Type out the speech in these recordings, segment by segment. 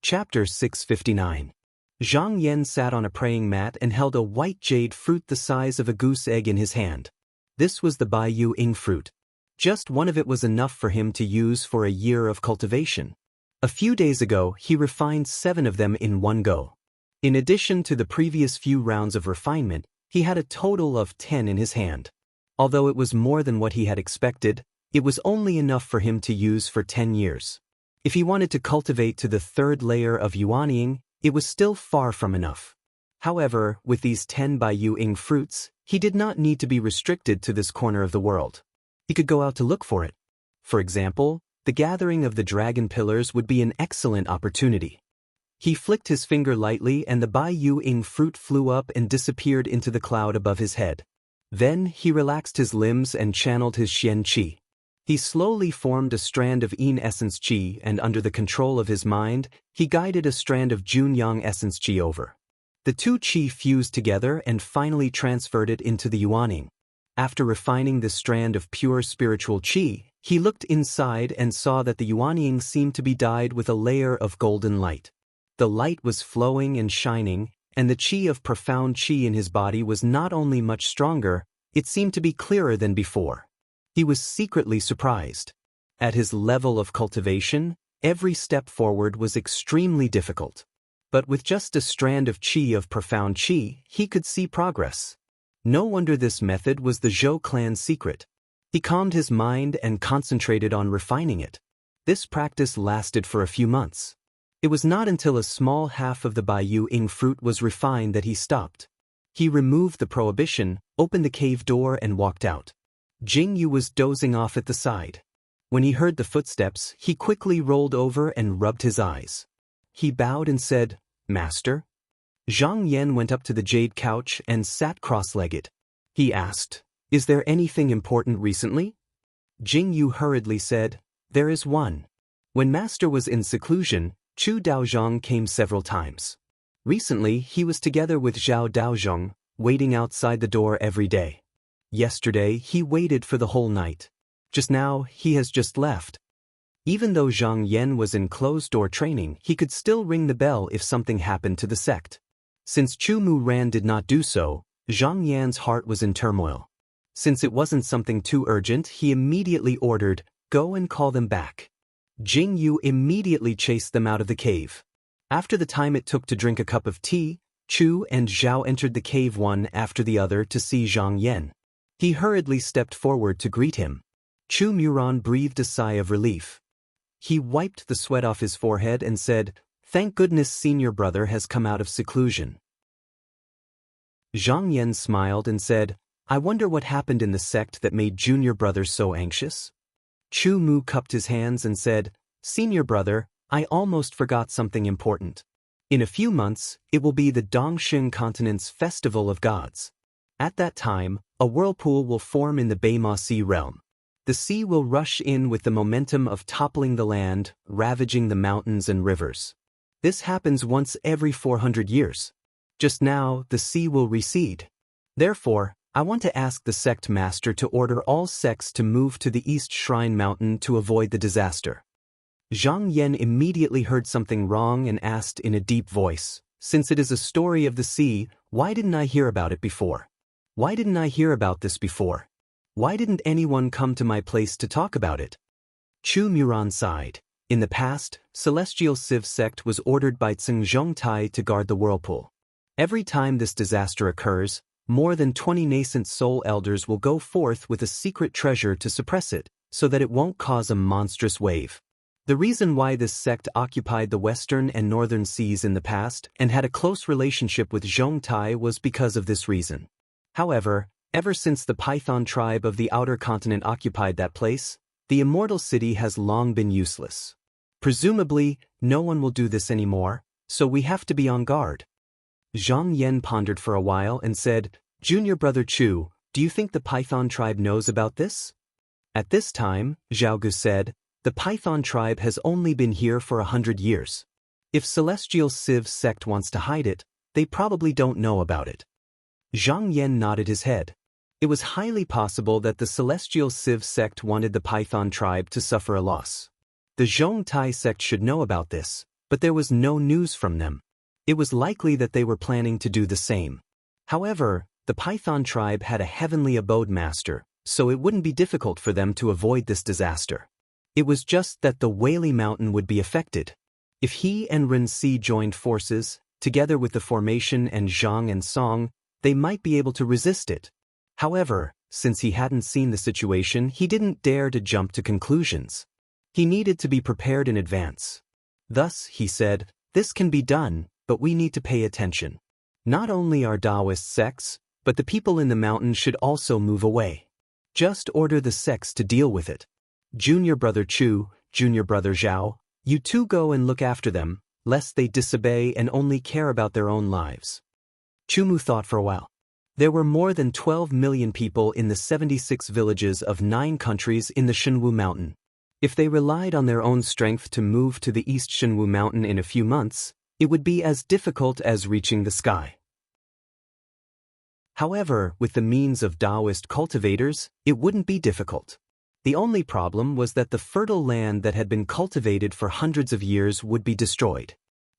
Chapter 659. Zhang Yan sat on a praying mat and held a white jade fruit the size of a goose egg in his hand. This was the Bai Yu Ing fruit. Just one of it was enough for him to use for a year of cultivation. A few days ago, he refined 7 of them in one go. In addition to the previous few rounds of refinement, he had a total of 10 in his hand. Although it was more than what he had expected, it was only enough for him to use for 10 years. If he wanted to cultivate to the 3rd layer of Yuanying, it was still far from enough. However, with these 10 Bai Yu Ing fruits, he did not need to be restricted to this corner of the world. He could go out to look for it. For example, the gathering of the dragon pillars would be an excellent opportunity. He flicked his finger lightly and the Bai Yu Ing fruit flew up and disappeared into the cloud above his head. Then he relaxed his limbs and channeled his Xian Qi. He slowly formed a strand of Yin essence Qi and under the control of his mind, he guided a strand of Jun Yang essence Qi over. The 2 Qi fused together and finally transferred it into the Yuanying. After refining this strand of pure spiritual Qi, he looked inside and saw that the Yuanying seemed to be dyed with a layer of golden light. The light was flowing and shining, and the Qi of profound Qi in his body was not only much stronger, it seemed to be clearer than before. He was secretly surprised. At his level of cultivation, every step forward was extremely difficult. But with just a strand of Qi of profound Qi, he could see progress. No wonder this method was the Zhou clan's secret. He calmed his mind and concentrated on refining it. This practice lasted for a few months. It was not until a small half of the Bai Yu Ing fruit was refined that he stopped. He removed the prohibition, opened the cave door and walked out. Jing Yu was dozing off at the side. When he heard the footsteps, he quickly rolled over and rubbed his eyes. He bowed and said, "Master?" Zhang Yan went up to the jade couch and sat cross-legged. He asked, "Is there anything important recently?" Jing Yu hurriedly said, "There is one. When Master was in seclusion, Chu Daozhong came several times. Recently, he was together with Zhao Daozhong, waiting outside the door every day. Yesterday, he waited for the whole night. Just now, he has just left." Even though Zhang Yan was in closed-door training, he could still ring the bell if something happened to the sect. Since Chu Mu Ran did not do so, Zhang Yan's heart was in turmoil. Since it wasn't something too urgent, he immediately ordered, "Go and call them back." Jing Yu immediately chased them out of the cave. After the time it took to drink a cup of tea, Chu and Zhao entered the cave one after the other to see Zhang Yan. He hurriedly stepped forward to greet him. Chu Muran breathed a sigh of relief. He wiped the sweat off his forehead and said, "Thank goodness senior brother has come out of seclusion." Zhang Yan smiled and said, "I wonder what happened in the sect that made junior brother so anxious?" Chu Mu cupped his hands and said, "Senior brother, I almost forgot something important. In a few months, it will be the Dongxing continent's Festival of Gods. At that time, a whirlpool will form in the Beima Sea realm. The sea will rush in with the momentum of toppling the land, ravaging the mountains and rivers. This happens once every 400 years. Just now, the sea will recede. Therefore, I want to ask the sect master to order all sects to move to the East Shrine Mountain to avoid the disaster." Zhang Yan immediately heard something wrong and asked in a deep voice, "Since it is a story of the sea, why didn't I hear about it before? Why didn't I hear about this before? Why didn't anyone come to my place to talk about it?" Chu Muran sighed. In the past, Celestial Civ sect was ordered by Tseng Zhongtai to guard the whirlpool. Every time this disaster occurs, more than 20 nascent soul elders will go forth with a secret treasure to suppress it, so that it won't cause a monstrous wave. The reason why this sect occupied the western and northern seas in the past and had a close relationship with Zhongtai was because of this reason. However, ever since the Python tribe of the outer continent occupied that place, the immortal city has long been useless. Presumably, no one will do this anymore, so we have to be on guard. Zhang Yan pondered for a while and said, "Junior brother Chu, do you think the Python tribe knows about this?" At this time, Zhao Gu said, "The Python tribe has only been here for 100 years. If Celestial Civ sect wants to hide it, they probably don't know about it." Zhang Yan nodded his head. It was highly possible that the Celestial Civ sect wanted the Python tribe to suffer a loss. The Zhongtai sect should know about this, but there was no news from them. It was likely that they were planning to do the same. However, the Python tribe had a heavenly abode master, so it wouldn't be difficult for them to avoid this disaster. It was just that the Whaley Mountain would be affected. If he and Ren Si joined forces, together with the formation and Zhang and Song, they might be able to resist it. However, since he hadn't seen the situation, he didn't dare to jump to conclusions. He needed to be prepared in advance. Thus, he said, "This can be done, but we need to pay attention. Not only our Taoist sects, but the people in the mountain should also move away. Just order the sects to deal with it. Junior brother Chu, junior brother Zhao, you two go and look after them, lest they disobey and only care about their own lives." Chumu thought for a while. There were more than 12 million people in the 76 villages of 9 countries in the Shenwu Mountain. If they relied on their own strength to move to the East Shenwu Mountain in a few months, it would be as difficult as reaching the sky. However, with the means of Taoist cultivators, it wouldn't be difficult. The only problem was that the fertile land that had been cultivated for hundreds of years would be destroyed.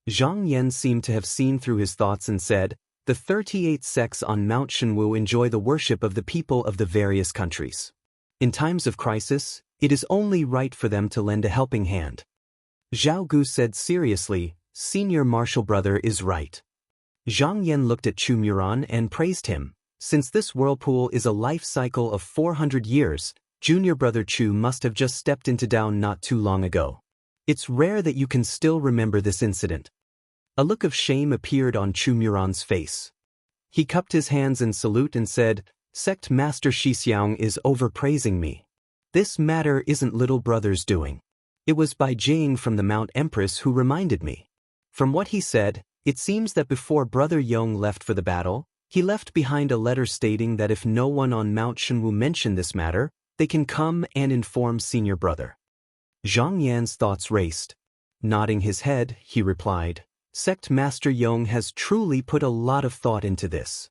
Zhang Yan seemed to have seen through his thoughts and said, "The 38 sects on Mount Shenwu enjoy the worship of the people of the various countries. In times of crisis, it is only right for them to lend a helping hand." Zhao Gu said seriously, "Senior martial brother is right." Zhang Yan looked at Chu Muran and praised him. Since this whirlpool is a life cycle of 400 years, junior brother Chu must have just stepped into Dao not too long ago. It's rare that you can still remember this incident. A look of shame appeared on Chu Muran's face. He cupped his hands in salute and said, "Sect Master Shixiang is overpraising me. This matter isn't little brother's doing. It was Bai Jing from the Mount Empress who reminded me." From what he said, it seems that before Brother Yong left for the battle, he left behind a letter stating that if no one on Mount Shenwu mentioned this matter, they can come and inform senior brother. Zhang Yan's thoughts raced. Nodding his head, he replied, "Sect Master Yong has truly put a lot of thought into this."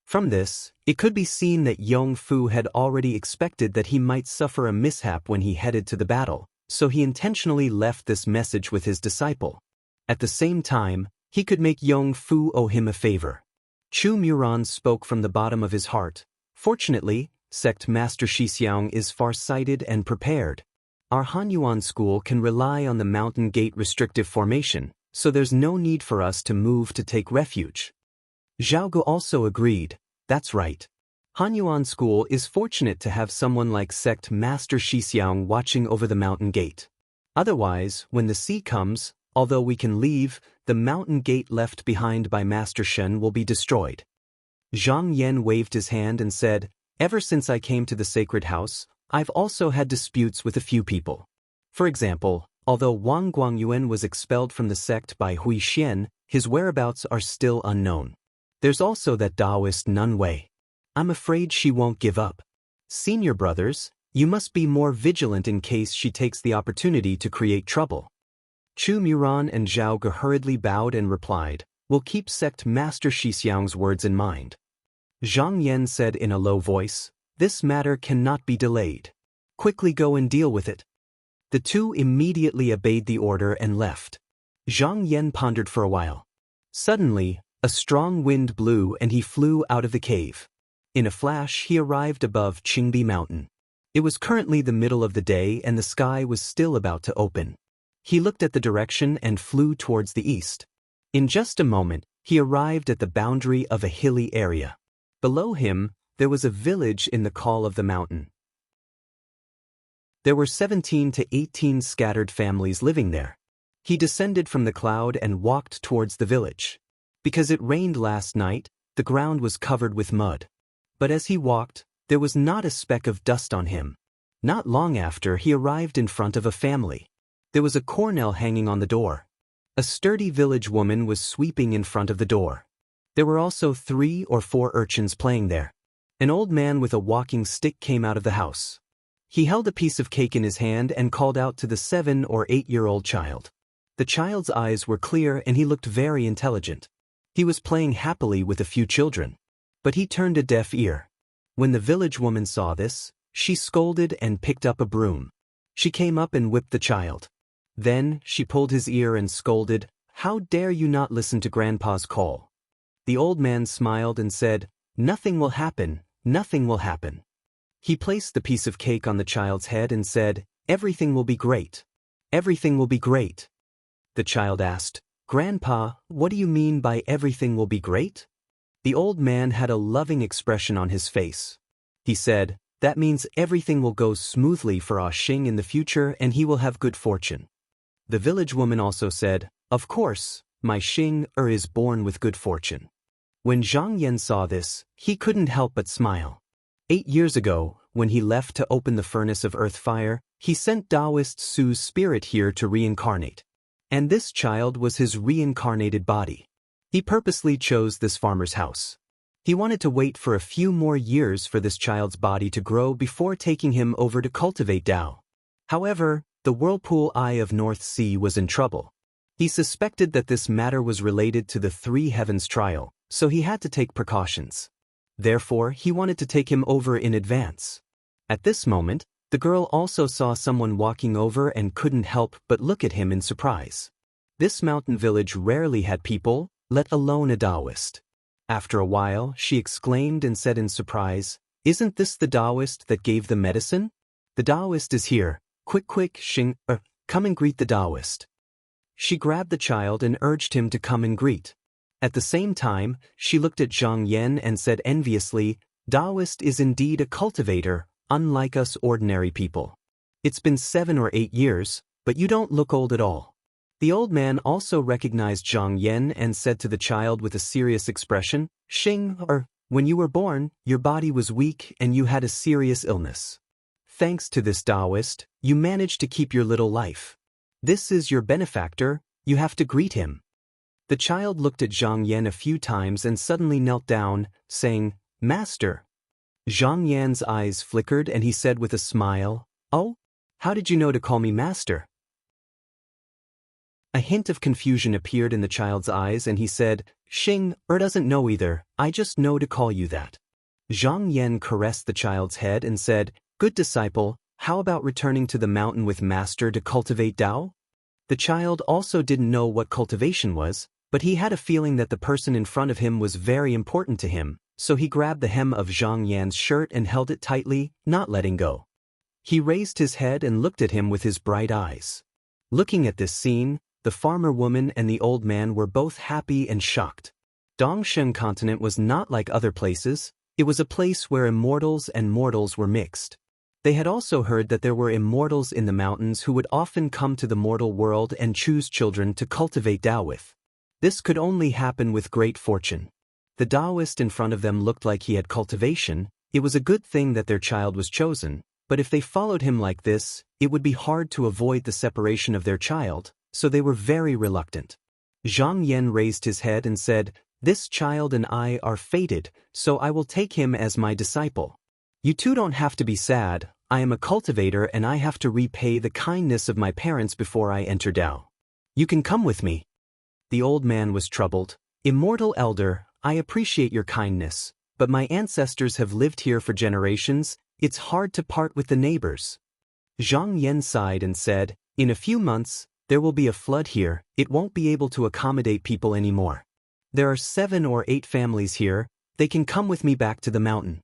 From this, it could be seen that Yong Fu had already expected that he might suffer a mishap when he headed to the battle, so he intentionally left this message with his disciple. At the same time, he could make Yong Fu owe him a favor. Chu Muran spoke from the bottom of his heart. Fortunately, Sect Master Shixiang is far-sighted and prepared. Our Hanyuan school can rely on the Mountain Gate restrictive formation, so there's no need for us to move to take refuge. Zhao Gu also agreed, "That's right. Hanyuan school is fortunate to have someone like Sect Master Shixiang watching over the Mountain Gate. Otherwise, when the sea comes, although we can leave, the Mountain Gate left behind by Master Shen will be destroyed." Zhang Yan waved his hand and said, "Ever since I came to the sacred house, I've also had disputes with a few people. For example, although Wang Guangyuan was expelled from the sect by Hui Xian, his whereabouts are still unknown. There's also that Taoist Nun Wei. I'm afraid she won't give up. Senior brothers, you must be more vigilant in case she takes the opportunity to create trouble." Chu Muran and Zhao Gu hurriedly bowed and replied, "We'll keep Sect Master Shixiang's words in mind." Zhang Yan said in a low voice, "This matter cannot be delayed. Quickly go and deal with it." The two immediately obeyed the order and left. Zhang Yan pondered for a while. Suddenly, a strong wind blew and he flew out of the cave. In a flash, he arrived above Qingbi Mountain. It was currently the middle of the day and the sky was still about to open. He looked at the direction and flew towards the east. In just a moment, he arrived at the boundary of a hilly area. Below him, there was a village in the call of the mountain. There were 17 to 18 scattered families living there. He descended from the cloud and walked towards the village. Because it rained last night, the ground was covered with mud. But as he walked, there was not a speck of dust on him. Not long after, he arrived in front of a family. There was a cornel hanging on the door. A sturdy village woman was sweeping in front of the door. There were also 3 or 4 urchins playing there. An old man with a walking stick came out of the house. He held a piece of cake in his hand and called out to the 7 or 8-year-old child. The child's eyes were clear and he looked very intelligent. He was playing happily with a few children. But he turned a deaf ear. When the village woman saw this, she scolded and picked up a broom. She came up and whipped the child. Then, she pulled his ear and scolded, "How dare you not listen to Grandpa's call?" The old man smiled and said, "Nothing will happen, nothing will happen." He placed the piece of cake on the child's head and said, "Everything will be great. Everything will be great." The child asked, "Grandpa, what do you mean by everything will be great?" The old man had a loving expression on his face. He said, "That means everything will go smoothly for Ah Xing in the future and he will have good fortune." The village woman also said, "Of course, my Xing is born with good fortune." When Zhang Yan saw this, he couldn't help but smile. 8 years ago, when he left to open the furnace of earth fire, he sent Taoist Su's spirit here to reincarnate. And this child was his reincarnated body. He purposely chose this farmer's house. He wanted to wait for a few more years for this child's body to grow before taking him over to cultivate Tao. However, the whirlpool eye of North Sea was in trouble. He suspected that this matter was related to the Three Heavens trial, so he had to take precautions. Therefore, he wanted to take him over in advance. At this moment, the girl also saw someone walking over and couldn't help but look at him in surprise. This mountain village rarely had people, let alone a Taoist. After a while, she exclaimed and said in surprise, "Isn't this the Taoist that gave the medicine? The Taoist is here. Quick, Xing, come and greet the Taoist." She grabbed the child and urged him to come and greet. At the same time, she looked at Zhang Yan and said enviously, "Taoist is indeed a cultivator, unlike us ordinary people. It's been 7 or 8 years, but you don't look old at all." The old man also recognized Zhang Yan and said to the child with a serious expression, "Xing, when you were born, your body was weak and you had a serious illness. Thanks to this Taoist, you managed to keep your little life. This is your benefactor, you have to greet him." The child looked at Zhang Yan a few times and suddenly knelt down, saying, "Master." Zhang Yan's eyes flickered and he said with a smile, "Oh? How did you know to call me master?" A hint of confusion appeared in the child's eyes and he said, "Xing doesn't know either, I just know to call you that." Zhang Yan caressed the child's head and said, "Good disciple, how about returning to the mountain with master to cultivate Tao?" The child also didn't know what cultivation was, but he had a feeling that the person in front of him was very important to him, so he grabbed the hem of Zhang Yan's shirt and held it tightly, not letting go. He raised his head and looked at him with his bright eyes. Looking at this scene, the farmer woman and the old man were both happy and shocked. Dongsheng continent was not like other places, it was a place where immortals and mortals were mixed. They had also heard that there were immortals in the mountains who would often come to the mortal world and choose children to cultivate Tao with. This could only happen with great fortune. The Taoist in front of them looked like he had cultivation. It was a good thing that their child was chosen, but if they followed him like this, it would be hard to avoid the separation of their child, so they were very reluctant. Zhang Yan raised his head and said, "This child and I are fated, so I will take him as my disciple. You two don't have to be sad, I am a cultivator and I have to repay the kindness of my parents before I enter Tao. You can come with me." The old man was troubled. "Immortal elder, I appreciate your kindness, but my ancestors have lived here for generations, it's hard to part with the neighbors." Zhang Yan sighed and said, "In a few months, there will be a flood here, it won't be able to accommodate people anymore. There are 7 or 8 families here, they can come with me back to the mountain."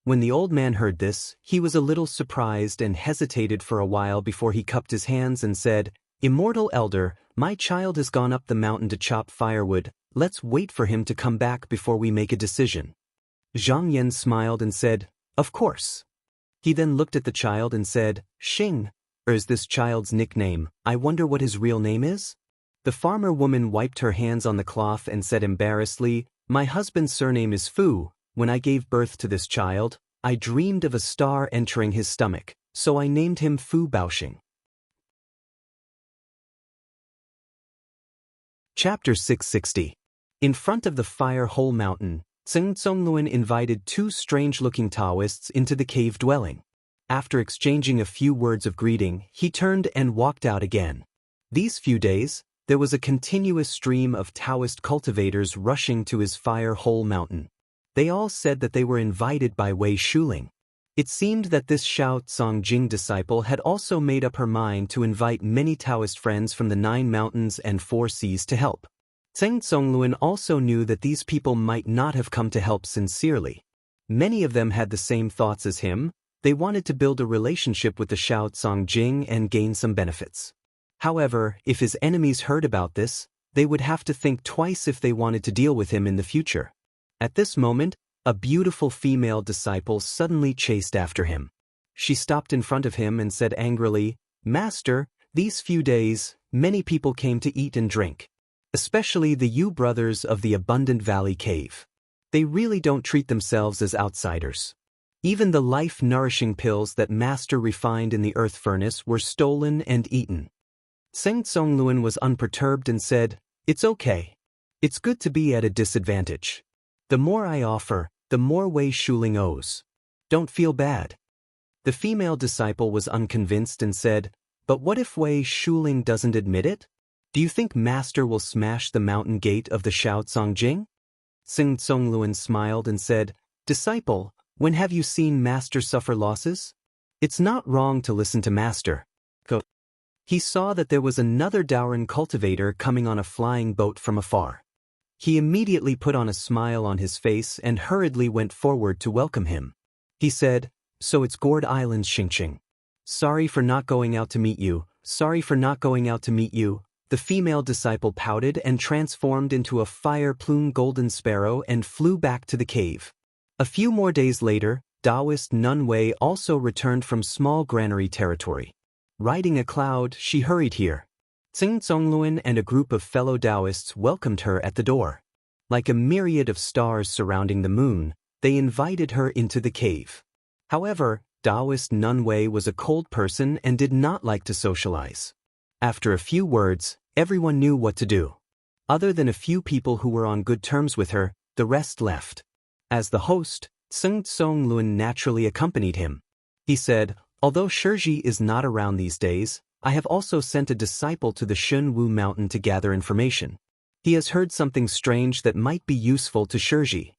When the old man heard this, he was a little surprised and hesitated for a while before he cupped his hands and said, "Immortal elder, my child has gone up the mountain to chop firewood, let's wait for him to come back before we make a decision." Zhang Yan smiled and said, "Of course." He then looked at the child and said, "Xing, is this child's nickname, I wonder what his real name is?" The farmer woman wiped her hands on the cloth and said embarrassedly, "My husband's surname is Fu. When I gave birth to this child, I dreamed of a star entering his stomach, so I named him Fu Baoxing." Chapter 660. In front of the Fire Hole Mountain, Zheng Zongluan invited 2 strange-looking Taoists into the cave dwelling. After exchanging a few words of greeting, he turned and walked out again. These few days, there was a continuous stream of Taoist cultivators rushing to his Fire Hole Mountain. They all said that they were invited by Wei Shuling. It seemed that this Xiao Songjing disciple had also made up her mind to invite many Taoist friends from the 9 mountains and 4 seas to help. Zheng Zongluan also knew that these people might not have come to help sincerely. Many of them had the same thoughts as him. They wanted to build a relationship with the Xiao Songjing and gain some benefits. However, if his enemies heard about this, they would have to think twice if they wanted to deal with him in the future. At this moment, a beautiful female disciple suddenly chased after him. She stopped in front of him and said angrily, "Master, these few days, many people came to eat and drink. Especially the Yu brothers of the Abundant Valley Cave. They really don't treat themselves as outsiders. Even the life-nourishing pills that Master refined in the earth furnace were stolen and eaten." Zheng Zongluan was unperturbed and said, "It's okay. It's good to be at a disadvantage. The more I offer, the more Wei Shuling owes. Don't feel bad." The female disciple was unconvinced and said, "But what if Wei Shuling doesn't admit it? Do you think Master will smash the mountain gate of the Xiao Songjing?" Zheng Zongluan smiled and said, "Disciple, when have you seen Master suffer losses? It's not wrong to listen to Master." He saw that there was another Daoran cultivator coming on a flying boat from afar. He immediately put on a smile on his face and hurriedly went forward to welcome him. He said, "So it's Gourd Island's Xingqing. Sorry for not going out to meet you, sorry for not going out to meet you." The female disciple pouted and transformed into a fire-plumed golden sparrow and flew back to the cave. A few more days later, Taoist Nun Wei also returned from small granary territory. Riding a cloud, she hurried here. Zheng Zongluan and a group of fellow Taoists welcomed her at the door. Like a myriad of stars surrounding the moon, they invited her into the cave. However, Taoist Nun Wei was a cold person and did not like to socialize. After a few words, everyone knew what to do. Other than a few people who were on good terms with her, the rest left. As the host, Zheng Zongluan naturally accompanied him. He said, "Although Shiji is not around these days, I have also sent a disciple to the Shunwu mountain to gather information. He has heard something strange that might be useful to Shiji."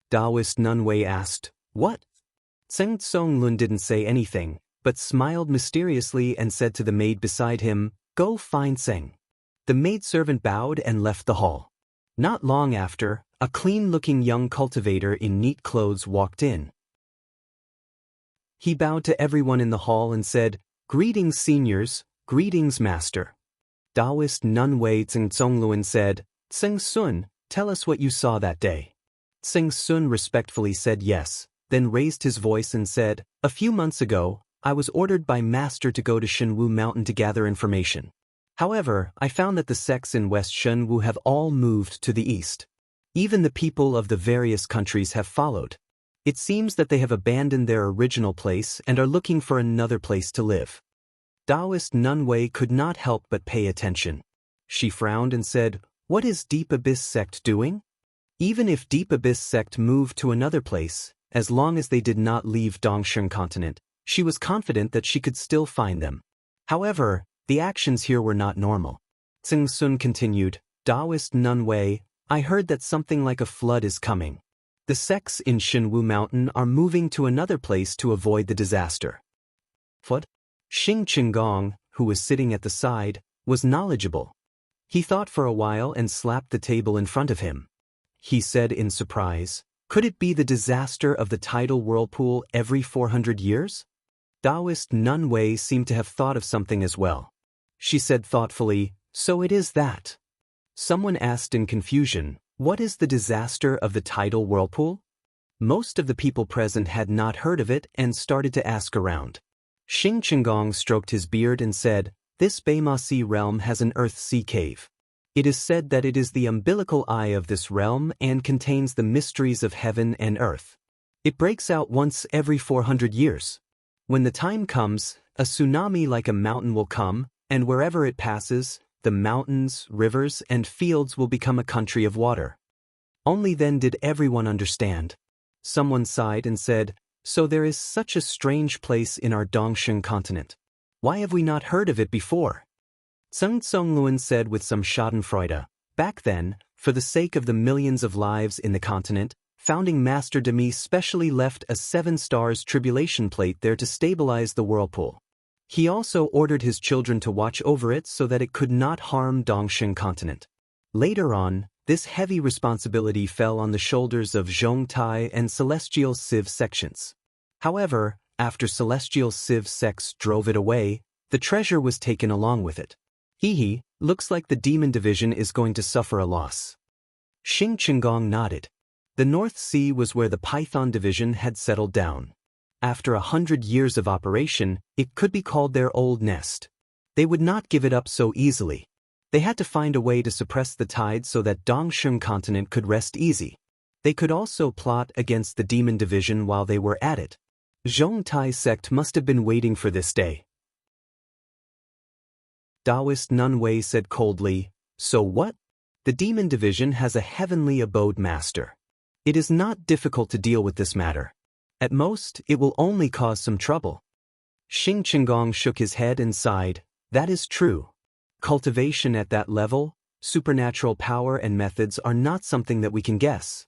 Taoist Nun Wei asked, "What?" Zheng Zongluan didn't say anything, but smiled mysteriously and said to the maid beside him, "Go find Zheng." The maidservant bowed and left the hall. Not long after, a clean-looking young cultivator in neat clothes walked in. He bowed to everyone in the hall and said, "Greetings, seniors, greetings, master." Taoist Nun Wei Zheng Zongluan said, "Zheng Sun, tell us what you saw that day." Zheng Sun respectfully said yes, then raised his voice and said, "A few months ago, I was ordered by Master to go to Shunwu Mountain to gather information. However, I found that the sects in West Shunwu have all moved to the east. Even the people of the various countries have followed. It seems that they have abandoned their original place and are looking for another place to live." Taoist Nun Wei could not help but pay attention. She frowned and said, "What is Deep Abyss sect doing?" Even if Deep Abyss sect moved to another place, as long as they did not leave Dongsheng continent, she was confident that she could still find them. However, the actions here were not normal. Zheng Sun continued, "Taoist Nun Wei, I heard that something like a flood is coming. The sects in Shunwu Mountain are moving to another place to avoid the disaster." What? Xing Qinggong, who was sitting at the side, was knowledgeable. He thought for a while and slapped the table in front of him. He said in surprise, "Could it be the disaster of the tidal whirlpool every 400 years? Taoist Nun Wei seemed to have thought of something as well. She said thoughtfully, "So it is that." Someone asked in confusion, "What is the disaster of the tidal whirlpool?" Most of the people present had not heard of it and started to ask around. Xing Qinggong stroked his beard and said, "This Beimasi realm has an earth-sea cave. It is said that it is the umbilical eye of this realm and contains the mysteries of heaven and earth. It breaks out once every 400 years. When the time comes, a tsunami like a mountain will come, and wherever it passes, the mountains, rivers, and fields will become a country of water." Only then did everyone understand. Someone sighed and said, "So there is such a strange place in our Dongsheng continent. Why have we not heard of it before?" Zheng Zongluan said with some schadenfreude, "Back then, for the sake of the millions of lives in the continent, founding Master Demi specially left a 7 stars tribulation plate there to stabilize the whirlpool. He also ordered his children to watch over it so that it could not harm Dongsheng continent. Later on, this heavy responsibility fell on the shoulders of Zhongtai and Celestial Civ sections. However, after Celestial Civ sects drove it away, the treasure was taken along with it. Hehe, looks like the Demon Division is going to suffer a loss. Xing Qinggong nodded. The North Sea was where the Python Division had settled down. After 100 years of operation, it could be called their old nest. They would not give it up so easily. They had to find a way to suppress the tide so that Dongsheng continent could rest easy. They could also plot against the Demon Division while they were at it. Zhongtai sect must have been waiting for this day. Taoist Nunwei said coldly, "So what? The Demon Division has a heavenly abode master. It is not difficult to deal with this matter. At most, it will only cause some trouble." Xing Qinggong shook his head and sighed. "That is true. Cultivation at that level, supernatural power and methods are not something that we can guess."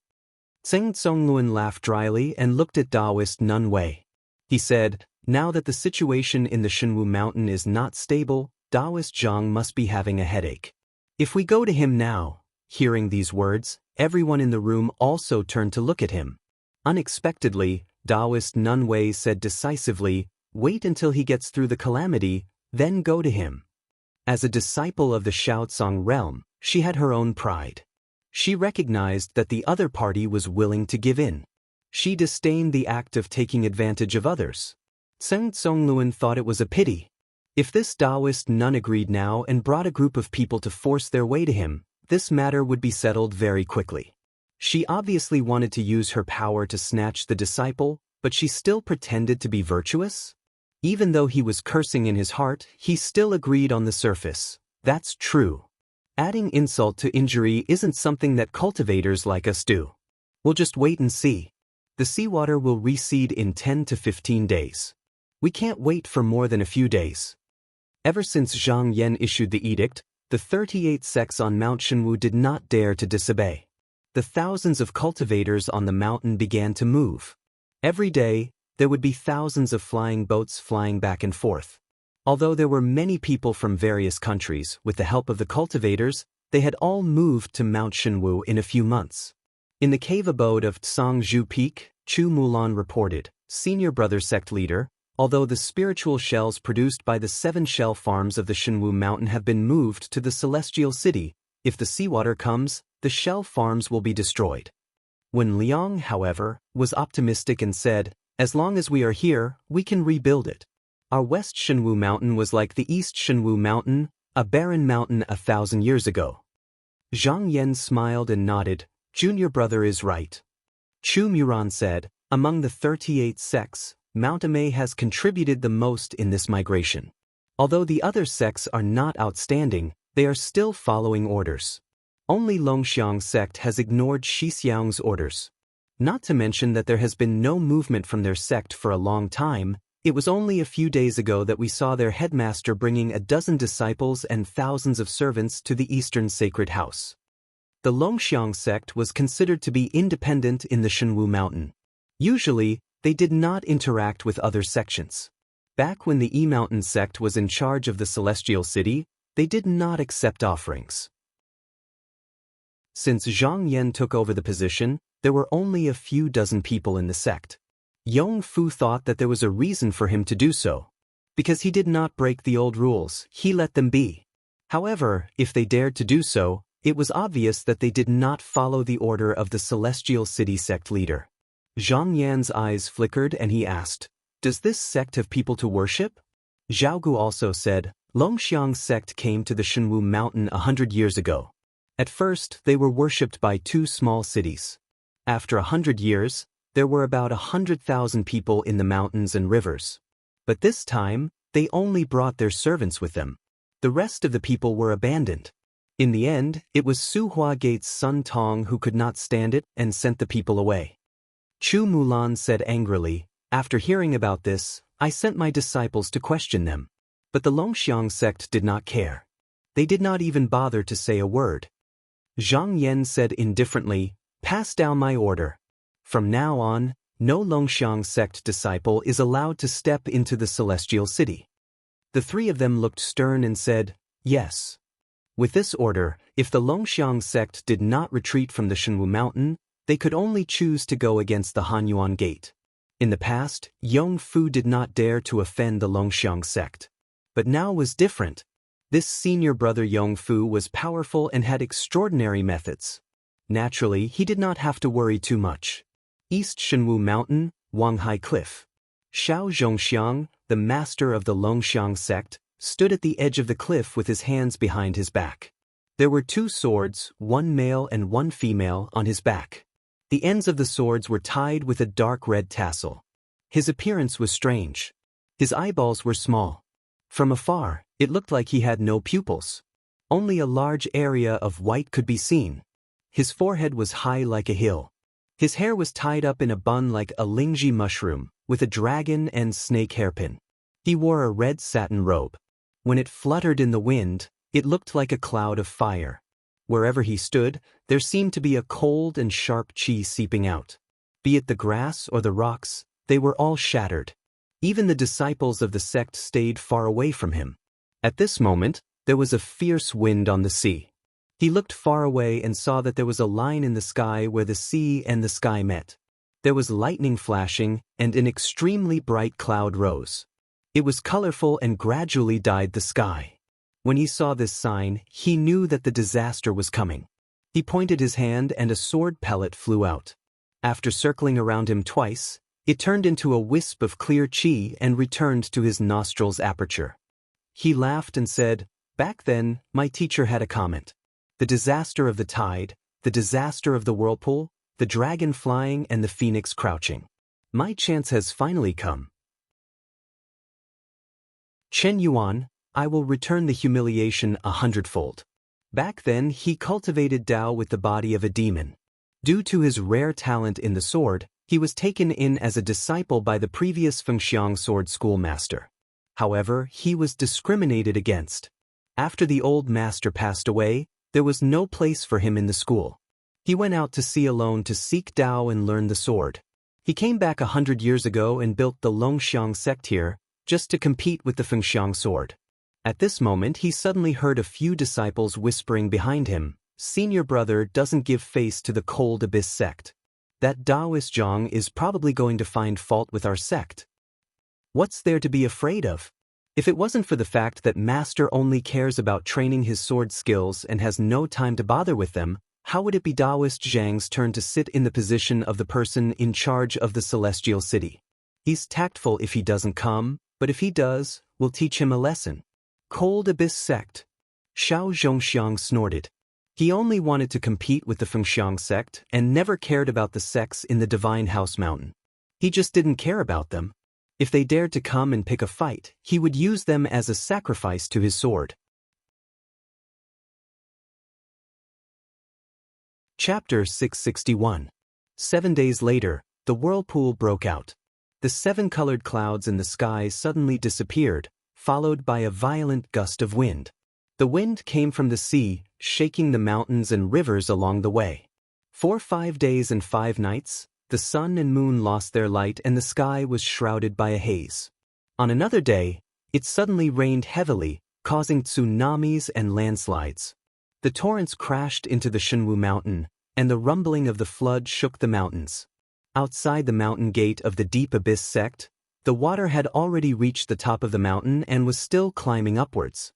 Zheng Zongluan laughed dryly and looked at Taoist Nunwei. He said, "Now that the situation in the Shenwu mountain is not stable, Taoist Zhang must be having a headache. If we go to him now." Hearing these words, everyone in the room also turned to look at him. Unexpectedly, Taoist Nunwei said decisively, "Wait until he gets through the calamity, then go to him." As a disciple of the Shaotsong realm, she had her own pride. She recognized that the other party was willing to give in. She disdained the act of taking advantage of others. Zheng Zongluan thought it was a pity. If this Taoist nun agreed now and brought a group of people to force their way to him, this matter would be settled very quickly. She obviously wanted to use her power to snatch the disciple, but she still pretended to be virtuous? Even though he was cursing in his heart, he still agreed on the surface. That's true. Adding insult to injury isn't something that cultivators like us do. We'll just wait and see. The seawater will recede in 10 to 15 days. We can't wait for more than a few days. Ever since Zhang Yan issued the edict, the 38 sects on Mount Shenwu did not dare to disobey. The thousands of cultivators on the mountain began to move. Every day, there would be thousands of flying boats flying back and forth. Although there were many people from various countries, with the help of the cultivators, they had all moved to Mount Shenwu in a few months. In the cave abode of Tsangzhu Peak, Chu Mulan reported, senior brother sect leader, although the spiritual shells produced by the 7 shell farms of the Shenwu mountain have been moved to the celestial city, if the seawater comes, the shell farms will be destroyed. Wen Liang, however, was optimistic and said, "As long as we are here, we can rebuild it. Our West Shenwu mountain was like the East Shenwu mountain, a barren mountain 1,000 years ago." Zhang Yan smiled and nodded. "Junior brother is right." Chu Muran said, "Among the 38 sects, Mount Amei has contributed the most in this migration. Although the other sects are not outstanding, they are still following orders. Only Longxiang sect has ignored Shixiang's orders. Not to mention that there has been no movement from their sect for a long time. It was only a few days ago that we saw their headmaster bringing a dozen disciples and thousands of servants to the Eastern Sacred House. The Longxiang sect was considered to be independent in the Shenwu mountain. Usually, they did not interact with other sections. Back when the E-Mountain sect was in charge of the Celestial City, they did not accept offerings. Since Zhang Yan took over the position, there were only a few dozen people in the sect. Yong Fu thought that there was a reason for him to do so. Because he did not break the old rules, he let them be. However, if they dared to do so, it was obvious that they did not follow the order of the Celestial City sect leader. Zhang Yan's eyes flickered and he asked, "Does this sect have people to worship?" Zhao Gu also said, "Longxiang sect came to the Shenwu mountain 100 years ago. At first, they were worshipped by 2 small cities. After 100 years, there were about 100,000 people in the mountains and rivers. But this time, they only brought their servants with them. The rest of the people were abandoned. In the end, it was Su Hua Gate's son Tong who could not stand it and sent the people away." Chu Mulan said angrily, "After hearing about this, I sent my disciples to question them. But the Longxiang sect did not care. They did not even bother to say a word." Zhang Yan said indifferently, "Pass down my order. From now on, no Longxiang sect disciple is allowed to step into the celestial city. The three of them looked stern and said, "Yes." With this order, if the Longxiang sect did not retreat from the Shenwu mountain, they could only choose to go against the Hanyuan gate. In the past, Yong Fu did not dare to offend the Longxiang sect. But now was different. This senior brother Yong Fu was powerful and had extraordinary methods. Naturally, he did not have to worry too much. East Shenwu Mountain, Wanghai Cliff. Xiao Zhongxiang, the master of the Longxiang sect, stood at the edge of the cliff with his hands behind his back. There were 2 swords, one male and one female, on his back. The ends of the swords were tied with a dark red tassel. His appearance was strange. His eyeballs were small. From afar, it looked like he had no pupils. Only a large area of white could be seen. His forehead was high like a hill. His hair was tied up in a bun like a lingji mushroom, with a dragon and snake hairpin. He wore a red satin robe. When it fluttered in the wind, it looked like a cloud of fire. Wherever he stood, there seemed to be a cold and sharp qi seeping out. Be it the grass or the rocks, they were all shattered. Even the disciples of the sect stayed far away from him. At this moment, there was a fierce wind on the sea. He looked far away and saw that there was a line in the sky where the sea and the sky met. There was lightning flashing, and an extremely bright cloud rose. It was colorful and gradually dyed the sky. When he saw this sign, he knew that the disaster was coming. He pointed his hand and a sword pellet flew out. After circling around him twice, it turned into a wisp of clear qi and returned to his nostrils' aperture. He laughed and said, "Back then, my teacher had a comment. The disaster of the tide, the disaster of the whirlpool, the dragon flying and the phoenix crouching. My chance has finally come. Chen Yuan, I will return the humiliation 100-fold. Back then he cultivated Tao with the body of a demon. Due to his rare talent in the sword, he was taken in as a disciple by the previous Fengxiang sword schoolmaster. However, he was discriminated against. After the old master passed away, there was no place for him in the school. He went out to sea alone to seek Tao and learn the sword. He came back 100 years ago and built the Longxiang sect here, just to compete with the Fengxiang sword. At this moment he suddenly heard a few disciples whispering behind him, "Senior brother doesn't give face to the cold abyss sect. That Taoist Zhang is probably going to find fault with our sect. What's there to be afraid of? If it wasn't for the fact that Master only cares about training his sword skills and has no time to bother with them, how would it be Taoist Zhang's turn to sit in the position of the person in charge of the celestial city? He's tactful if he doesn't come, but if he does, we'll teach him a lesson." Cold abyss sect. Xiao Zhongxiang snorted. He only wanted to compete with the Fengxiang sect and never cared about the sects in the Divine House Mountain. He just didn't care about them. If they dared to come and pick a fight, he would use them as a sacrifice to his sword. Chapter 661. 7 days later, the whirlpool broke out. The 7-colored clouds in the sky suddenly disappeared, followed by a violent gust of wind. The wind came from the sea, shaking the mountains and rivers along the way. For 5 days and 5 nights, the sun and moon lost their light and the sky was shrouded by a haze. On another day, it suddenly rained heavily, causing tsunamis and landslides. The torrents crashed into the Shenwu mountain, and the rumbling of the flood shook the mountains. Outside the mountain gate of the Deep Abyss sect, the water had already reached the top of the mountain and was still climbing upwards.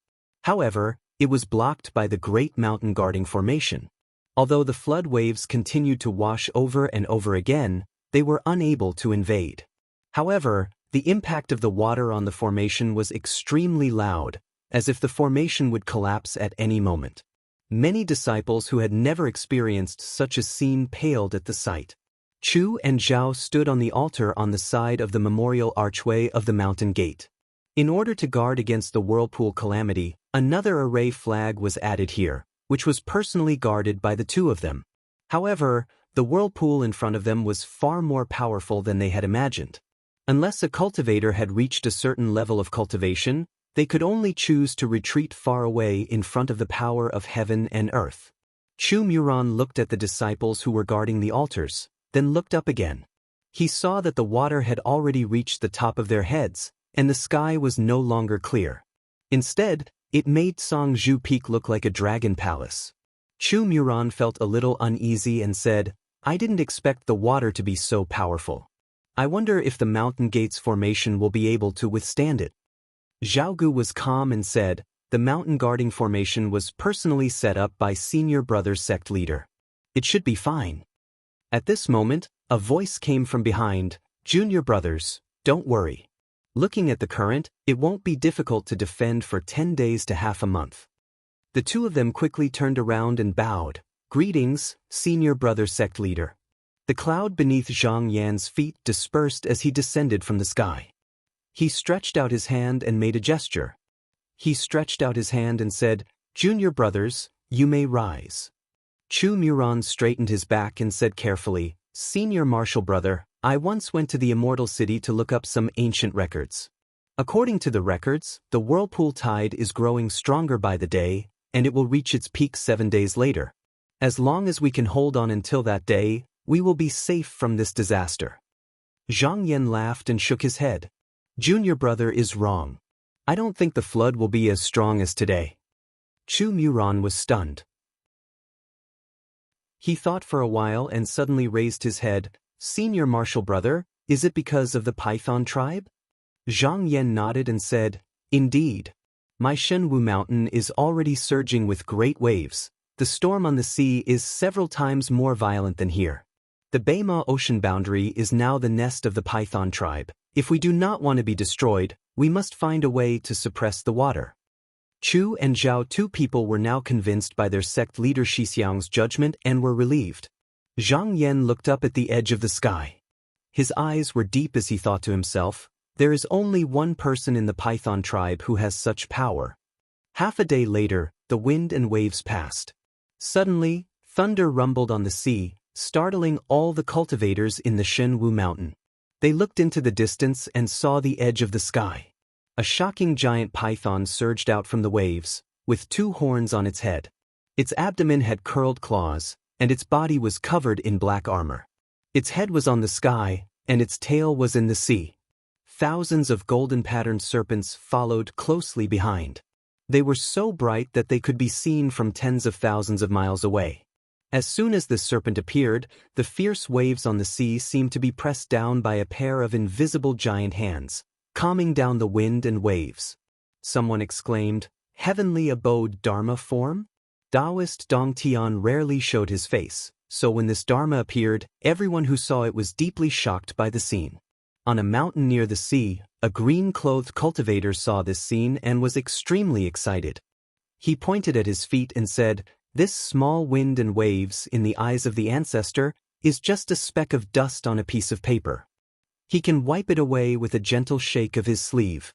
However, it was blocked by the Great Mountain Guarding Formation. Although the flood waves continued to wash over and over again, they were unable to invade. However, the impact of the water on the formation was extremely loud, as if the formation would collapse at any moment. Many disciples who had never experienced such a scene paled at the sight. Chu and Zhao stood on the altar on the side of the memorial archway of the mountain gate. In order to guard against the whirlpool calamity, another array flag was added here, which was personally guarded by the two of them. However, the whirlpool in front of them was far more powerful than they had imagined. Unless a cultivator had reached a certain level of cultivation, they could only choose to retreat far away in front of the power of heaven and earth. Chu Muran looked at the disciples who were guarding the altars, then looked up again. He saw that the water had already reached the top of their heads, and the sky was no longer clear. Instead, it made Songzhu Peak look like a dragon palace. Chu Muran felt a little uneasy and said, "I didn't expect the water to be so powerful. I wonder if the mountain gates formation will be able to withstand it." Zhaogu was calm and said, "The mountain guarding formation was personally set up by Senior Brother's sect leader. It should be fine." At this moment, a voice came from behind, "Junior Brothers, don't worry. Looking at the current, it won't be difficult to defend for 10 days to half a month." The two of them quickly turned around and bowed. "Greetings, Senior Brother sect leader." The cloud beneath Zhang Yan's feet dispersed as he descended from the sky. He stretched out his hand and made a gesture. He stretched out his hand and said, "Junior Brothers, you may rise." Chu Muran straightened his back and said carefully, "Senior Martial Brother, I once went to the Immortal City to look up some ancient records. According to the records, the whirlpool tide is growing stronger by the day, and it will reach its peak 7 days later. As long as we can hold on until that day, we will be safe from this disaster." Zhang Yan laughed and shook his head. "Junior Brother is wrong. I don't think the flood will be as strong as today." Chu Muran was stunned. He thought for a while and suddenly raised his head. "Senior Martial Brother, is it because of the Python tribe?" Zhang Yan nodded and said, "Indeed. My Shenwu mountain is already surging with great waves. The storm on the sea is several times more violent than here. The Beima ocean boundary is now the nest of the Python tribe. If we do not want to be destroyed, we must find a way to suppress the water." Chu and Zhao, two people, were now convinced by their sect leader Shixiang's judgment and were relieved. Zhang Yan looked up at the edge of the sky. His eyes were deep as he thought to himself, "There is only one person in the Python tribe who has such power." Half a day later, the wind and waves passed. Suddenly, thunder rumbled on the sea, startling all the cultivators in the Shenwu mountain. They looked into the distance and saw the edge of the sky. A shocking giant python surged out from the waves, with 2 horns on its head. Its abdomen had curled claws, and its body was covered in black armor. Its head was on the sky, and its tail was in the sea. Thousands of golden-patterned serpents followed closely behind. They were so bright that they could be seen from tens of thousands of miles away. As soon as the serpent appeared, the fierce waves on the sea seemed to be pressed down by a pair of invisible giant hands, calming down the wind and waves. Someone exclaimed, "Heavenly abode Dharma form?" Taoist Dong Tian rarely showed his face, so when this Dharma appeared, everyone who saw it was deeply shocked by the scene. On a mountain near the sea, a green-clothed cultivator saw this scene and was extremely excited. He pointed at his feet and said, "This small wind and waves in the eyes of the ancestor is just a speck of dust on a piece of paper. He can wipe it away with a gentle shake of his sleeve."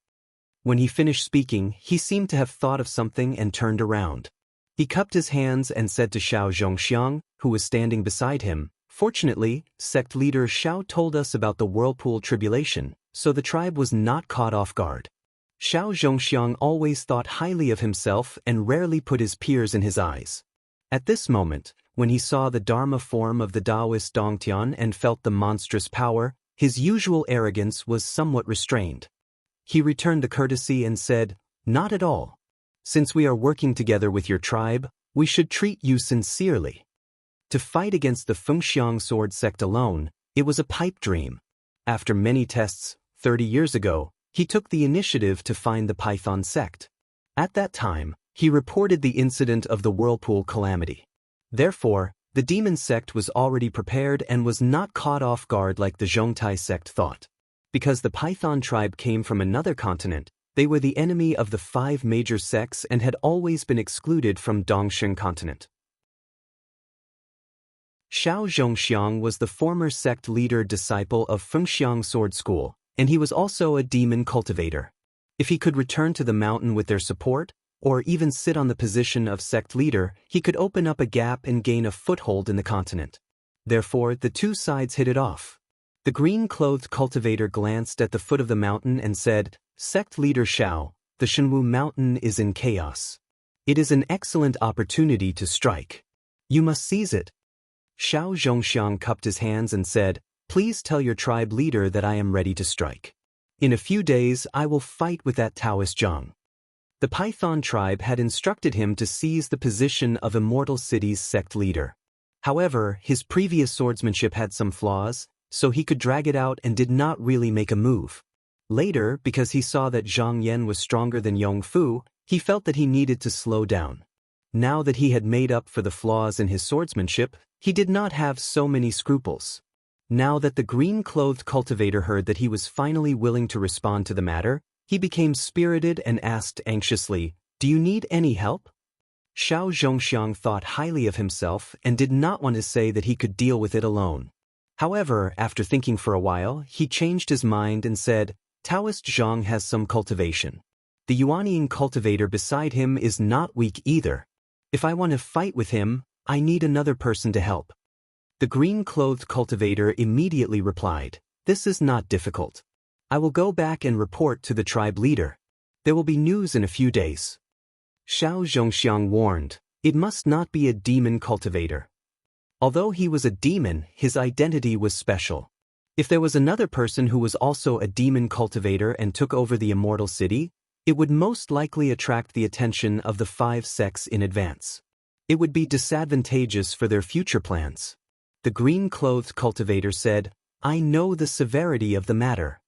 When he finished speaking, he seemed to have thought of something and turned around. He cupped his hands and said to Xiao Zhongxiang, who was standing beside him, "Fortunately, sect leader Xiao told us about the whirlpool tribulation, so the tribe was not caught off guard." Xiao Zhongxiang always thought highly of himself and rarely put his peers in his eyes. At this moment, when he saw the Dharma form of the Taoist Dongtian and felt the monstrous power, his usual arrogance was somewhat restrained. He returned the courtesy and said, "Not at all. Since we are working together with your tribe, we should treat you sincerely. To fight against the Fengxiang sword sect alone, it was a pipe dream. After many tests, 30 years ago, he took the initiative to find the Python sect. At that time, he reported the incident of the whirlpool calamity. Therefore, the demon sect was already prepared and was not caught off guard like the Zhongtai sect thought. Because the Python tribe came from another continent, they were the enemy of the 5 major sects and had always been excluded from Dongxing continent. Xiao Zhongxiang was the former sect leader disciple of Fengxiang Sword School, and he was also a demon cultivator. If he could return to the mountain with their support, or even sit on the position of sect leader, he could open up a gap and gain a foothold in the continent. Therefore, the two sides hit it off. The green-clothed cultivator glanced at the foot of the mountain and said, "Sect leader Xiao, the Shenwu mountain is in chaos. It is an excellent opportunity to strike. You must seize it." Xiao Zhongxiang cupped his hands and said, "Please tell your tribe leader that I am ready to strike. In a few days I will fight with that Taoist Zhang." The Python tribe had instructed him to seize the position of Immortal City's sect leader. However, his previous swordsmanship had some flaws, so he could drag it out and did not really make a move. Later, because he saw that Zhang Yan was stronger than Yongfu, he felt that he needed to slow down. Now that he had made up for the flaws in his swordsmanship, he did not have so many scruples. Now that the green-clothed cultivator heard that he was finally willing to respond to the matter, he became spirited and asked anxiously, "Do you need any help?" Xiao Zhongxiang thought highly of himself and did not want to say that he could deal with it alone. However, after thinking for a while, he changed his mind and said, "Taoist Zhang has some cultivation. The Yuanying cultivator beside him is not weak either. If I want to fight with him, I need another person to help." The green-clothed cultivator immediately replied, "This is not difficult. I will go back and report to the tribe leader. There will be news in a few days." Xiao Zhongxiang warned, "It must not be a demon cultivator." Although he was a demon, his identity was special. If there was another person who was also a demon cultivator and took over the Immortal City, it would most likely attract the attention of the 5 sects in advance. It would be disadvantageous for their future plans. The green-clothed cultivator said, "I know the severity of the matter."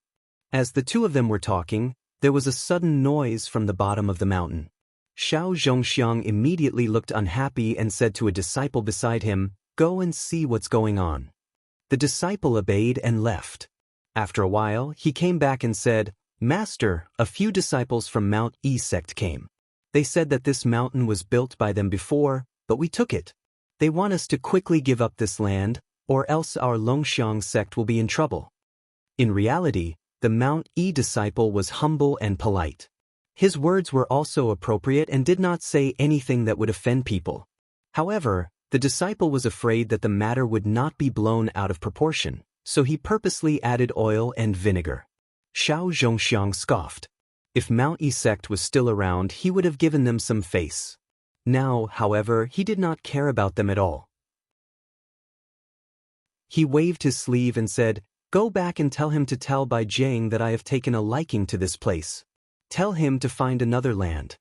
As the two of them were talking, there was a sudden noise from the bottom of the mountain. Xiao Zhongxiang immediately looked unhappy and said to a disciple beside him, "Go and see what's going on." The disciple obeyed and left. After a while, he came back and said, "Master, a few disciples from Mount E sect came. They said that this mountain was built by them before, but we took it. They want us to quickly give up this land, or else our Longxiang sect will be in trouble." In reality, the Mount E disciple was humble and polite. His words were also appropriate and did not say anything that would offend people. However, the disciple was afraid that the matter would not be blown out of proportion, so he purposely added oil and vinegar. Xiao Zhongxiang scoffed. If Mount E sect was still around, he would have given them some face. Now, however, he did not care about them at all. He waved his sleeve and said, "Go back and tell him to tell Bai Jiang that I have taken a liking to this place. Tell him to find another land."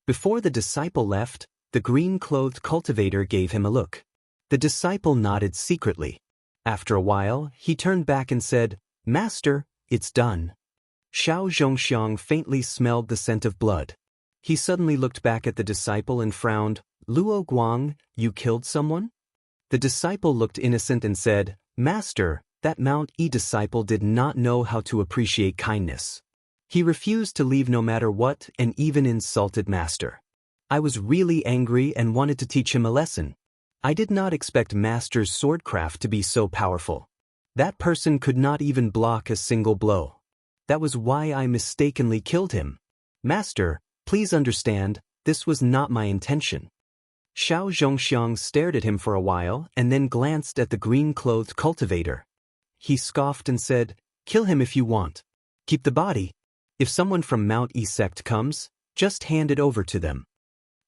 Before the disciple left, the green-clothed cultivator gave him a look. The disciple nodded secretly. After a while, he turned back and said, "Master, it's done." Xiao Zhongxiang faintly smelled the scent of blood. He suddenly looked back at the disciple and frowned, "Luo Guang, you killed someone?" The disciple looked innocent and said, "Master, that Mount E disciple did not know how to appreciate kindness. He refused to leave no matter what and even insulted Master. I was really angry and wanted to teach him a lesson. I did not expect Master's swordcraft to be so powerful. That person could not even block a single blow. That was why I mistakenly killed him. Master, please understand, this was not my intention." Xiao Zhongxiang stared at him for a while and then glanced at the green-clothed cultivator. He scoffed and said, "Kill him if you want. Keep the body. If someone from Mount E sect comes, just hand it over to them."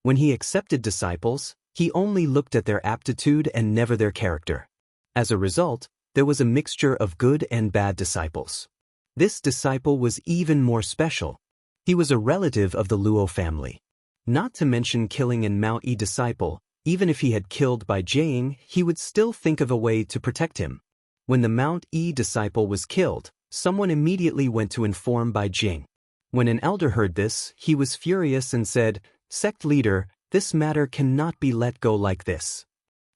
When he accepted disciples, he only looked at their aptitude and never their character. As a result, there was a mixture of good and bad disciples. This disciple was even more special. He was a relative of the Luo family. Not to mention killing an Mount E disciple, even if he had killed Bai Jiang, he would still think of a way to protect him. When the Mount E disciple was killed, someone immediately went to inform Bai Jiang. When an elder heard this, he was furious and said, "Sect leader, this matter cannot be let go like this."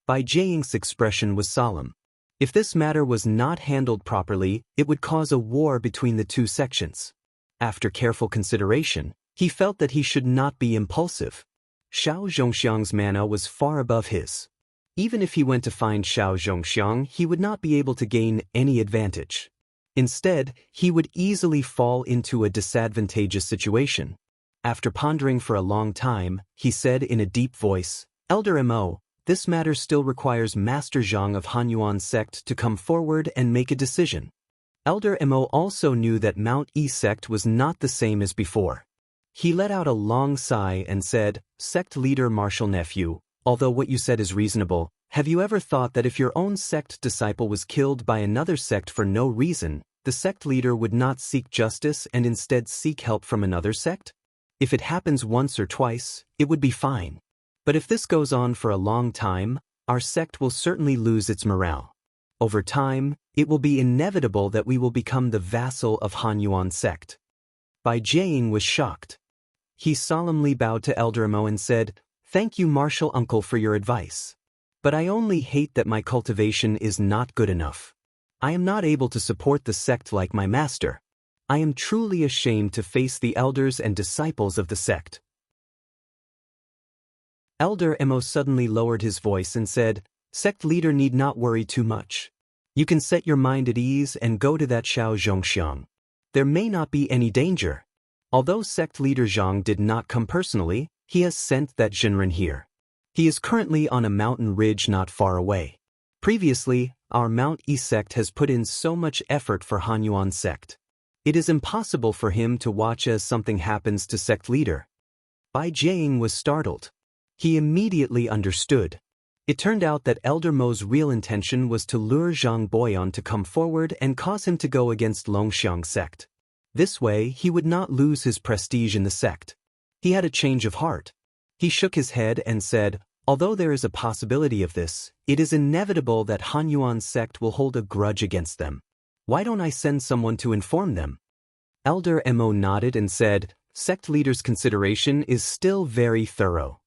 Bai Jiang's expression was solemn. If this matter was not handled properly, it would cause a war between the two sections. After careful consideration, he felt that he should not be impulsive. Xiao Zhongxiang's mana was far above his. Even if he went to find Xiao Zhongxiang, he would not be able to gain any advantage. Instead, he would easily fall into a disadvantageous situation. After pondering for a long time, he said in a deep voice, "Elder Mo, this matter still requires Master Zhang of Hanyuan sect to come forward and make a decision." Elder Mo also knew that Mount E sect was not the same as before. He let out a long sigh and said, "Sect leader Marshal Nephew, Although what you said is reasonable, have you ever thought that if your own sect disciple was killed by another sect for no reason, the sect leader would not seek justice and instead seek help from another sect? If it happens once or twice, it would be fine. But if this goes on for a long time, our sect will certainly lose its morale. Over time, it will be inevitable that we will become the vassal of Han Yuan sect. Bai Jiaying was shocked. He solemnly bowed to Elder Mo and said, "Thank you, Martial Uncle, for your advice. But I only hate that my cultivation is not good enough. I am not able to support the sect like my master. I am truly ashamed to face the elders and disciples of the sect." Elder Mo suddenly lowered his voice and said, "Sect leader need not worry too much. You can set your mind at ease and go to that Xiao Zhongxiang. There may not be any danger. Although sect leader Zhang did not come personally, he has sent that Jinren here. He is currently on a mountain ridge not far away. Previously, our Mount E sect has put in so much effort for Han Yuan sect. It is impossible for him to watch as something happens to sect leader." Bai Jiaying was startled. He immediately understood. It turned out that Elder Mo's real intention was to lure Zhang Boyan to come forward and cause him to go against Longxiang sect. This way, he would not lose his prestige in the sect. He had a change of heart. He shook his head and said, "Although there is a possibility of this, it is inevitable that Han Yuan sect will hold a grudge against them. Why don't I send someone to inform them?" Elder Mo nodded and said, "Sect leader's consideration is still very thorough."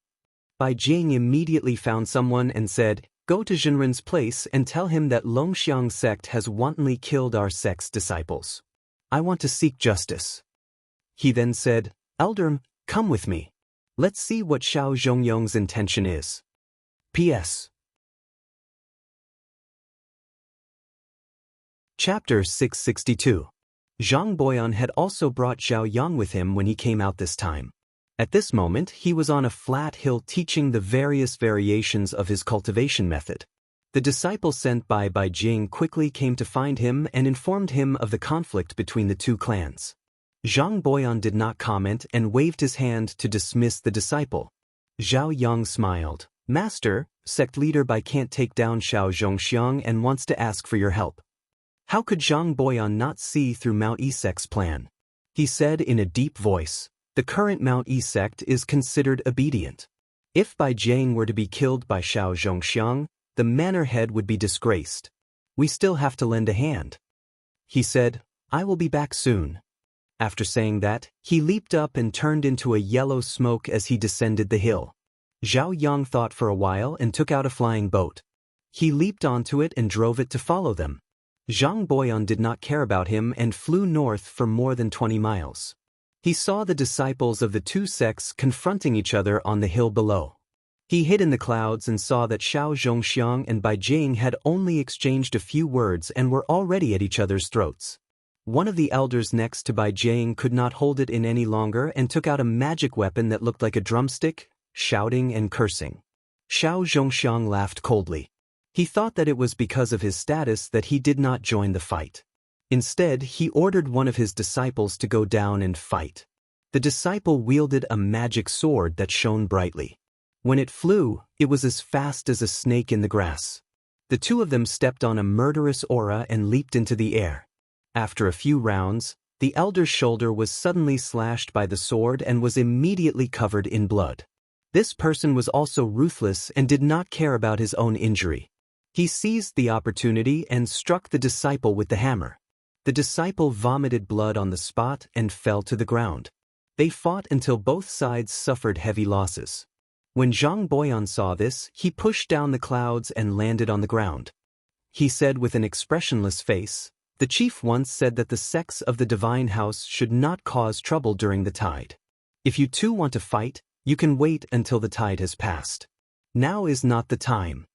Bai Jing immediately found someone and said, "Go to Jinren's place and tell him that Longxiang sect has wantonly killed our sect's disciples. I want to seek justice." He then said, "Elder, come with me. Let's see what Xiao Zhongyong's intention is. P.S. Chapter 662. Zhang Boyan had also brought Zhao Yang with him when he came out this time. At this moment, he was on a flat hill teaching the various variations of his cultivation method. The disciple sent by Bai Jing quickly came to find him and informed him of the conflict between the two clans. Zhang Boyan did not comment and waved his hand to dismiss the disciple. Zhao Yang smiled. "Master, sect leader Bai can't take down Xiao Zhongxiang and wants to ask for your help." How could Zhang Boyan not see through Mount E sect's plan? He said in a deep voice, "The current Mount E sect is considered obedient. If Bai Jiang were to be killed by Xiao Zhongxiang, the manor head would be disgraced. We still have to lend a hand." He said, "I will be back soon." After saying that, he leaped up and turned into a yellow smoke as he descended the hill. Zhao Yang thought for a while and took out a flying boat. He leaped onto it and drove it to follow them. Zhang Boyan did not care about him and flew north for more than 20 miles. He saw the disciples of the two sects confronting each other on the hill below. He hid in the clouds and saw that Xiao Zhongxiang and Bai Jing had only exchanged a few words and were already at each other's throats. One of the elders next to Bai Jing could not hold it in any longer and took out a magic weapon that looked like a drumstick, shouting and cursing. Xiao Zhongxiang laughed coldly. He thought that it was because of his status that he did not join the fight. Instead, he ordered one of his disciples to go down and fight. The disciple wielded a magic sword that shone brightly. When it flew, it was as fast as a snake in the grass. The two of them stepped on a murderous aura and leaped into the air. After a few rounds, the elder's shoulder was suddenly slashed by the sword and was immediately covered in blood. This person was also ruthless and did not care about his own injury. He seized the opportunity and struck the disciple with the hammer. The disciple vomited blood on the spot and fell to the ground. They fought until both sides suffered heavy losses. When Zhang Boyan saw this, he pushed down the clouds and landed on the ground. He said with an expressionless face, "The chief once said that the sects of the divine house should not cause trouble during the tide. If you two want to fight, you can wait until the tide has passed. Now is not the time."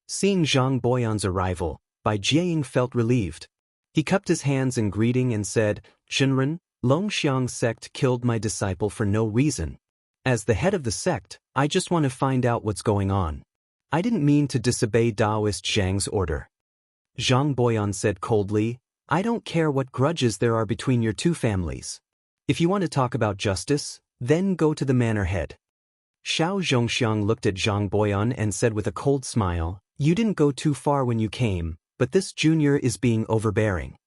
Seeing Zhang Boyan's arrival, Bai Jiaying felt relieved. He cupped his hands in greeting and said, "Jinren, Longxiang sect killed my disciple for no reason. As the head of the sect, I just want to find out what's going on. I didn't mean to disobey Taoist Zhang's order." Zhang Boyan said coldly, "I don't care what grudges there are between your two families. If you want to talk about justice, then go to the manor head." Xiao Zhongxiang looked at Zhang Boyan and said with a cold smile, "You didn't go too far when you came, but this junior is being overbearing.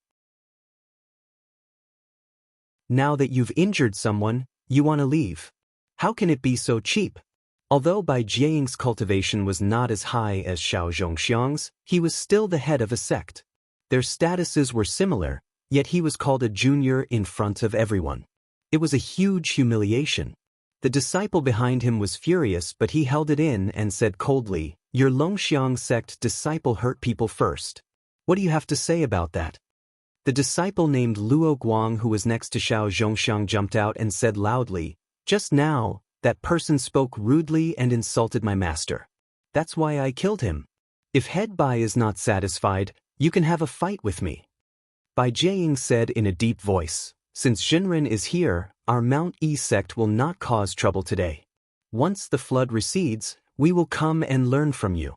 Now that you've injured someone, you want to leave. How can it be so cheap?" Although Bai Jiaying's cultivation was not as high as Xiao Zhongxiang's, he was still the head of a sect. Their statuses were similar, yet he was called a junior in front of everyone. It was a huge humiliation. The disciple behind him was furious, but he held it in and said coldly, "Your Longxiang sect disciple hurt people first. What do you have to say about that?" The disciple named Luo Guang, who was next to Xiao Zhongxiang, jumped out and said loudly, "Just now, that person spoke rudely and insulted my master. That's why I killed him. If Head Bai is not satisfied, you can have a fight with me." Bai Jiaying said in a deep voice, "Since Jinren is here, our Mount E sect will not cause trouble today. Once the flood recedes, we will come and learn from you."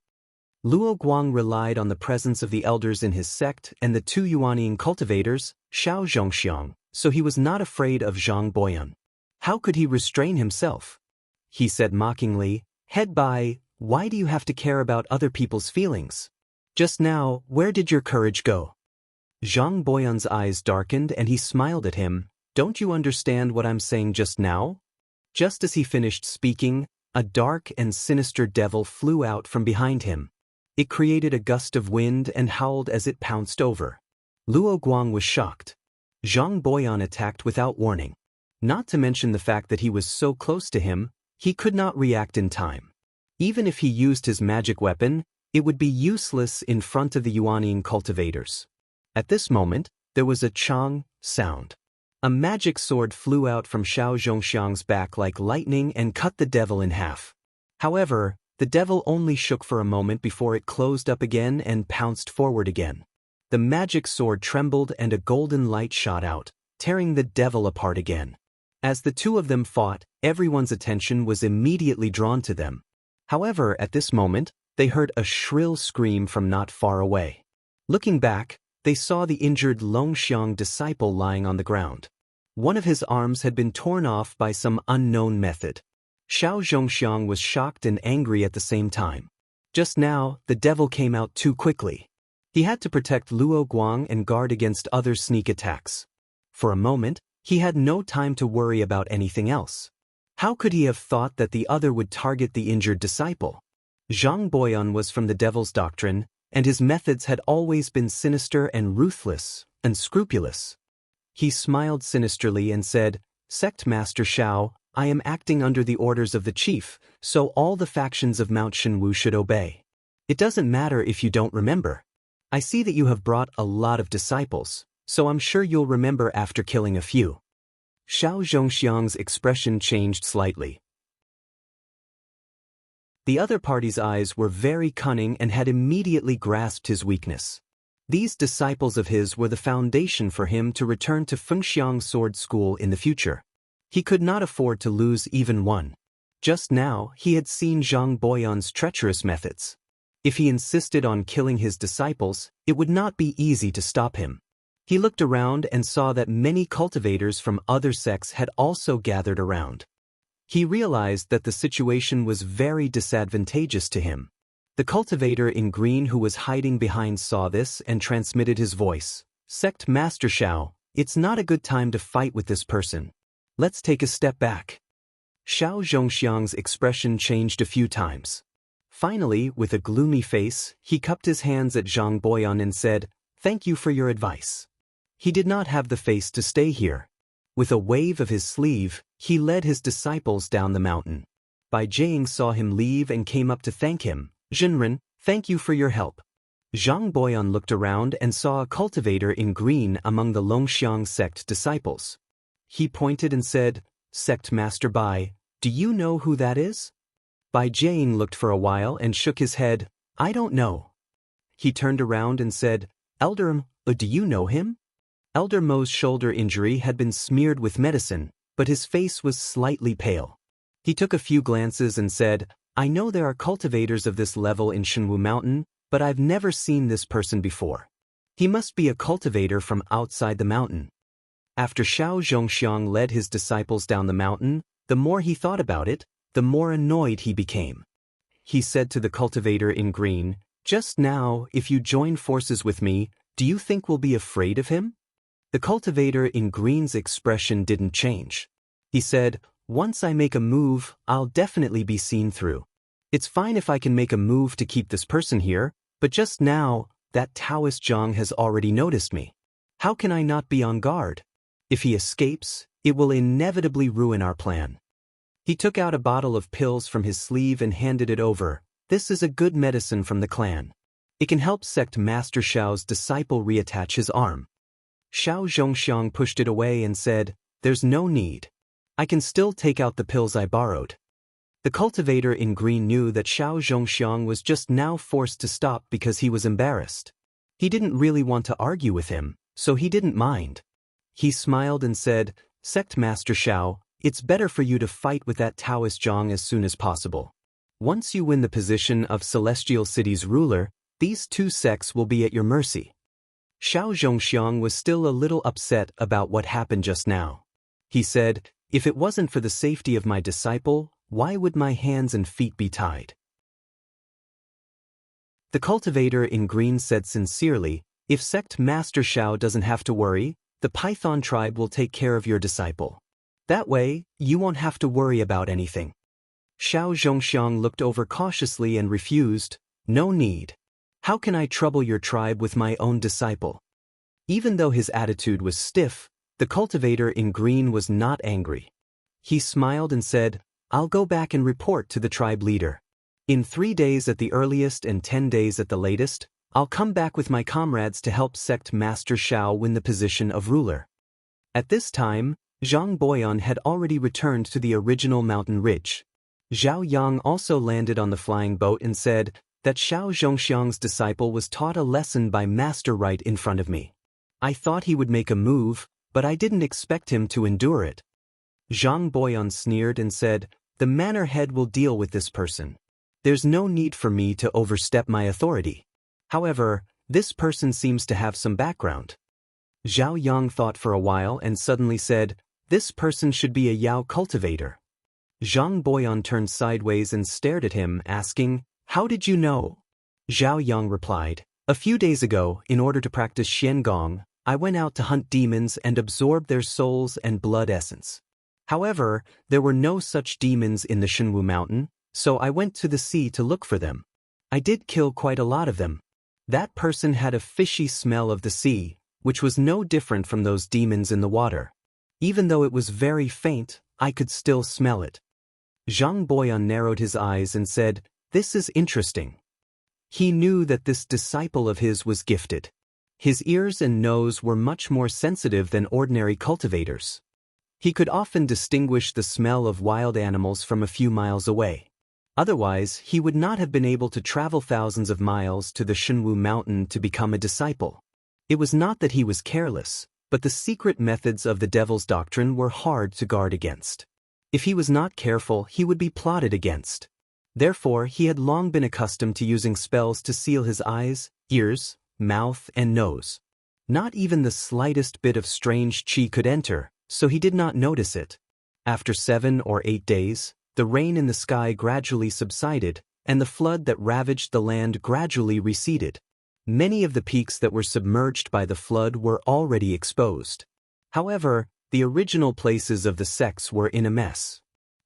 Luo Guang relied on the presence of the elders in his sect and the two Yuanian cultivators, Xiao Zhongxiang, so he was not afraid of Zhang Boyan. How could he restrain himself? He said mockingly, "Head Bai, why do you have to care about other people's feelings? Just now, where did your courage go?" Zhang Boyan's eyes darkened and he smiled at him. "Don't you understand what I'm saying just now?" Just as he finished speaking, a dark and sinister devil flew out from behind him. It created a gust of wind and howled as it pounced over. Luo Guang was shocked. Zhang Boyan attacked without warning. Not to mention the fact that he was so close to him, he could not react in time. Even if he used his magic weapon, it would be useless in front of the Yuanian cultivators. At this moment, there was a chong sound. A magic sword flew out from Xiao Zhongxiang's back like lightning and cut the devil in half. However, the devil only shook for a moment before it closed up again and pounced forward again. The magic sword trembled and a golden light shot out, tearing the devil apart again. As the two of them fought, everyone's attention was immediately drawn to them. However, at this moment, they heard a shrill scream from not far away. Looking back, they saw the injured Longxiang disciple lying on the ground. One of his arms had been torn off by some unknown method. Xiao Zhongxiang was shocked and angry at the same time. Just now, the devil came out too quickly. He had to protect Luo Guang and guard against other sneak attacks. For a moment, he had no time to worry about anything else. How could he have thought that the other would target the injured disciple? Zhang Boyan was from the devil's doctrine, and his methods had always been sinister and ruthless, unscrupulous. He smiled sinisterly and said, "Sect Master Xiao, I am acting under the orders of the chief, so all the factions of Mount Shenwu should obey. It doesn't matter if you don't remember. I see that you have brought a lot of disciples, so I'm sure you'll remember after killing a few." Xiao Zhongxiang's expression changed slightly. The other party's eyes were very cunning and had immediately grasped his weakness. These disciples of his were the foundation for him to return to Fengxiang Sword School in the future. He could not afford to lose even one. Just now, he had seen Zhang Boyan's treacherous methods. If he insisted on killing his disciples, it would not be easy to stop him. He looked around and saw that many cultivators from other sects had also gathered around. He realized that the situation was very disadvantageous to him. The cultivator in green who was hiding behind saw this and transmitted his voice. "Sect Master Xiao, it's not a good time to fight with this person. Let's take a step back." Xiao Zhongxiang's expression changed a few times. Finally, with a gloomy face, he cupped his hands at Zhang Boyan and said, "Thank you for your advice." He did not have the face to stay here. With a wave of his sleeve, he led his disciples down the mountain. Bai Jiaying saw him leave and came up to thank him. "Jinren, thank you for your help." Zhang Boyan looked around and saw a cultivator in green among the Longxiang sect disciples. He pointed and said, "Sect Master Bai, do you know who that is?" Bai Jiaying looked for a while and shook his head. "I don't know." He turned around and said, "Elder do you know him?" Elder Mo's shoulder injury had been smeared with medicine, but his face was slightly pale. He took a few glances and said, "I know there are cultivators of this level in Shenwu Mountain, but I've never seen this person before. He must be a cultivator from outside the mountain." After Xiao Zhongxiang led his disciples down the mountain, the more he thought about it, the more annoyed he became. He said to the cultivator in green, "Just now, if you join forces with me, do you think we'll be afraid of him?" The cultivator in green's expression didn't change. He said, "Once I make a move, I'll definitely be seen through. It's fine if I can make a move to keep this person here, but just now, that Taoist Zhang has already noticed me. How can I not be on guard? If he escapes, it will inevitably ruin our plan." He took out a bottle of pills from his sleeve and handed it over. "This is a good medicine from the clan. It can help Sect Master Xiao's disciple reattach his arm." Xiao Zhongxiang pushed it away and said, "There's no need. I can still take out the pills I borrowed." The cultivator in green knew that Xiao Zhongxiang was just now forced to stop because he was embarrassed. He didn't really want to argue with him, so he didn't mind. He smiled and said, "Sect Master Xiao, it's better for you to fight with that Taoist Zhang as soon as possible. Once you win the position of Celestial City's ruler, these two sects will be at your mercy." Xiao Zhongxiang was still a little upset about what happened just now. He said, "If it wasn't for the safety of my disciple, why would my hands and feet be tied?" The cultivator in green said sincerely, "If Sect Master Xiao doesn't have to worry, the Python tribe will take care of your disciple. That way, you won't have to worry about anything." Xiao Zhongxiang looked over cautiously and refused, "No need. How can I trouble your tribe with my own disciple?" Even though his attitude was stiff, the cultivator in green was not angry. He smiled and said, "I'll go back and report to the tribe leader. In 3 days at the earliest and 10 days at the latest, I'll come back with my comrades to help Sect Master Xiao win the position of ruler." At this time, Zhang Boyan had already returned to the original mountain ridge. Zhao Yang also landed on the flying boat and said that Xiao Zhongxiang's disciple was taught a lesson by Master right in front of me. I thought he would make a move, but I didn't expect him to endure it. Zhang Boyan sneered and said, "The manor head will deal with this person. There's no need for me to overstep my authority. However, this person seems to have some background." Zhao Yang thought for a while and suddenly said, "This person should be a Yao cultivator." Zhang Boyan turned sideways and stared at him, asking, "How did you know?" Zhao Yang replied, "A few days ago, in order to practice Xiangong, I went out to hunt demons and absorb their souls and blood essence. However, there were no such demons in the Shenwu Mountain, so I went to the sea to look for them. I did kill quite a lot of them. That person had a fishy smell of the sea, which was no different from those demons in the water. Even though it was very faint, I could still smell it." Zhang Boyan narrowed his eyes and said, "This is interesting." He knew that this disciple of his was gifted. His ears and nose were much more sensitive than ordinary cultivators. He could often distinguish the smell of wild animals from a few miles away. Otherwise, he would not have been able to travel thousands of miles to the Shenwu Mountain to become a disciple. It was not that he was careless, but the secret methods of the devil's doctrine were hard to guard against. If he was not careful, he would be plotted against. Therefore, he had long been accustomed to using spells to seal his eyes, ears, mouth, and nose. Not even the slightest bit of strange qi could enter, so he did not notice it. After 7 or 8 days, the rain in the sky gradually subsided, and the flood that ravaged the land gradually receded. Many of the peaks that were submerged by the flood were already exposed. However, the original places of the sects were in a mess.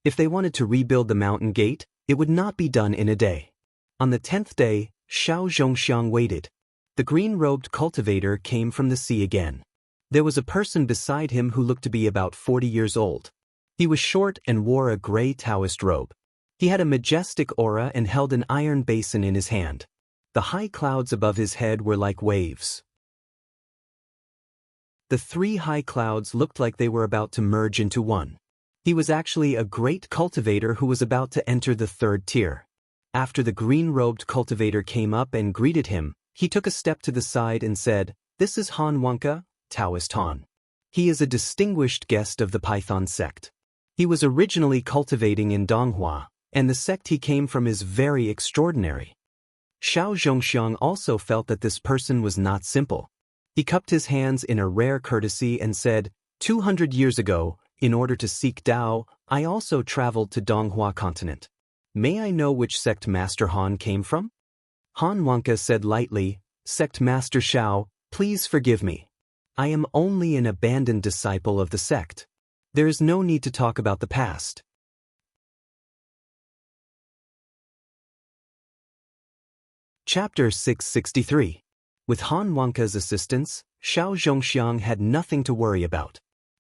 If they wanted to rebuild the mountain gate, it would not be done in a day. On the 10th day, Xiao Zhongxiang waited. The green-robed cultivator came from the sea again. There was a person beside him who looked to be about 40 years old. He was short and wore a gray Taoist robe. He had a majestic aura and held an iron basin in his hand. The high clouds above his head were like waves. The 3 high clouds looked like they were about to merge into one. He was actually a great cultivator who was about to enter the 3rd tier. After the green-robed cultivator came up and greeted him, he took a step to the side and said, "This is Han Wanka, Taoist Han. He is a distinguished guest of the Python sect. He was originally cultivating in Donghua, and the sect he came from is very extraordinary." Xiao Zhongxiang also felt that this person was not simple. He cupped his hands in a rare courtesy and said, 200 years ago, In order to seek Tao, I also traveled to Donghua continent. May I know which sect Master Han came from? Han Wonka said lightly, Sect Master Shao, please forgive me. I am only an abandoned disciple of the sect. There is no need to talk about the past. Chapter 663. With Han Wonka's assistance, Xiao Zhongxiang had nothing to worry about.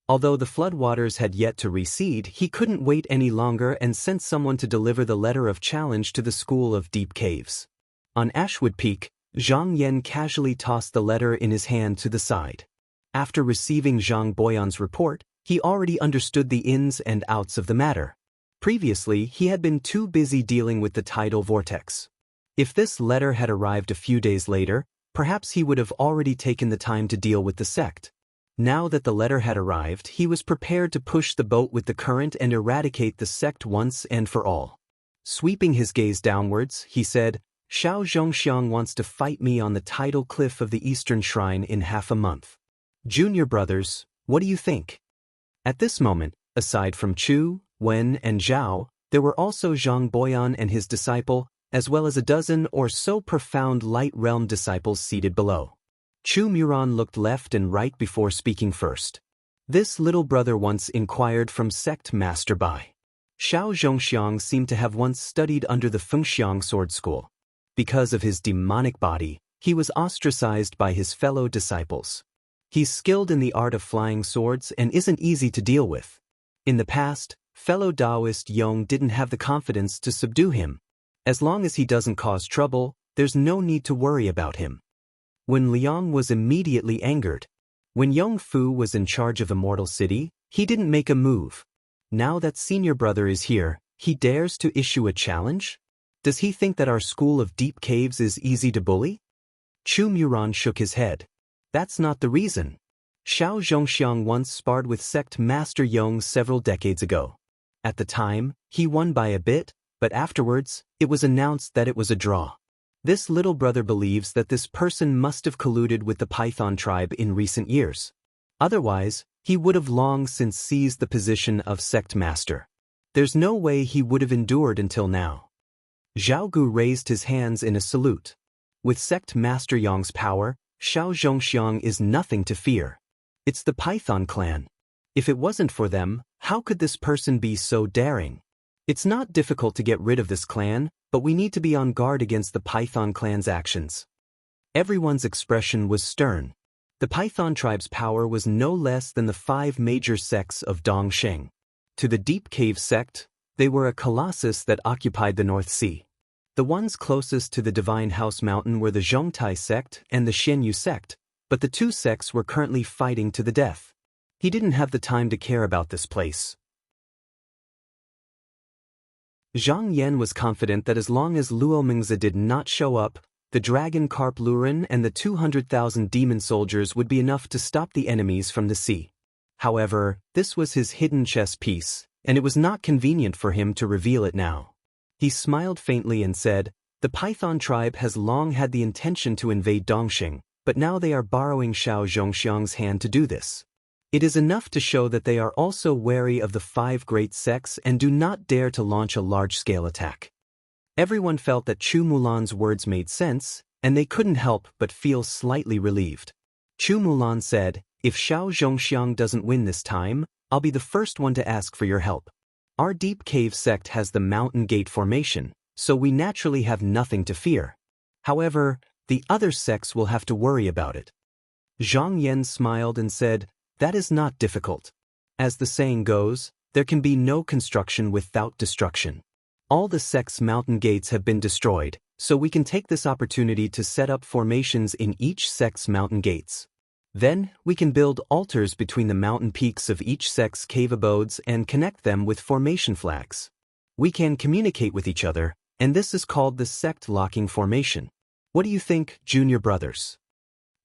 Although the floodwaters had yet to recede, he couldn't wait any longer and sent someone to deliver the letter of challenge to the School of Deep Caves. On Ashwood Peak, Zhang Yan casually tossed the letter in his hand to the side. After receiving Zhang Boyan's report, he already understood the ins and outs of the matter. Previously, he had been too busy dealing with the tidal vortex. If this letter had arrived a few days later, perhaps he would have already taken the time to deal with the sect. Now that the letter had arrived, he was prepared to push the boat with the current and eradicate the sect once and for all. Sweeping his gaze downwards, he said, Xiao Zhongxiang wants to fight me on the tidal cliff of the Eastern Shrine in half a month. Junior brothers, what do you think? At this moment, aside from Chu, Wen, and Zhao, there were also Zhang Boyan and his disciple, as well as a dozen or so profound light realm disciples seated below. Chu Muran looked left and right before speaking first. This little brother once inquired from Sect Master Bai. Xiao Zhongxiang seemed to have once studied under the Fengxiang sword school. Because of his demonic body, he was ostracized by his fellow disciples. He's skilled in the art of flying swords and isn't easy to deal with. In the past, fellow Taoist Yong didn't have the confidence to subdue him. As long as he doesn't cause trouble, there's no need to worry about him. When Liang was immediately angered. When Yong Fu was in charge of Immortal City, he didn't make a move. Now that senior brother is here, he dares to issue a challenge? Does he think that our School of Deep Caves is easy to bully? Chu Muran shook his head. That's not the reason. Xiao Zhongxiang once sparred with Sect Master Yong several decades ago. At the time, he won by a bit, but afterwards, it was announced that it was a draw. This little brother believes that this person must have colluded with the Python tribe in recent years. Otherwise, he would have long since seized the position of sect master. There's no way he would have endured until now. Zhao Gu raised his hands in a salute. With sect master Yong's power, Xiao Zhongxiang is nothing to fear. It's the Python clan. If it wasn't for them, how could this person be so daring? It's not difficult to get rid of this clan, but we need to be on guard against the Python clan's actions. Everyone's expression was stern. The Python tribe's power was no less than the 5 major sects of Dongsheng. To the Deep Cave sect, they were a colossus that occupied the North Sea. The ones closest to the Divine House Mountain were the Zhongtai sect and the Xianyu sect, but the 2 sects were currently fighting to the death. He didn't have the time to care about this place. Zhang Yan was confident that as long as Luo Mingzi did not show up, the dragon carp Luren and the 200,000 demon soldiers would be enough to stop the enemies from the sea. However, this was his hidden chess piece, and it was not convenient for him to reveal it now. He smiled faintly and said, The Python tribe has long had the intention to invade Dongsheng, but now they are borrowing Xiao Zhongxiang's hand to do this. It is enough to show that they are also wary of the 5 great sects and do not dare to launch a large-scale attack. Everyone felt that Chu Mulan's words made sense, and they couldn't help but feel slightly relieved. Chu Mulan said, If Xiao Zhongxiang doesn't win this time, I'll be the first one to ask for your help. Our Deep Cave sect has the Mountain Gate formation, so we naturally have nothing to fear. However, the other sects will have to worry about it. Zhang Yan smiled and said, That is not difficult. As the saying goes, there can be no construction without destruction. All the sect's mountain gates have been destroyed, so we can take this opportunity to set up formations in each sect's mountain gates. Then, we can build altars between the mountain peaks of each sect's cave abodes and connect them with formation flags. We can communicate with each other, and this is called the sect locking formation. What do you think, junior brothers?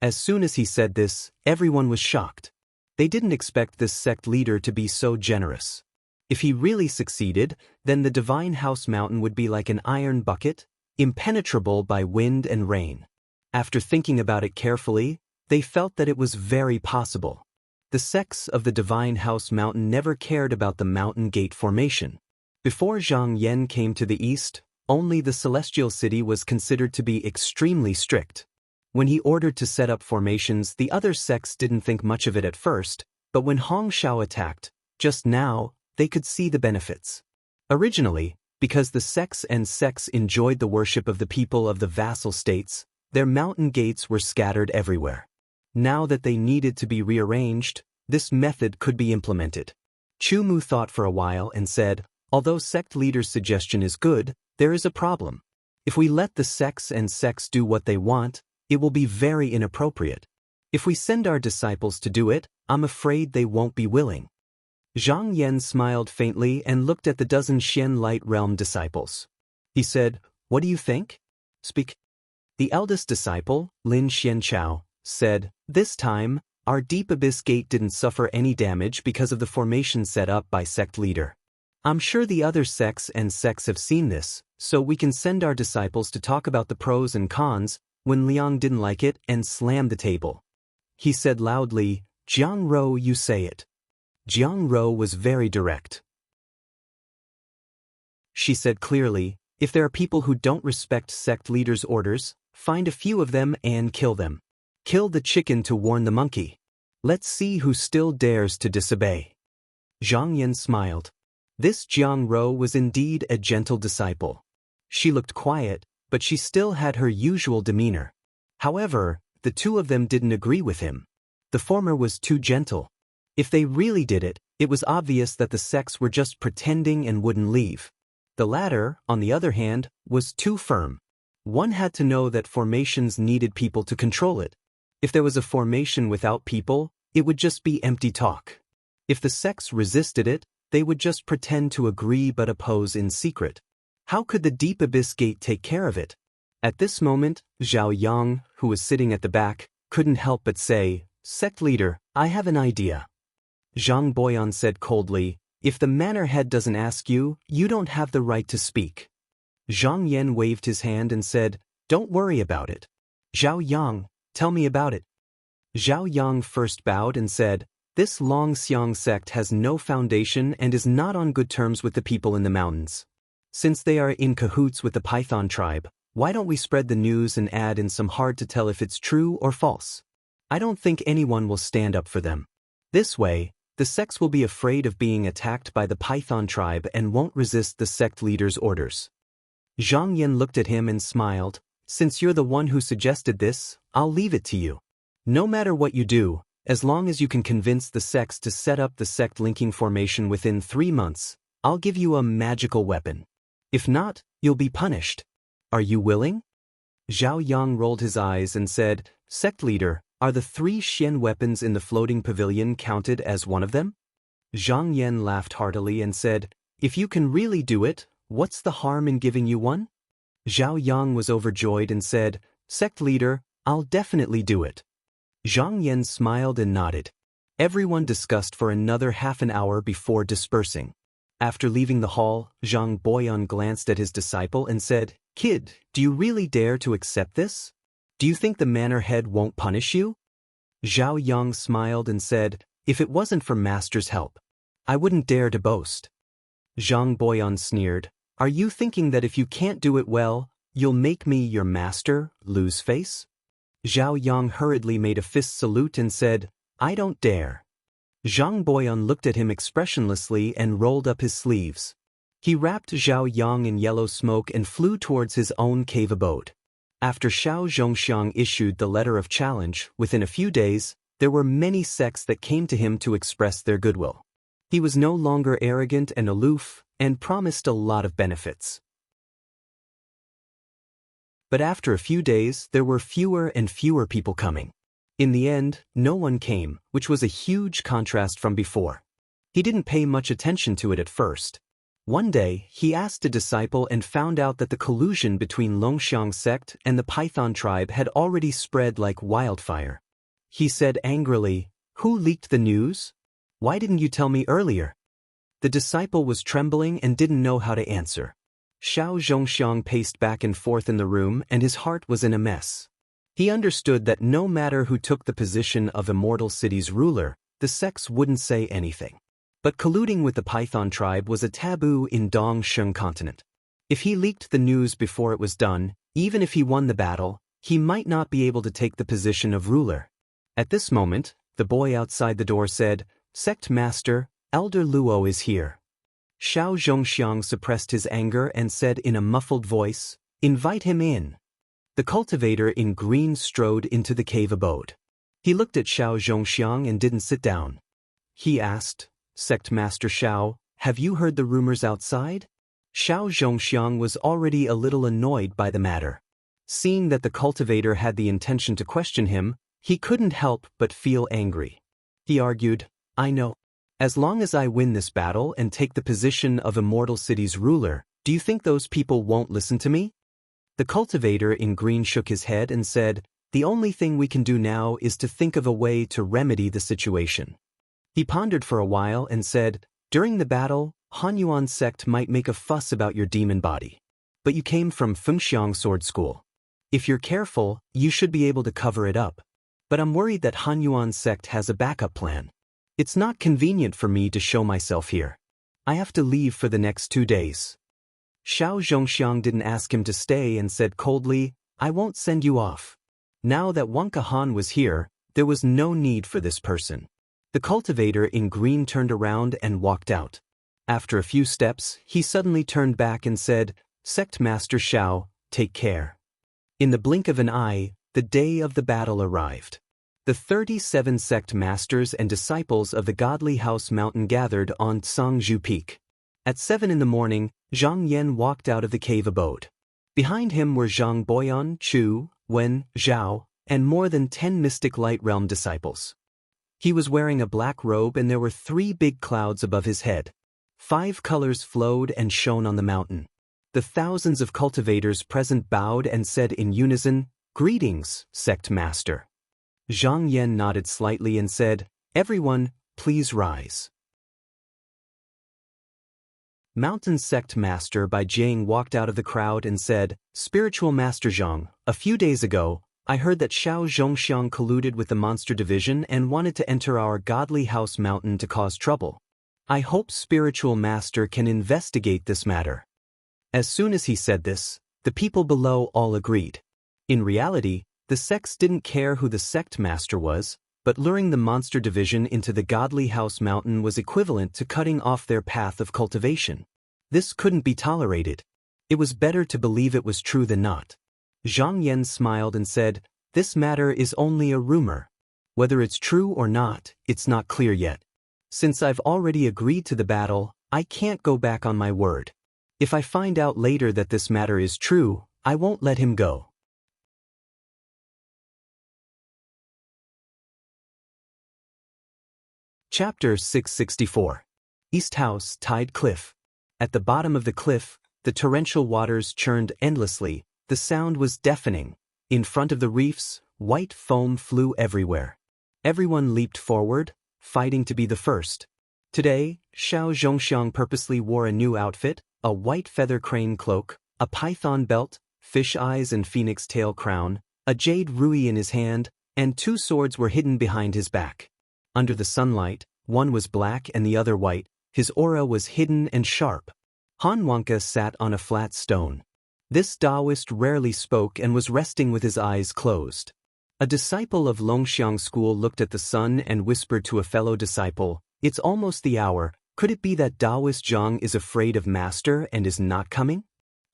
As soon as he said this, everyone was shocked. They didn't expect this sect leader to be so generous. If he really succeeded, then the Divine House Mountain would be like an iron bucket, impenetrable by wind and rain. After thinking about it carefully, they felt that it was very possible. The sects of the Divine House Mountain never cared about the mountain gate formation. Before Zhang Yan came to the east, only the Celestial City was considered to be extremely strict. When he ordered to set up formations, the other sects didn't think much of it at first, but when Hong Shao attacked, just now, they could see the benefits. Originally, because the sects enjoyed the worship of the people of the vassal states, their mountain gates were scattered everywhere. Now that they needed to be rearranged, this method could be implemented. Chu Mu thought for a while and said, although sect leader's suggestion is good, there is a problem. If we let the sects do what they want, it will be very inappropriate. If we send our disciples to do it, I'm afraid they won't be willing. Zhang Yan smiled faintly and looked at the dozen Xian Light Realm disciples. He said, what do you think? Speak. The eldest disciple, Lin Xianchao, said, this time, our Deep Abyss Gate didn't suffer any damage because of the formation set up by sect leader. I'm sure the other sects have seen this, so we can send our disciples to talk about the pros and cons. When Liang didn't like it and slammed the table, he said loudly, Jiang Ro, you say it. Jiang Ro was very direct. She said clearly, if there are people who don't respect sect leaders' orders, find a few of them and kill them. Kill the chicken to warn the monkey. Let's see who still dares to disobey. Zhang Yan smiled. This Jiang Ro was indeed a gentle disciple. She looked quiet, but she still had her usual demeanor. However, the two of them didn't agree with him. The former was too gentle. If they really did it, it was obvious that the sects were just pretending and wouldn't leave. The latter, on the other hand, was too firm. One had to know that formations needed people to control it. If there was a formation without people, it would just be empty talk. If the sects resisted it, they would just pretend to agree but oppose in secret. How could the Deep Abyss Gate take care of it? At this moment, Zhao Yang, who was sitting at the back, couldn't help but say, Sect leader, I have an idea. Zhang Boyan said coldly, if the manor head doesn't ask you, you don't have the right to speak. Zhang Yan waved his hand and said, don't worry about it. Zhao Yang, tell me about it. Zhao Yang first bowed and said, this Long Xiang sect has no foundation and is not on good terms with the people in the mountains. Since they are in cahoots with the Python tribe, why don't we spread the news and add in some hard to tell if it's true or false? I don't think anyone will stand up for them. This way, the sects will be afraid of being attacked by the Python tribe and won't resist the sect leader's orders. Zhang Yan looked at him and smiled, since you're the one who suggested this, I'll leave it to you. No matter what you do, as long as you can convince the sects to set up the sect linking formation within 3 months, I'll give you a magical weapon. If not, you'll be punished. Are you willing? Zhao Yang rolled his eyes and said, Sect leader, are the 3 Xian weapons in the floating pavilion counted as one of them? Zhang Yan laughed heartily and said, if you can really do it, what's the harm in giving you one? Zhao Yang was overjoyed and said, Sect leader, I'll definitely do it. Zhang Yan smiled and nodded. Everyone discussed for another half an hour before dispersing. After leaving the hall, Zhang Boyan glanced at his disciple and said, Kid, do you really dare to accept this? Do you think the manor head won't punish you? Zhao Yang smiled and said, if it wasn't for master's help, I wouldn't dare to boast. Zhang Boyan sneered, are you thinking that if you can't do it well, you'll make me your master, lose face? Zhao Yang hurriedly made a fist salute and said, I don't dare. Zhang Boyan looked at him expressionlessly and rolled up his sleeves. He wrapped Zhao Yang in yellow smoke and flew towards his own cave abode. After Xiao Zhongxiang issued the letter of challenge, within a few days, there were many sects that came to him to express their goodwill. He was no longer arrogant and aloof, and promised a lot of benefits. But after a few days, there were fewer and fewer people coming. In the end, no one came, which was a huge contrast from before. He didn't pay much attention to it at first. One day, he asked a disciple and found out that the collusion between Longxiang sect and the Python tribe had already spread like wildfire. He said angrily, who leaked the news? Why didn't you tell me earlier? The disciple was trembling and didn't know how to answer. Xiao Zhongxiang paced back and forth in the room and his heart was in a mess. He understood that no matter who took the position of Immortal City's ruler, the sects wouldn't say anything. But colluding with the Python tribe was a taboo in Dongsheng continent. If he leaked the news before it was done, even if he won the battle, he might not be able to take the position of ruler. At this moment, the boy outside the door said, "Sect Master, Elder Luo is here." Xiao Zhongxiang suppressed his anger and said in a muffled voice, "Invite him in." The cultivator in green strode into the cave abode. He looked at Xiao Zhongxiang and didn't sit down. He asked, "Sect Master Xiao, have you heard the rumors outside?" Xiao Zhongxiang was already a little annoyed by the matter. Seeing that the cultivator had the intention to question him, he couldn't help but feel angry. He argued, "I know. As long as I win this battle and take the position of Immortal City's ruler, do you think those people won't listen to me?" The cultivator in green shook his head and said, "The only thing we can do now is to think of a way to remedy the situation." He pondered for a while and said, "During the battle, Hanyuan sect might make a fuss about your demon body. But you came from Fengxiang Sword School. If you're careful, you should be able to cover it up. But I'm worried that Hanyuan sect has a backup plan. It's not convenient for me to show myself here. I have to leave for the next 2 days." Xiao Zhongxiang didn't ask him to stay and said coldly, "I won't send you off." Now that Wonka Han was here, there was no need for this person. The cultivator in green turned around and walked out. After a few steps, he suddenly turned back and said, "Sect Master Xiao, take care." In the blink of an eye, the day of the battle arrived. The 37 sect masters and disciples of the Godly House Mountain gathered on Sangzhu Peak. At 7 in the morning, Zhang Yan walked out of the cave abode. Behind him were Zhang Boyan, Chu, Wen, Zhao, and more than 10 Mystic Light Realm disciples. He was wearing a black robe and there were 3 big clouds above his head. 5 colors flowed and shone on the mountain. The thousands of cultivators present bowed and said in unison, "Greetings, Sect Master." Zhang Yan nodded slightly and said, "Everyone, please rise." Mountain Sect Master Bai Jiang walked out of the crowd and said, "Spiritual Master Zhang, a few days ago, I heard that Xiao Zhongxiang colluded with the Monster Division and wanted to enter our Godly House Mountain to cause trouble. I hope Spiritual Master can investigate this matter." As soon as he said this, the people below all agreed. In reality, the sects didn't care who the Sect Master was, but luring the Monster Division into the Godly House Mountain was equivalent to cutting off their path of cultivation. This couldn't be tolerated. It was better to believe it was true than not. Zhang Yan smiled and said, "This matter is only a rumor. Whether it's true or not, it's not clear yet. Since I've already agreed to the battle, I can't go back on my word. If I find out later that this matter is true, I won't let him go." Chapter 664. East House Tide Cliff. At the bottom of the cliff, the torrential waters churned endlessly. The sound was deafening. In front of the reefs, white foam flew everywhere. Everyone leaped forward, fighting to be the first. Today, Xiao Zhongxiang purposely wore a new outfit, a white feather crane cloak, a python belt, fish eyes and phoenix tail crown, a jade rui in his hand, and 2 swords were hidden behind his back. Under the sunlight, one was black and the other white. His aura was hidden and sharp. Han Wonka sat on a flat stone. This Taoist rarely spoke and was resting with his eyes closed. A disciple of Longxiang School looked at the sun and whispered to a fellow disciple, "It's almost the hour. Could it be that Taoist Zhang is afraid of Master and is not coming?"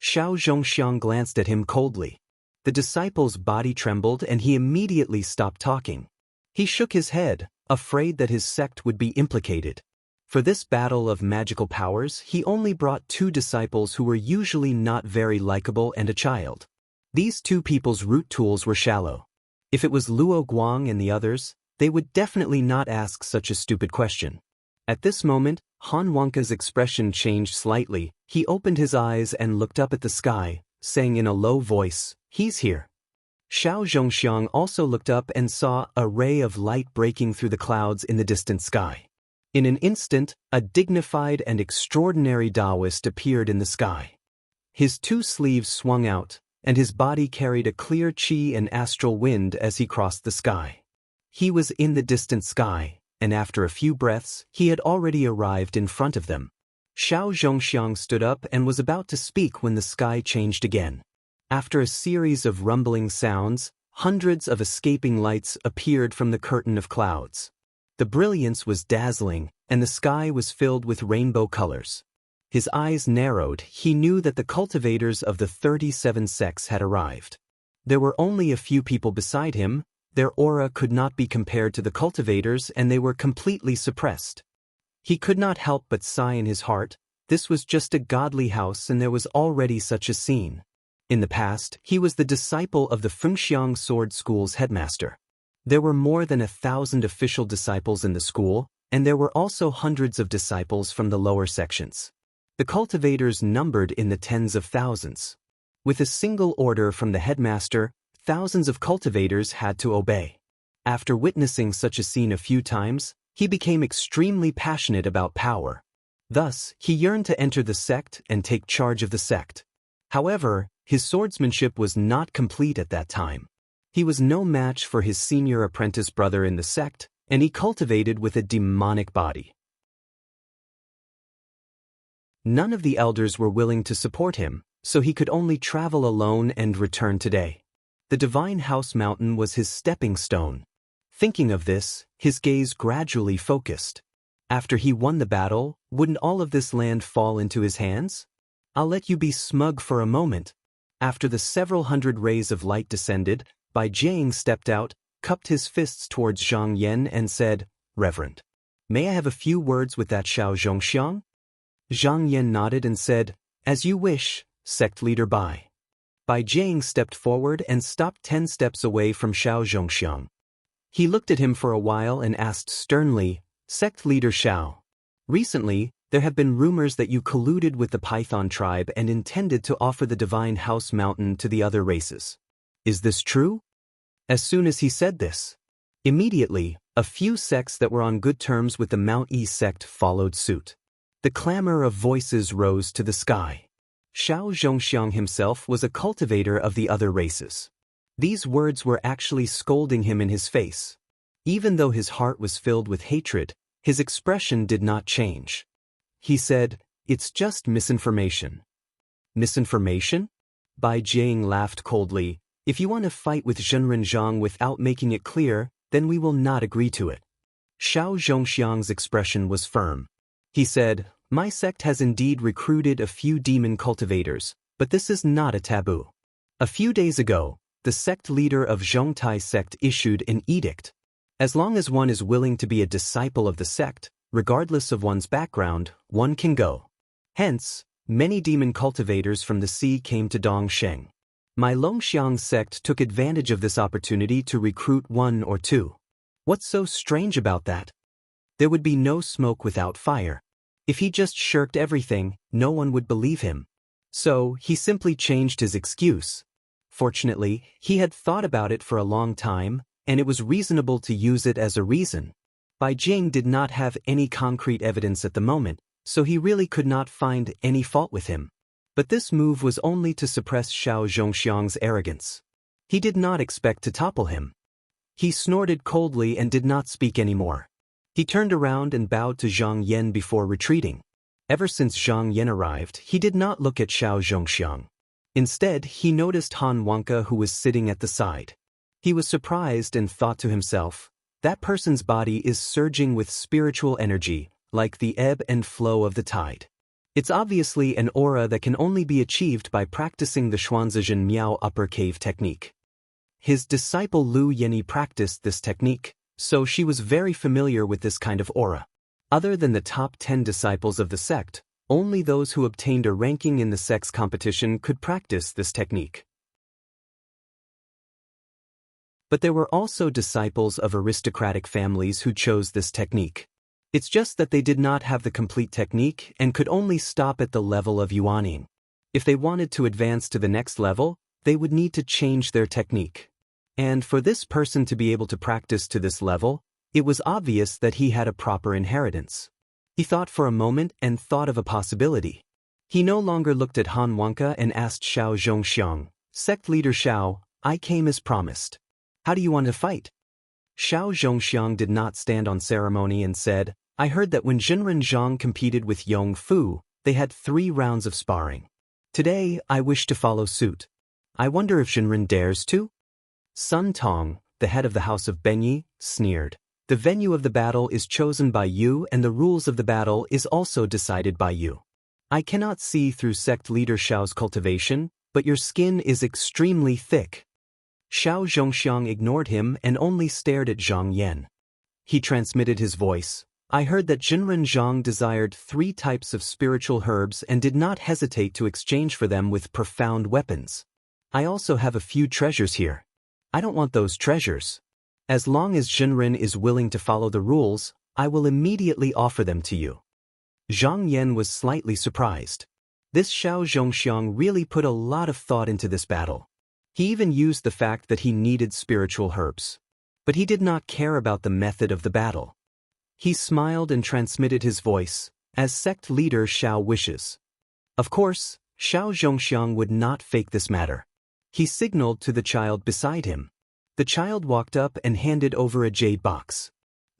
Xiao Zhongxiang glanced at him coldly. The disciple's body trembled and he immediately stopped talking. He shook his head, afraid that his sect would be implicated. For this battle of magical powers, he only brought 2 disciples who were usually not very likable and a child. These 2 people's root tools were shallow. If it was Luo Guang and the others, they would definitely not ask such a stupid question. At this moment, Han Wonka's expression changed slightly. He opened his eyes and looked up at the sky, saying in a low voice, "He's here." Xiao Zhongxiang also looked up and saw a ray of light breaking through the clouds in the distant sky. In an instant, a dignified and extraordinary Taoist appeared in the sky. His 2 sleeves swung out, and his body carried a clear qi and astral wind as he crossed the sky. He was in the distant sky, and after a few breaths, he had already arrived in front of them. Xiao Zhongxiang stood up and was about to speak when the sky changed again. After a series of rumbling sounds, hundreds of escaping lights appeared from the curtain of clouds. The brilliance was dazzling, and the sky was filled with rainbow colors. His eyes narrowed. He knew that the cultivators of the 37 sects had arrived. There were only a few people beside him. Their aura could not be compared to the cultivators, and they were completely suppressed. He could not help but sigh in his heart. This was just a godly house, and there was already such a scene. In the past, he was the disciple of the Fengxiang Sword School's headmaster. There were more than 1,000 official disciples in the school, and there were also hundreds of disciples from the lower sections. The cultivators numbered in the tens of thousands. With a single order from the headmaster, thousands of cultivators had to obey. After witnessing such a scene a few times, he became extremely passionate about power. Thus, he yearned to enter the sect and take charge of the sect. However, his swordsmanship was not complete at that time. He was no match for his senior apprentice brother in the sect, and he cultivated with a demonic body. None of the elders were willing to support him, so he could only travel alone and return today. The Divine House Mountain was his stepping stone. Thinking of this, his gaze gradually focused. After he won the battle, wouldn't all of this land fall into his hands? I'll let you be smug for a moment. After the several hundred rays of light descended, Bai Jiang stepped out, cupped his fists towards Zhang Yan and said, "Reverend, may I have a few words with that Xiao Zhongxiang?" Zhang Yan nodded and said, "As you wish, sect leader Bai." Bai Jiang stepped forward and stopped 10 steps away from Xiao Zhongxiang. He looked at him for a while and asked sternly, "Sect leader Xiao, recently, there have been rumors that you colluded with the Python tribe and intended to offer the Divine House Mountain to the other races. Is this true?" As soon as he said this, immediately, a few sects that were on good terms with the Mount E sect followed suit. The clamor of voices rose to the sky. Xiao Zhongxiang himself was a cultivator of the other races. These words were actually scolding him in his face. Even though his heart was filled with hatred, his expression did not change. He said, "It's just misinformation." Misinformation? Bai Jiang laughed coldly. "If you want to fight with Zhenren Zhang without making it clear, then we will not agree to it." Xiao Zhongxiang's expression was firm. He said, "My sect has indeed recruited a few demon cultivators, but this is not a taboo. A few days ago, the sect leader of Zhongtai sect issued an edict. As long as one is willing to be a disciple of the sect, regardless of one's background, one can go. Hence, many demon cultivators from the sea came to Dongsheng. My Longxiang sect took advantage of this opportunity to recruit 1 or 2. What's so strange about that? There would be no smoke without fire. If he just shirked everything, no one would believe him. So, he simply changed his excuse. Fortunately, he had thought about it for a long time, and it was reasonable to use it as a reason. Bai Jing did not have any concrete evidence at the moment, so he really could not find any fault with him. But this move was only to suppress Xiao Zhongxiang's arrogance. He did not expect to topple him. He snorted coldly and did not speak anymore. He turned around and bowed to Zhang Yan before retreating. Ever since Zhang Yan arrived, he did not look at Xiao Zhongxiang. Instead, he noticed Han Wanka, who was sitting at the side. He was surprised and thought to himself, that person's body is surging with spiritual energy, like the ebb and flow of the tide. It's obviously an aura that can only be achieved by practicing the Xuanzizhen Miao upper cave technique. His disciple Lu Yenyi practiced this technique, so she was very familiar with this kind of aura. Other than the top 10 disciples of the sect, only those who obtained a ranking in the sect's competition could practice this technique. But there were also disciples of aristocratic families who chose this technique. It's just that they did not have the complete technique and could only stop at the level of yuaning. If they wanted to advance to the next level, they would need to change their technique. And for this person to be able to practice to this level, it was obvious that he had a proper inheritance. He thought for a moment and thought of a possibility. He no longer looked at Han Wanka and asked Xiao Zhongxiang, "Sect leader Xiao, I came as promised. How do you want to fight?" Xiao Zhongxiang did not stand on ceremony and said, I heard that when Jinren Zhang competed with Yong Fu, they had 3 rounds of sparring. Today, I wish to follow suit. I wonder if Jinren dares to? Sun Tong, the head of the house of Benyi, sneered. The venue of the battle is chosen by you and the rules of the battle is also decided by you. I cannot see through sect leader Xiao's cultivation, but your skin is extremely thick. Xiao Zhongxiang ignored him and only stared at Zhang Yan. He transmitted his voice. I heard that Jinren Zhang desired 3 types of spiritual herbs and did not hesitate to exchange for them with profound weapons. I also have a few treasures here. I don't want those treasures. As long as Jinren is willing to follow the rules, I will immediately offer them to you. Zhang Yan was slightly surprised. This Xiao Zhongxiang really put a lot of thought into this battle. He even used the fact that he needed spiritual herbs. But he did not care about the method of the battle. He smiled and transmitted his voice, as sect leader Xiao wishes. Of course, Xiao Zhongxiang would not fake this matter. He signaled to the child beside him. The child walked up and handed over a jade box.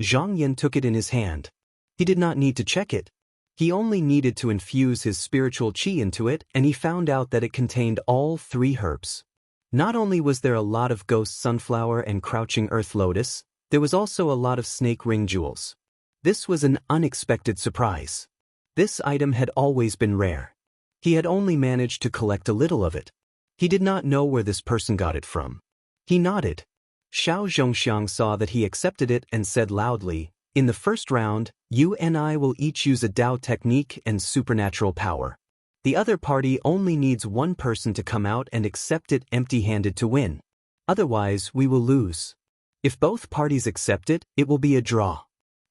Zhang Yan took it in his hand. He did not need to check it. He only needed to infuse his spiritual qi into it, and he found out that it contained all 3 herbs. Not only was there a lot of ghost sunflower and crouching earth lotus, there was also a lot of snake ring jewels. This was an unexpected surprise. This item had always been rare. He had only managed to collect a little of it. He did not know where this person got it from. He nodded. Xiao Zhongxiang saw that he accepted it and said loudly, in the first round, you and I will each use a Dao technique and supernatural power. The other party only needs 1 person to come out and accept it empty-handed to win. Otherwise, we will lose. If both parties accept it, it will be a draw.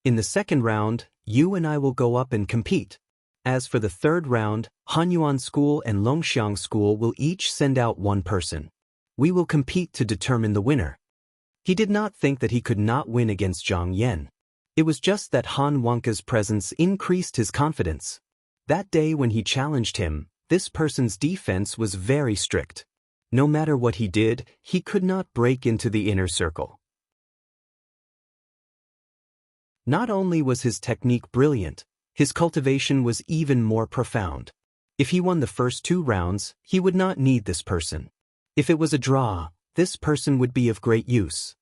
In the second round, you and I will go up and compete. As for the third round, Hanyuan School and Longxiang School will each send out 1 person. We will compete to determine the winner. He did not think that he could not win against Zhang Yan. It was just that Han Wonka's presence increased his confidence. That day when he challenged him, this person's defense was very strict. No matter what he did, he could not break into the inner circle. Not only was his technique brilliant, his cultivation was even more profound. If he won the first 2 rounds, he would not need this person. If it was a draw, this person would be of great use.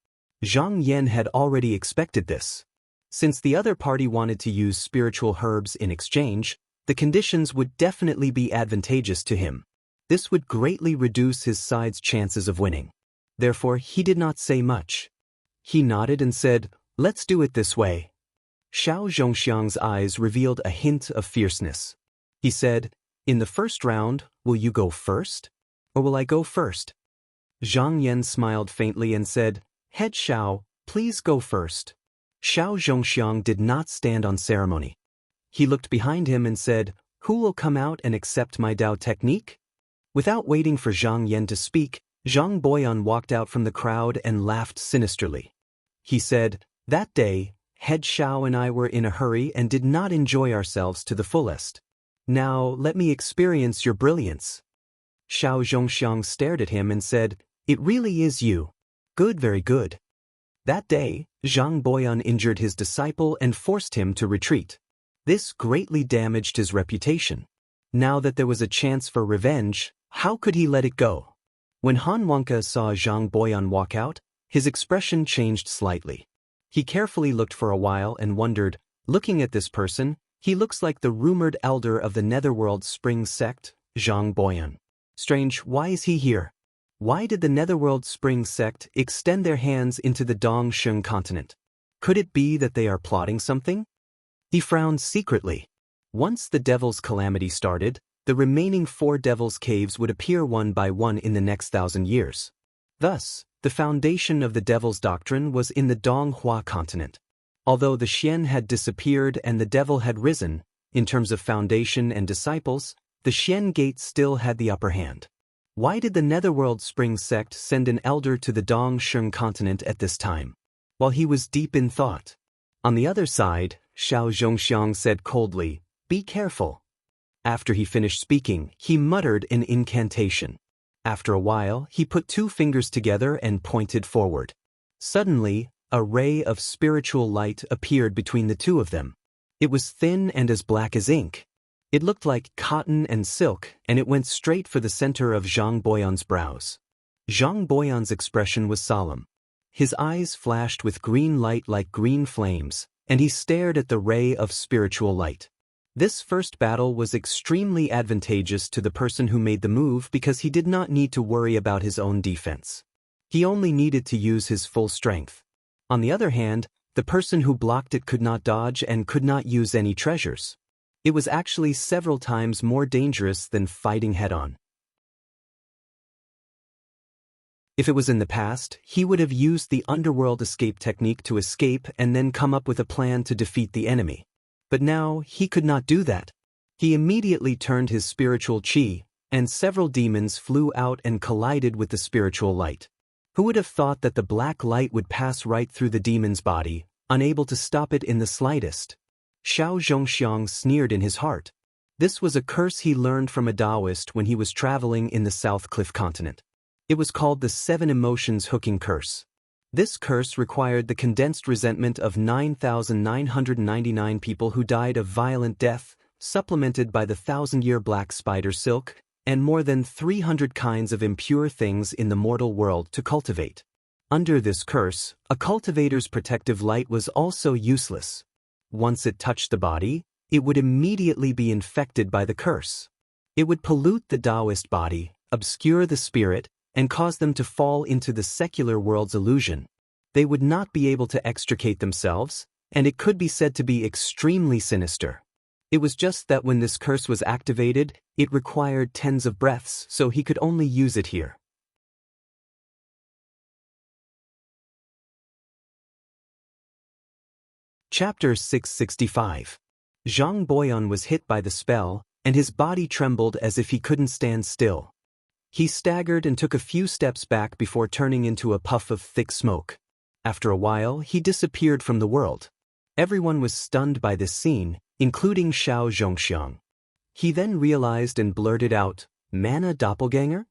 Zhang Yan had already expected this. Since the other party wanted to use spiritual herbs in exchange, the conditions would definitely be advantageous to him. This would greatly reduce his side's chances of winning. Therefore, he did not say much. He nodded and said, let's do it this way. Xiao Zhongxiang's eyes revealed a hint of fierceness. He said, in the first round, will you go first? Or will I go first? Zhang Yan smiled faintly and said, Head Xiao, please go first. Xiao Zhongxiang did not stand on ceremony. He looked behind him and said, who will come out and accept my Dao technique? Without waiting for Zhang Yan to speak, Zhang Boyan walked out from the crowd and laughed sinisterly. He said, that day, Head Xiao and I were in a hurry and did not enjoy ourselves to the fullest. Now let me experience your brilliance. Xiao Zhongxiang stared at him and said, it really is you. Good, very good. That day, Zhang Boyan injured his disciple and forced him to retreat. This greatly damaged his reputation. Now that there was a chance for revenge, how could he let it go? When Han Wonka saw Zhang Boyan walk out, his expression changed slightly. He carefully looked for a while and wondered, looking at this person, he looks like the rumored elder of the Netherworld Spring sect, Zhang Boyan. Strange, why is he here? Why did the Netherworld Spring sect extend their hands into the Dongsheng continent? Could it be that they are plotting something? He frowned secretly. Once the Devil's Calamity started, the remaining 4 Devil's Caves would appear one by one in the next 1,000 years. Thus, the foundation of the Devil's Doctrine was in the Donghua continent. Although the Xian had disappeared and the Devil had risen, in terms of foundation and disciples, the Xian Gate still had the upper hand. Why did the Netherworld Spring sect send an elder to the Dongsheng continent at this time? While he was deep in thought. On the other side, Xiao Zhongxiang said coldly, be careful. After he finished speaking, he muttered an incantation. After a while, he put 2 fingers together and pointed forward. Suddenly, a ray of spiritual light appeared between the two of them. It was thin and as black as ink. It looked like cotton and silk, and it went straight for the center of Zhang Boyan's brows. Zhang Boyan's expression was solemn. His eyes flashed with green light like green flames, and he stared at the ray of spiritual light. This first battle was extremely advantageous to the person who made the move because he did not need to worry about his own defense. He only needed to use his full strength. On the other hand, the person who blocked it could not dodge and could not use any treasures. It was actually several times more dangerous than fighting head-on. If it was in the past, he would have used the underworld escape technique to escape and then come up with a plan to defeat the enemy. But now, he could not do that. He immediately turned his spiritual chi, and several demons flew out and collided with the spiritual light. Who would have thought that the black light would pass right through the demon's body, unable to stop it in the slightest? Xiao Zhongxiang sneered in his heart. This was a curse he learned from a Taoist when he was traveling in the South Cliff continent. It was called the Seven Emotions Hooking Curse. This curse required the condensed resentment of 9,999 people who died of violent death, supplemented by the 1,000-year black spider silk, and more than 300 kinds of impure things in the mortal world to cultivate. Under this curse, a cultivator's protective light was also useless. Once it touched the body, it would immediately be infected by the curse. It would pollute the Taoist body, obscure the spirit, and cause them to fall into the secular world's illusion. They would not be able to extricate themselves, and it could be said to be extremely sinister. It was just that when this curse was activated, it required tens of breaths, so he could only use it here. Chapter 665. Zhang Boyan was hit by the spell, and his body trembled as if he couldn't stand still. He staggered and took a few steps back before turning into a puff of thick smoke. After a while, he disappeared from the world. Everyone was stunned by this scene, including Xiao Zhongxiang. He then realized and blurted out, "Mana doppelganger?"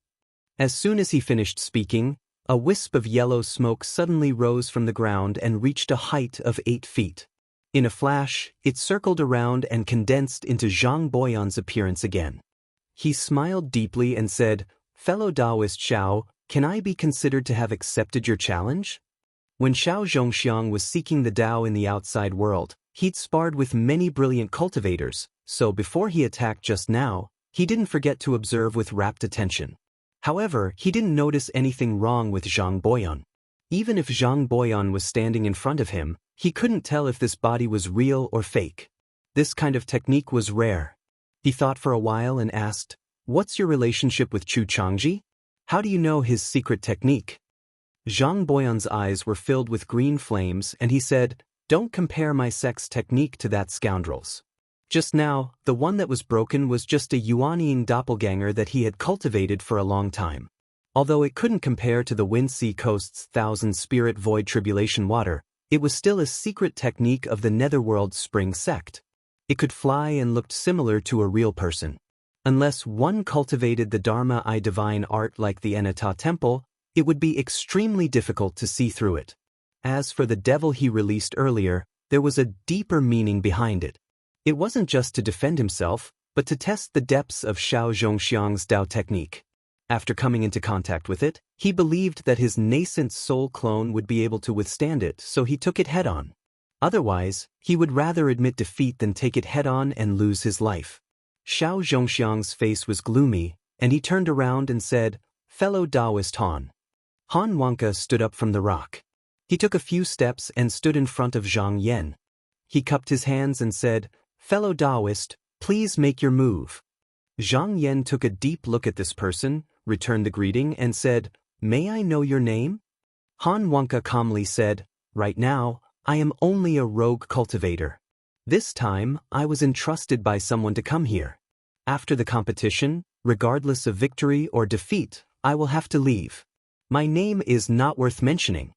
As soon as he finished speaking, a wisp of yellow smoke suddenly rose from the ground and reached a height of 8 feet. In a flash, it circled around and condensed into Zhang Boyan's appearance again. He smiled deeply and said, "Fellow Taoist Xiao, can I be considered to have accepted your challenge?" When Xiao Zhongxiang was seeking the Tao in the outside world, he'd sparred with many brilliant cultivators, so before he attacked just now, he didn't forget to observe with rapt attention. However, he didn't notice anything wrong with Zhang Boyan. Even if Zhang Boyan was standing in front of him, he couldn't tell if this body was real or fake. This kind of technique was rare. He thought for a while and asked, "What's your relationship with Chu Changji? How do you know his secret technique?" Zhang Boyan's eyes were filled with green flames and he said, "Don't compare my sex technique to that scoundrel's. Just now, the one that was broken was just a Yuanying doppelganger that he had cultivated for a long time. Although it couldn't compare to the Wind Sea Coast's 1,000-spirit void tribulation water, it was still a secret technique of the Netherworld Spring sect. It could fly and looked similar to a real person. Unless one cultivated the Dharma I divine art like the Enata temple, it would be extremely difficult to see through it. As for the devil he released earlier, there was a deeper meaning behind it. It wasn't just to defend himself, but to test the depths of Xiao Zhongxiang's Tao technique. After coming into contact with it, he believed that his nascent soul clone would be able to withstand it, so he took it head-on. Otherwise, he would rather admit defeat than take it head-on and lose his life. Xiao Zhongxiang's face was gloomy, and he turned around and said, "Fellow Taoist Han." Han Wangke stood up from the rock. He took a few steps and stood in front of Zhang Yan. He cupped his hands and said, "Fellow Taoist, please make your move." Zhang Yan took a deep look at this person, returned the greeting, and said, "May I know your name?" Han Wangke calmly said, "Right now, I am only a rogue cultivator. This time, I was entrusted by someone to come here. After the competition, regardless of victory or defeat, I will have to leave. My name is not worth mentioning."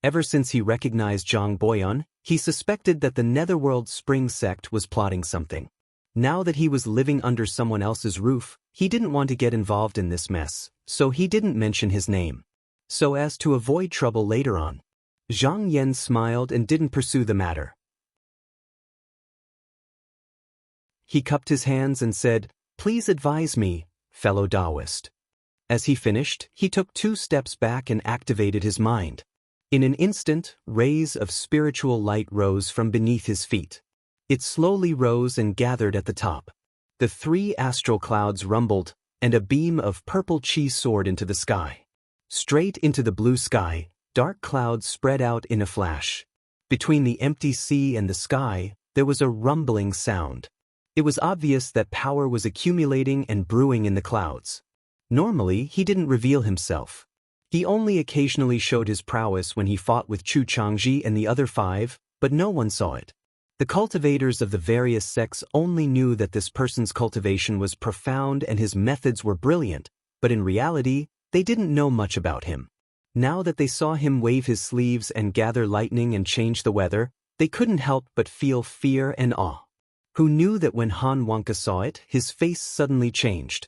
Ever since he recognized Zhang Boyan, he suspected that the Netherworld Spring sect was plotting something. Now that he was living under someone else's roof, he didn't want to get involved in this mess, so he didn't mention his name. So as to avoid trouble later on. Zhang Yan smiled and didn't pursue the matter. He cupped his hands and said, "Please advise me, fellow Taoist." As he finished, he took 2 steps back and activated his mind. In an instant, rays of spiritual light rose from beneath his feet. It slowly rose and gathered at the top. The 3 astral clouds rumbled, and a beam of purple chi soared into the sky. Straight into the blue sky, dark clouds spread out in a flash. Between the empty sea and the sky, there was a rumbling sound. It was obvious that power was accumulating and brewing in the clouds. Normally, he didn't reveal himself. He only occasionally showed his prowess when he fought with Chu Changji and the other 5, but no one saw it. The cultivators of the various sects only knew that this person's cultivation was profound and his methods were brilliant, but in reality, they didn't know much about him. Now that they saw him wave his sleeves and gather lightning and change the weather, they couldn't help but feel fear and awe. Who knew that when Han Wonka saw it, his face suddenly changed?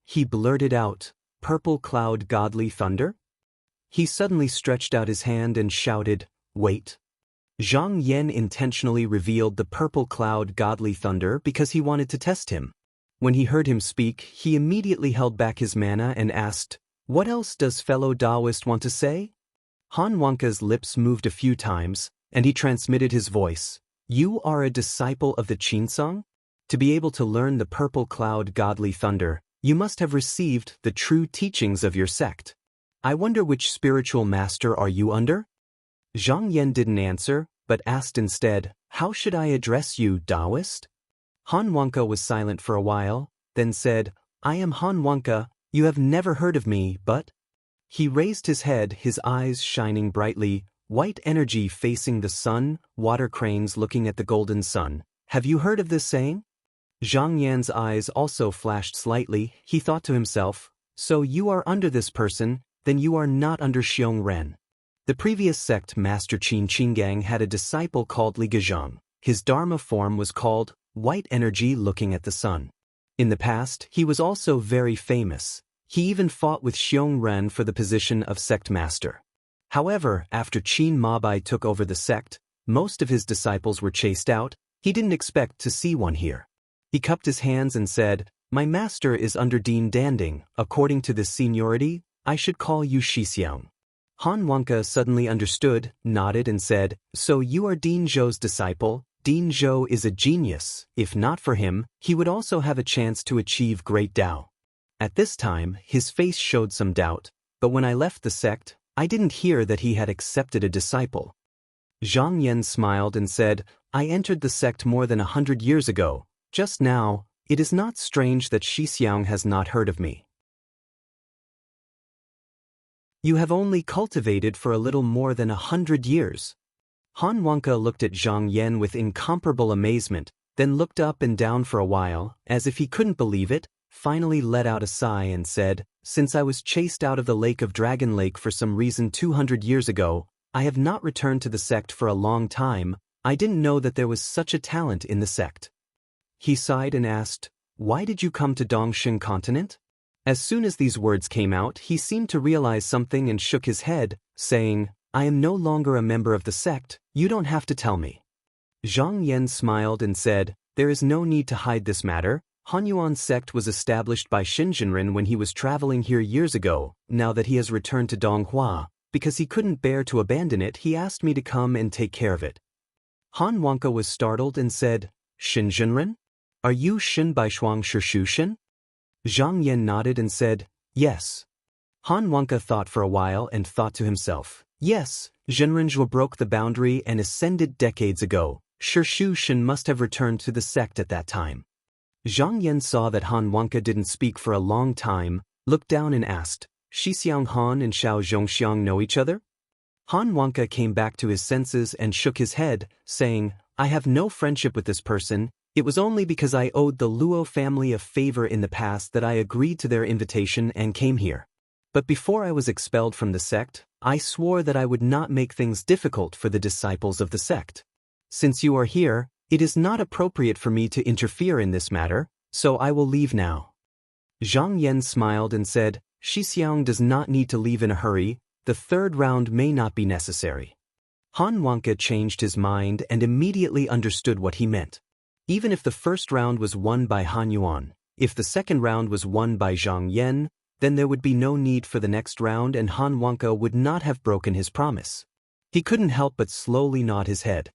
He blurted out, "Purple cloud godly thunder?" He suddenly stretched out his hand and shouted, "Wait." Zhang Yan intentionally revealed the purple cloud godly thunder because he wanted to test him. When he heard him speak, he immediately held back his mana and asked, "What else does fellow Taoist want to say?" Han Wonka's lips moved a few times, and he transmitted his voice. "You are a disciple of the Qinsong? To be able to learn the purple cloud godly thunder, you must have received the true teachings of your sect. I wonder which spiritual master are you under?" Zhang Yan didn't answer, but asked instead, "How should I address you, Taoist?" Han Wonka was silent for a while, then said, "I am Han Wonka. You have never heard of me, but—" He raised his head, his eyes shining brightly, white energy facing the sun, water cranes looking at the golden sun. "Have you heard of this saying?" Zhang Yan's eyes also flashed slightly. He thought to himself, "So you are under this person, then you are not under Xiong Ren." The previous sect Master Qin Qingang had a disciple called Li Gazhang. His Dharma form was called White Energy Looking at the Sun. In the past, he was also very famous. He even fought with Xiong Ren for the position of sect master. However, after Qin Mabai took over the sect, most of his disciples were chased out. He didn't expect to see one here. He cupped his hands and said, "My master is under Dean Danding. According to this seniority, I should call you Shixiang." Han Wonka suddenly understood, nodded and said, "So you are Dean Zhou's disciple? Dean Zhou is a genius. If not for him, he would also have a chance to achieve great Tao." At this time, his face showed some doubt, but when I left the sect, I didn't hear that he had accepted a disciple. Zhang Yan smiled and said, "I entered the sect more than 100 years ago. Just now, it is not strange that Shixiang has not heard of me." "You have only cultivated for a little more than 100 years. Han Wonka looked at Zhang Yan with incomparable amazement, then looked up and down for a while, as if he couldn't believe it, finally let out a sigh and said, "Since I was chased out of the Lake of Dragon Lake for some reason 200 years ago, I have not returned to the sect for a long time. I didn't know that there was such a talent in the sect." He sighed and asked, "Why did you come to Dongxing continent?" As soon as these words came out, he seemed to realize something and shook his head, saying, "I am no longer a member of the sect. You don't have to tell me." Zhang Yan smiled and said, "There is no need to hide this matter. Hanyuan's sect was established by Xinzhenren when he was traveling here years ago. Now that he has returned to Donghua, because he couldn't bear to abandon it, he asked me to come and take care of it." Han Wonka was startled and said, "Xinzhenren? Are you Shin Baishuang Shishushin?" Zhang Yan nodded and said, "Yes." Han Wonka thought for a while and thought to himself, "Yes, Zhenrenzhua broke the boundary and ascended decades ago. Shishushin must have returned to the sect at that time." Zhang Yan saw that Han Wonka didn't speak for a long time, looked down and asked, "Shixiang Han and Xiao Zhongxiang know each other?" Han Wonka came back to his senses and shook his head, saying, "I have no friendship with this person. It was only because I owed the Luo family a favor in the past that I agreed to their invitation and came here. But before I was expelled from the sect, I swore that I would not make things difficult for the disciples of the sect. Since you are here, it is not appropriate for me to interfere in this matter, so I will leave now." Zhang Yan smiled and said, "Shixiang does not need to leave in a hurry. The third round may not be necessary." Han Wonka changed his mind and immediately understood what he meant. Even if the first round was won by Han Yuan, if the second round was won by Zhang Yan, then there would be no need for the next round and Han Wonka would not have broken his promise. He couldn't help but slowly nod his head.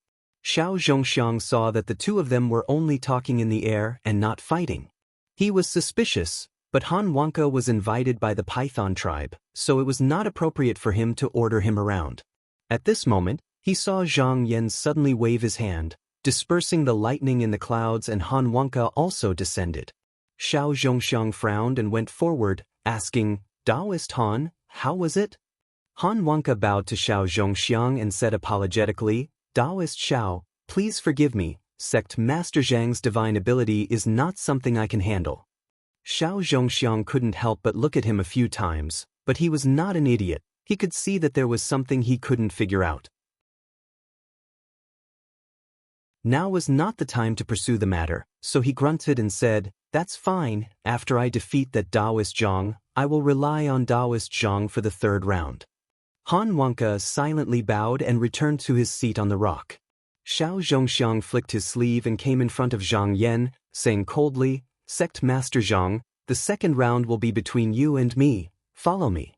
Xiao Zhongxiang saw that the two of them were only talking in the air and not fighting. He was suspicious, but Han Wonka was invited by the Python tribe, so it was not appropriate for him to order him around. At this moment, he saw Zhang Yan suddenly wave his hand, dispersing the lightning in the clouds, and Han Wonka also descended. Xiao Zhongxiang frowned and went forward, asking, "Taoist Han, how was it?" Han Wonka bowed to Xiao Zhongxiang and said apologetically, "Taoist Xiao, please forgive me, Sect Master Zhang's divine ability is not something I can handle." Xiao Zhongxiang couldn't help but look at him a few times, but he was not an idiot. He could see that there was something he couldn't figure out. Now was not the time to pursue the matter, so he grunted and said, "That's fine, after I defeat that Taoist Zhang, I will rely on Taoist Zhang for the third round." Han Wonka silently bowed and returned to his seat on the rock. Xiao Zhongxiang flicked his sleeve and came in front of Zhang Yan, saying coldly, "Sect Master Zhang, the second round will be between you and me, follow me."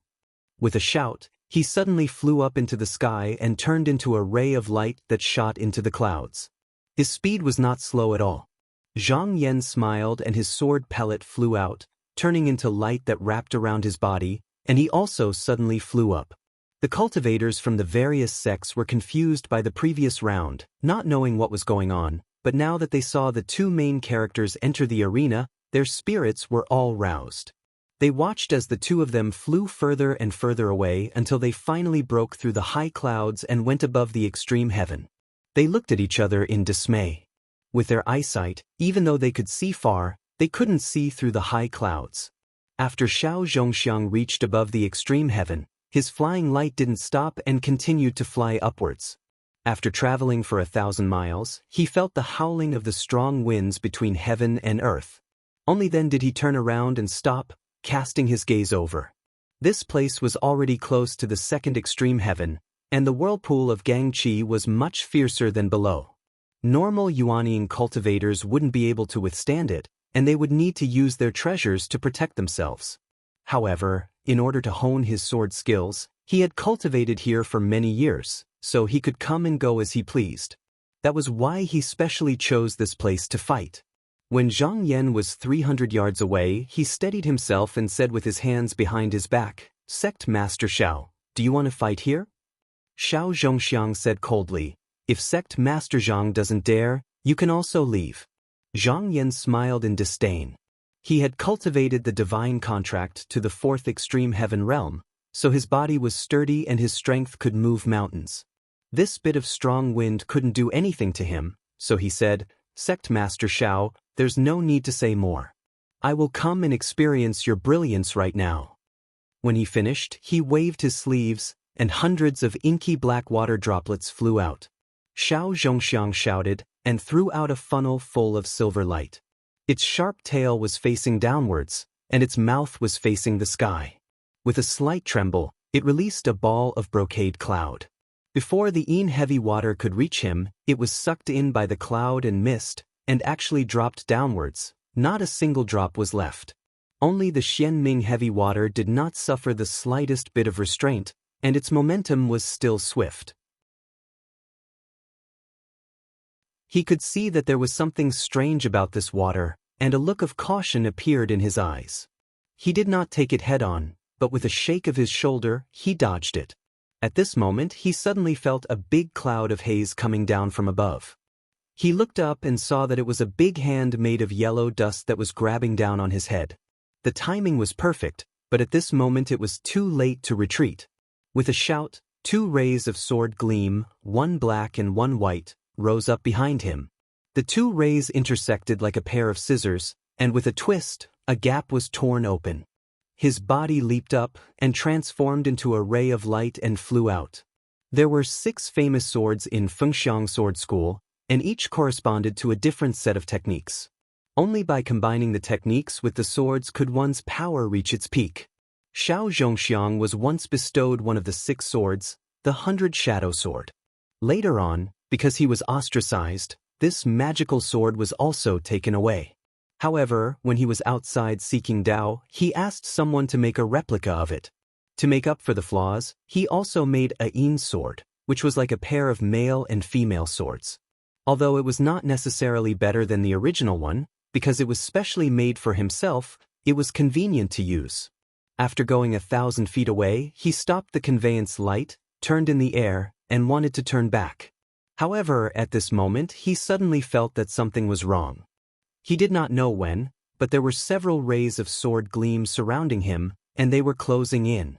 With a shout, he suddenly flew up into the sky and turned into a ray of light that shot into the clouds. His speed was not slow at all. Zhang Yan smiled and his sword pellet flew out, turning into light that wrapped around his body, and he also suddenly flew up. The cultivators from the various sects were confused by the previous round, not knowing what was going on, but now that they saw the two main characters enter the arena, their spirits were all roused. They watched as the two of them flew further and further away until they finally broke through the high clouds and went above the extreme heaven. They looked at each other in dismay. With their eyesight, even though they could see far, they couldn't see through the high clouds. After Xiao Zhongxiang reached above the extreme heaven, his flying light didn't stop and continued to fly upwards. After traveling for 1,000 miles, he felt the howling of the strong winds between heaven and earth. Only then did he turn around and stop, casting his gaze over. This place was already close to the second extreme heaven, and the whirlpool of Gangchi was much fiercer than below. Normal Yuanian cultivators wouldn't be able to withstand it, and they would need to use their treasures to protect themselves. However, in order to hone his sword skills, he had cultivated here for many years, so he could come and go as he pleased. That was why he specially chose this place to fight. When Zhang Yan was 300 yards away, he steadied himself and said with his hands behind his back, "Sect Master Xiao, do you want to fight here?" Xiao Zhongxiang said coldly, "If Sect Master Zhang doesn't dare, you can also leave." Zhang Yan smiled in disdain. He had cultivated the divine contract to the fourth extreme heaven realm, so his body was sturdy and his strength could move mountains. This bit of strong wind couldn't do anything to him, so he said, "Sect Master Xiao, there's no need to say more. I will come and experience your brilliance right now." When he finished, he waved his sleeves, and hundreds of inky black water droplets flew out. Xiao Zhongxiang shouted, and threw out a funnel full of silver light. Its sharp tail was facing downwards, and its mouth was facing the sky. With a slight tremble, it released a ball of brocade cloud. Before the heavy water could reach him, it was sucked in by the cloud and mist, and actually dropped downwards. Not a single drop was left. Only the Xianming heavy water did not suffer the slightest bit of restraint, and its momentum was still swift. He could see that there was something strange about this water, and a look of caution appeared in his eyes. He did not take it head-on, but with a shake of his shoulder, he dodged it. At this moment, he suddenly felt a big cloud of haze coming down from above. He looked up and saw that it was a big hand made of yellow dust that was grabbing down on his head. The timing was perfect, but at this moment it was too late to retreat. With a shout, two rays of sword gleam, one black and one white, rose up behind him. The two rays intersected like a pair of scissors, and with a twist, a gap was torn open. His body leaped up and transformed into a ray of light and flew out. There were 6 famous swords in Fengxiang Sword School, and each corresponded to a different set of techniques. Only by combining the techniques with the swords could one's power reach its peak. Xiao Zhongxiang was once bestowed one of the 6 swords, the 100 Shadow Sword. Later on, because he was ostracized, this magical sword was also taken away. However, when he was outside seeking Tao, he asked someone to make a replica of it. To make up for the flaws, he also made a yin sword, which was like a pair of male and female swords. Although it was not necessarily better than the original one, because it was specially made for himself, it was convenient to use. After going 1,000 feet away, he stopped the conveyance light, turned in the air, and wanted to turn back. However, at this moment, he suddenly felt that something was wrong. He did not know when, but there were several rays of sword gleam surrounding him, and they were closing in.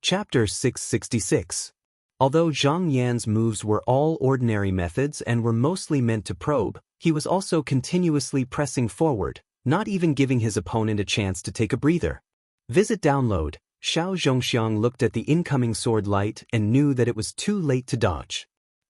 Chapter 666. Although Zhang Yan's moves were all ordinary methods and were mostly meant to probe, he was also continuously pressing forward, not even giving his opponent a chance to take a breather. Visit download. Xiao Zhongxiang looked at the incoming sword light and knew that it was too late to dodge.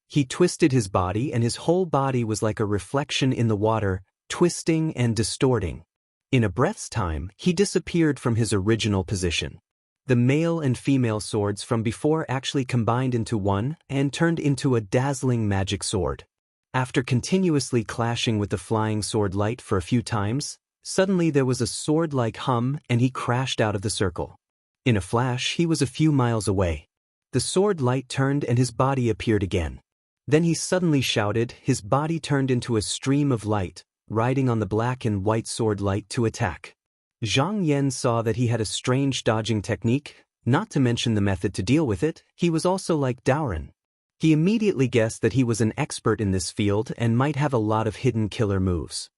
He twisted his body and his whole body was like a reflection in the water, twisting and distorting. In a breath's time, he disappeared from his original position. The male and female swords from before actually combined into one and turned into a dazzling magic sword. After continuously clashing with the flying sword light for a few times, suddenly there was a sword-like hum and he crashed out of the circle. In a flash, he was a few miles away. The sword light turned and his body appeared again. Then he suddenly shouted, his body turned into a stream of light, riding on the black and white sword light to attack. Zhang Yan saw that he had a strange dodging technique, not to mention the method to deal with it. He was also like Daoran. He immediately guessed that he was an expert in this field and might have a lot of hidden killer moves.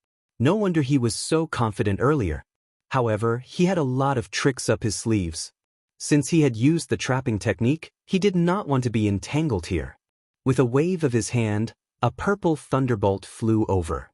No wonder he was so confident earlier. However, he had a lot of tricks up his sleeves. Since he had used the trapping technique, he did not want to be entangled here. With a wave of his hand, a purple thunderbolt flew over.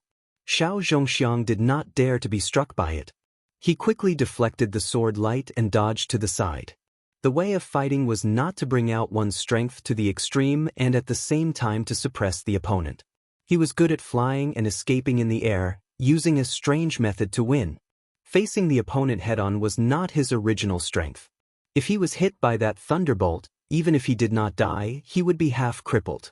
Xiao Zhongxiang did not dare to be struck by it. He quickly deflected the sword light and dodged to the side. The way of fighting was not to bring out one's strength to the extreme and at the same time to suppress the opponent. He was good at flying and escaping in the air, using a strange method to win. Facing the opponent head-on was not his original strength. If he was hit by that thunderbolt, even if he did not die, he would be half crippled.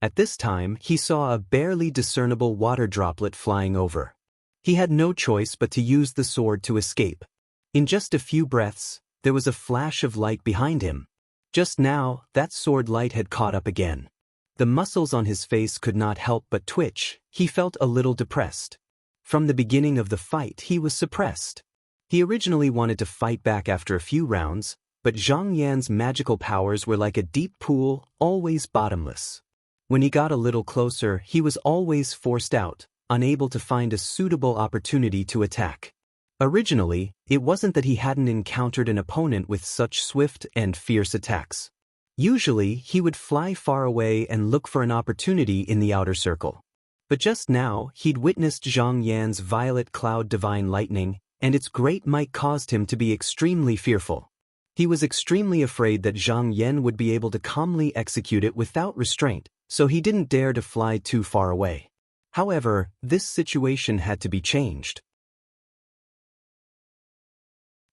At this time, he saw a barely discernible water droplet flying over. He had no choice but to use the sword to escape. In just a few breaths, there was a flash of light behind him. Just now, that sword light had caught up again. The muscles on his face could not help but twitch. He felt a little depressed. From the beginning of the fight, he was suppressed. He originally wanted to fight back after a few rounds, but Zhang Yan's magical powers were like a deep pool, always bottomless. When he got a little closer, he was always forced out, unable to find a suitable opportunity to attack. Originally, it wasn't that he hadn't encountered an opponent with such swift and fierce attacks. Usually, he would fly far away and look for an opportunity in the outer circle. But just now, he'd witnessed Zhang Yan's violet cloud divine lightning, and its great might caused him to be extremely fearful. He was extremely afraid that Zhang Yan would be able to calmly execute it without restraint, so he didn't dare to fly too far away. However, this situation had to be changed.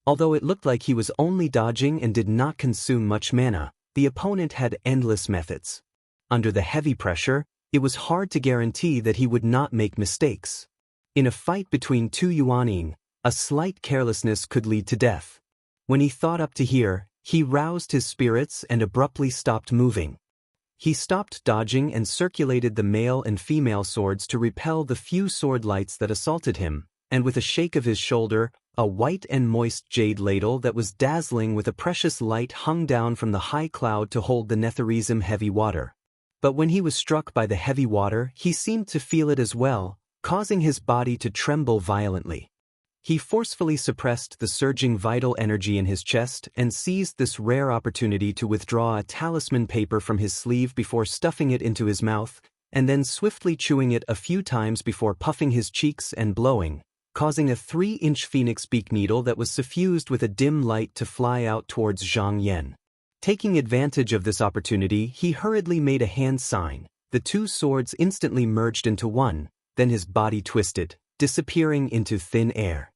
Although it looked like he was only dodging and did not consume much mana, the opponent had endless methods. Under the heavy pressure, it was hard to guarantee that he would not make mistakes. In a fight between two Yuaning, a slight carelessness could lead to death. When he thought up to here, he roused his spirits and abruptly stopped moving. He stopped dodging and circulated the male and female swords to repel the few sword lights that assaulted him, and with a shake of his shoulder, a white and moist jade ladle that was dazzling with a precious light hung down from the high cloud to hold the Netherism heavy water. But when he was struck by the heavy water, he seemed to feel it as well, causing his body to tremble violently. He forcefully suppressed the surging vital energy in his chest and seized this rare opportunity to withdraw a talisman paper from his sleeve before stuffing it into his mouth, and then swiftly chewing it a few times before puffing his cheeks and blowing, causing a 3-inch phoenix beak needle that was suffused with a dim light to fly out towards Zhang Yan. Taking advantage of this opportunity, he hurriedly made a hand sign. The two swords instantly merged into one, then his body twisted, disappearing into thin air.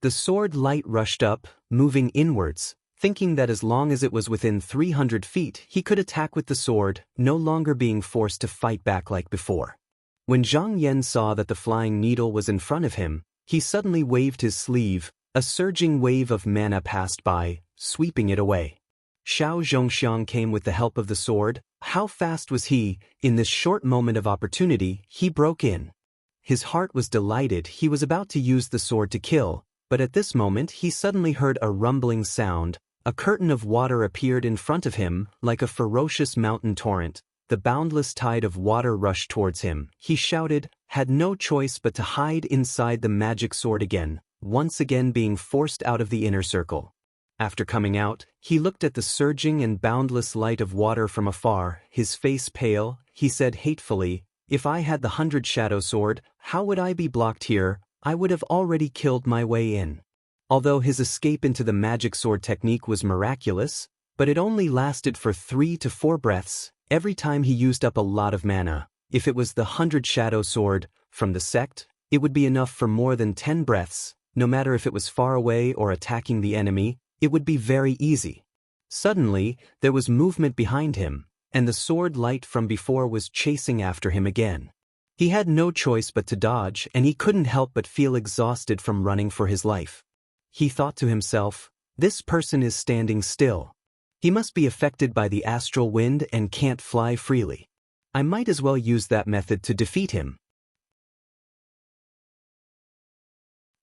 The sword light rushed up, moving inwards, thinking that as long as it was within 300 feet he could attack with the sword, no longer being forced to fight back like before. When Zhang Yan saw that the flying needle was in front of him, he suddenly waved his sleeve. A surging wave of mana passed by, sweeping it away. Xiao Zhongxiang came with the help of the sword. How fast was he? In this short moment of opportunity, he broke in. His heart was delighted. He was about to use the sword to kill, but at this moment he suddenly heard a rumbling sound. A curtain of water appeared in front of him, like a ferocious mountain torrent. The boundless tide of water rushed towards him. He shouted, had no choice but to hide inside the magic sword again, once again being forced out of the inner circle. After coming out, he looked at the surging and boundless light of water from afar, his face pale. He said hatefully, if I had the 100-shadow sword, how would I be blocked here? I would have already killed my way in. Although his escape into the magic sword technique was miraculous, but it only lasted for 3 to 4 breaths. Every time he used up a lot of mana. If it was the 100-shadow sword from the sect, it would be enough for more than 10 breaths. No matter if it was far away or attacking the enemy, it would be very easy. Suddenly, there was movement behind him, and the sword light from before was chasing after him again. He had no choice but to dodge, and he couldn't help but feel exhausted from running for his life. He thought to himself, this person is standing still. He must be affected by the astral wind and can't fly freely. I might as well use that method to defeat him.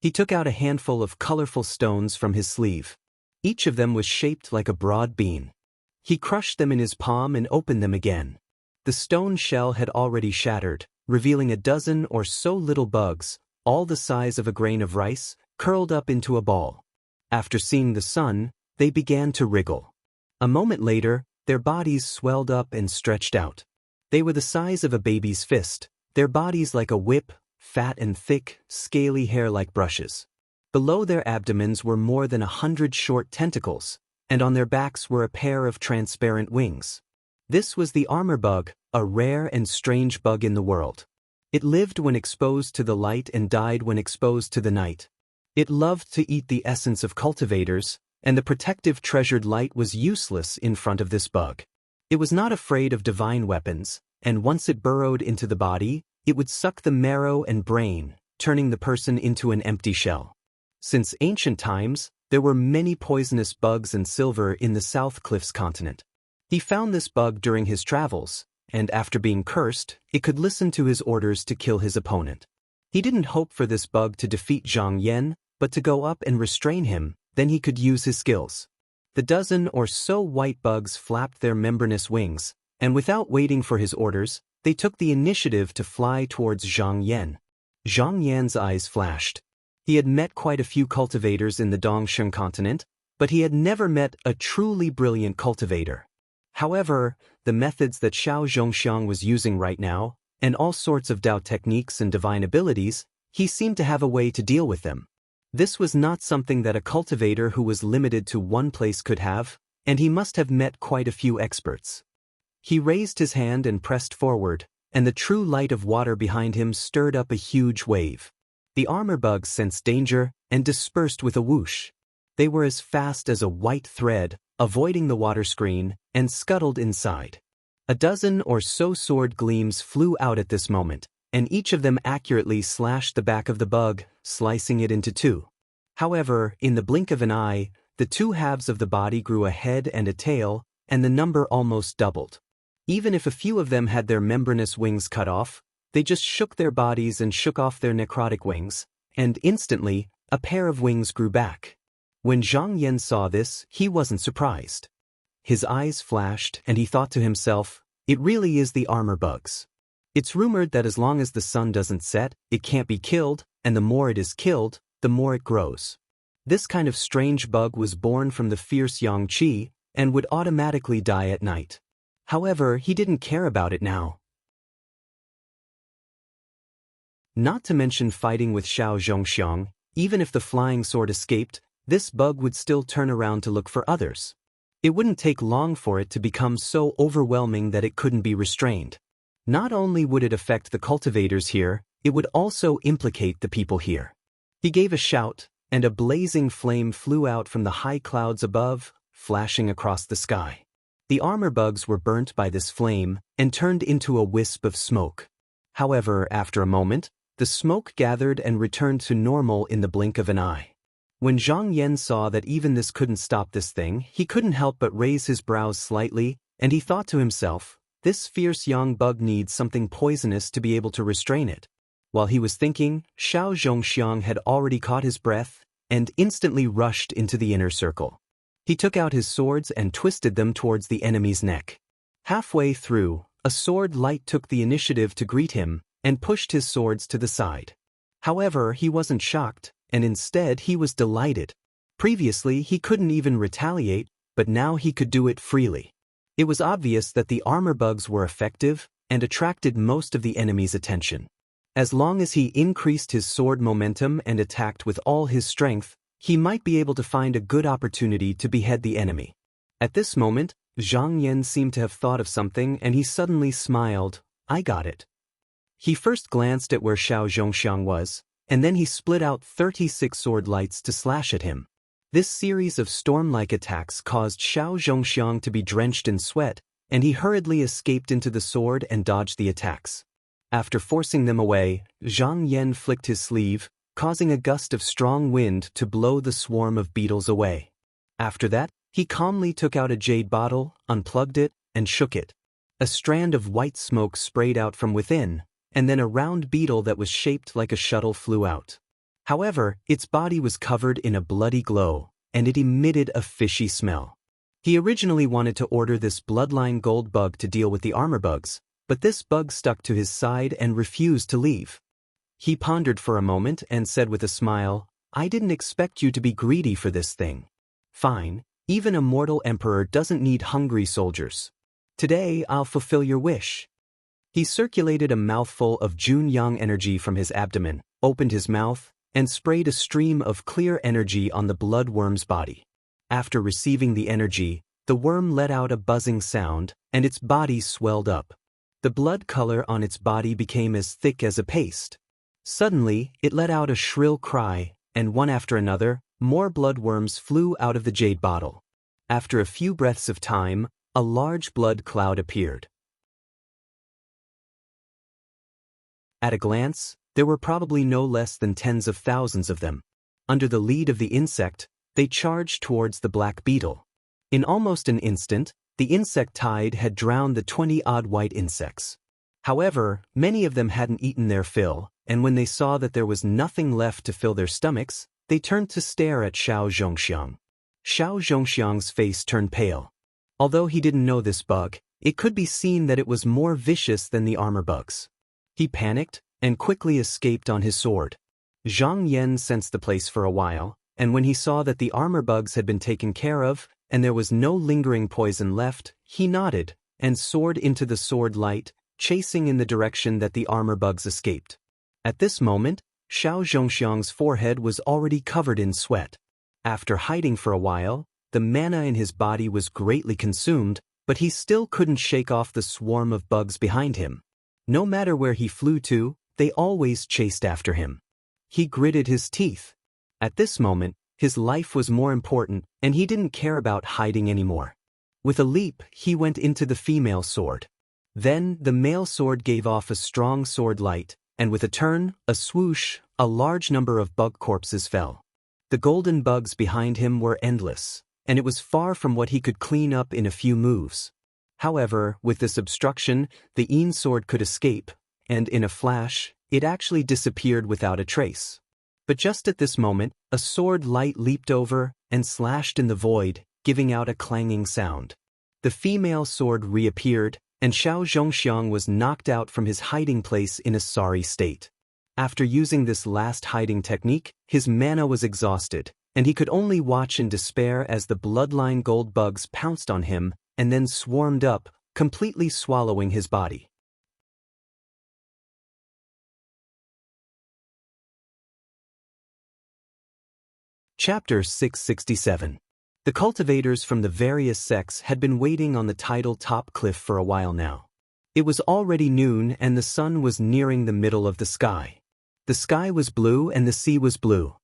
He took out a handful of colorful stones from his sleeve. Each of them was shaped like a broad bean. He crushed them in his palm and opened them again. The stone shell had already shattered, revealing a dozen or so little bugs, all the size of a grain of rice, curled up into a ball. After seeing the sun, they began to wriggle. A moment later, their bodies swelled up and stretched out. They were the size of a baby's fist, their bodies like a whip, fat and thick, scaly hair like brushes. Below their abdomens were more than 100 short tentacles, and on their backs were a pair of transparent wings. This was the armor bug, a rare and strange bug in the world. It lived when exposed to the light and died when exposed to the night. It loved to eat the essence of cultivators, and the protective treasured light was useless in front of this bug. It was not afraid of divine weapons, and once it burrowed into the body, it would suck the marrow and brain, turning the person into an empty shell. Since ancient times, there were many poisonous bugs and silver in the South Cliffs continent. He found this bug during his travels, and after being cursed, it could listen to his orders to kill his opponent. He didn't hope for this bug to defeat Zhang Yan, but to go up and restrain him. Then he could use his skills. The dozen or so white bugs flapped their membranous wings, and without waiting for his orders, they took the initiative to fly towards Zhang Yan. Zhang Yan's eyes flashed. He had met quite a few cultivators in the Dongsheng continent, but he had never met a truly brilliant cultivator. However, the methods that Xiao Zhongxiang was using right now, and all sorts of Dao techniques and divine abilities, he seemed to have a way to deal with them. This was not something that a cultivator who was limited to one place could have, and he must have met quite a few experts. He raised his hand and pressed forward, and the true light of water behind him stirred up a huge wave. The armor bugs sensed danger and dispersed with a whoosh. They were as fast as a white thread, avoiding the water screen, and scuttled inside. A dozen or so sword gleams flew out at this moment, and each of them accurately slashed the back of the bug, slicing it into two. However, in the blink of an eye, the two halves of the body grew a head and a tail, and the number almost doubled. Even if a few of them had their membranous wings cut off, they just shook their bodies and shook off their necrotic wings, and instantly, a pair of wings grew back. When Zhang Yan saw this, he wasn't surprised. His eyes flashed, and he thought to himself, it really is the armor bugs. It's rumored that as long as the sun doesn't set, it can't be killed, and the more it is killed, the more it grows. This kind of strange bug was born from the fierce yang qi, and would automatically die at night. However, he didn't care about it now. Not to mention fighting with Xiao Zhongxiang, even if the flying sword escaped, this bug would still turn around to look for others. It wouldn't take long for it to become so overwhelming that it couldn't be restrained. Not only would it affect the cultivators here, it would also implicate the people here. He gave a shout, and a blazing flame flew out from the high clouds above, flashing across the sky. The armor bugs were burnt by this flame and turned into a wisp of smoke. However, after a moment, the smoke gathered and returned to normal in the blink of an eye. When Zhang Yan saw that even this couldn't stop this thing, he couldn't help but raise his brows slightly, and he thought to himself, this fierce young bug needs something poisonous to be able to restrain it. While he was thinking, Xiao Zhongxiang had already caught his breath and instantly rushed into the inner circle. He took out his swords and twisted them towards the enemy's neck. Halfway through, a sword light took the initiative to greet him and pushed his swords to the side. However, he wasn't shocked, and instead he was delighted. Previously, he couldn't even retaliate, but now he could do it freely. It was obvious that the armor bugs were effective and attracted most of the enemy's attention. As long as he increased his sword momentum and attacked with all his strength, he might be able to find a good opportunity to behead the enemy. At this moment, Zhang Yan seemed to have thought of something and he suddenly smiled. I got it. He first glanced at where Xiao Zhongxiang was, and then he split out 36 sword lights to slash at him. This series of storm-like attacks caused Xiao Zhongxiang to be drenched in sweat, and he hurriedly escaped into the sword and dodged the attacks. After forcing them away, Zhang Yan flicked his sleeve, causing a gust of strong wind to blow the swarm of beetles away. After that, he calmly took out a jade bottle, unplugged it, and shook it. A strand of white smoke sprayed out from within, and then a round beetle that was shaped like a shuttle flew out. However, its body was covered in a bloody glow, and it emitted a fishy smell. He originally wanted to order this bloodline gold bug to deal with the armor bugs, but this bug stuck to his side and refused to leave. He pondered for a moment and said with a smile, I didn't expect you to be greedy for this thing. Fine, even a mortal emperor doesn't need hungry soldiers. Today I'll fulfill your wish. He circulated a mouthful of Junyang energy from his abdomen, opened his mouth, and sprayed a stream of clear energy on the blood worm's body. After receiving the energy, the worm let out a buzzing sound, and its body swelled up. The blood color on its body became as thick as a paste. Suddenly, it let out a shrill cry, and one after another, more bloodworms flew out of the jade bottle. After a few breaths of time, a large blood cloud appeared. At a glance, there were probably no less than tens of thousands of them. Under the lead of the insect, they charged towards the black beetle. In almost an instant, the insect tide had drowned the 20-odd white insects. However, many of them hadn't eaten their fill, and when they saw that there was nothing left to fill their stomachs, they turned to stare at Xiao Zhongxiang. Xiao Zhongxiang's face turned pale. Although he didn't know this bug, it could be seen that it was more vicious than the armor bugs. He panicked and quickly escaped on his sword. Zhang Yan sensed the place for a while, and when he saw that the armor bugs had been taken care of and there was no lingering poison left, he nodded and soared into the sword light, chasing in the direction that the armor bugs escaped. At this moment, Xiao Zhongxiang's forehead was already covered in sweat. After hiding for a while, the mana in his body was greatly consumed, but he still couldn't shake off the swarm of bugs behind him. No matter where he flew to, they always chased after him. He gritted his teeth. At this moment, his life was more important, and he didn't care about hiding anymore. With a leap, he went into the female sword. Then, the male sword gave off a strong sword light, and with a turn, a swoosh, a large number of bug corpses fell. The golden bugs behind him were endless, and it was far from what he could clean up in a few moves. However, with this obstruction, the Yin sword could escape, and in a flash, it actually disappeared without a trace. But just at this moment, a sword light leaped over and slashed in the void, giving out a clanging sound. The female sword reappeared, and Xiao Zhongxiang was knocked out from his hiding place in a sorry state. After using this last hiding technique, his mana was exhausted, and he could only watch in despair as the bloodline gold bugs pounced on him and then swarmed up, completely swallowing his body. Chapter 667. The cultivators from the various sects had been waiting on the tidal top cliff for a while now. It was already noon and the sun was nearing the middle of the sky. The sky was blue and the sea was blue.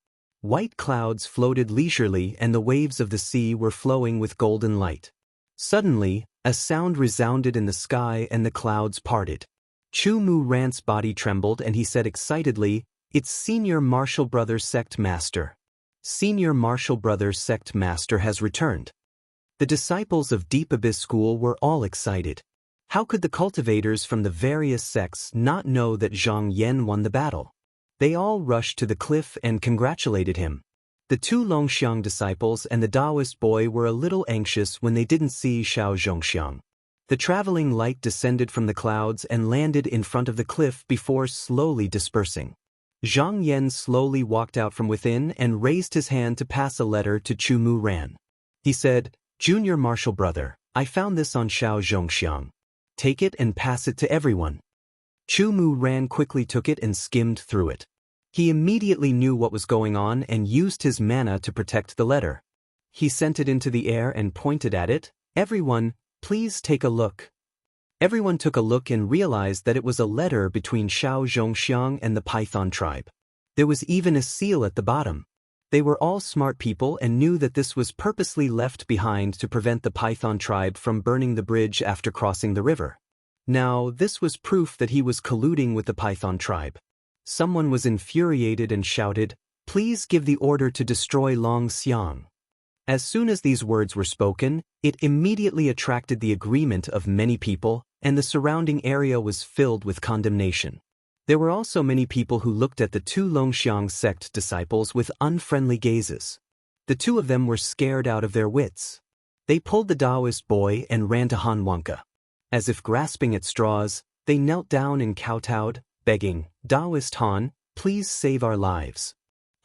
White clouds floated leisurely and the waves of the sea were flowing with golden light. Suddenly, a sound resounded in the sky and the clouds parted. Chu Mu Ran's body trembled and he said excitedly, "It's Senior Martial Brothers Sect Master. Senior Martial Brothers Sect Master has returned." The disciples of Deep Abyss School were all excited. How could the cultivators from the various sects not know that Zhang Yan won the battle? They all rushed to the cliff and congratulated him. The two Longxiang disciples and the Taoist boy were a little anxious when they didn't see Xiao Zhongxiang. The traveling light descended from the clouds and landed in front of the cliff before slowly dispersing. Zhang Yan slowly walked out from within and raised his hand to pass a letter to Chu Mu Ran. He said, "Junior Martial Brother, I found this on Xiao Zhongxiang. Take it and pass it to everyone." Chu Mu Ran quickly took it and skimmed through it. He immediately knew what was going on and used his mana to protect the letter. He sent it into the air and pointed at it. "Everyone, please take a look." Everyone took a look and realized that it was a letter between Xiao Zhongxiang and the Python tribe. There was even a seal at the bottom. They were all smart people and knew that this was purposely left behind to prevent the Python tribe from burning the bridge after crossing the river. Now, this was proof that he was colluding with the Python tribe. Someone was infuriated and shouted, "Please give the order to destroy Long Xiang." As soon as these words were spoken, it immediately attracted the agreement of many people, and the surrounding area was filled with condemnation. There were also many people who looked at the two Longxiang sect disciples with unfriendly gazes. The two of them were scared out of their wits. They pulled the Taoist boy and ran to Han Wanka. As if grasping at straws, they knelt down and kowtowed, begging, "Taoist Han, please save our lives."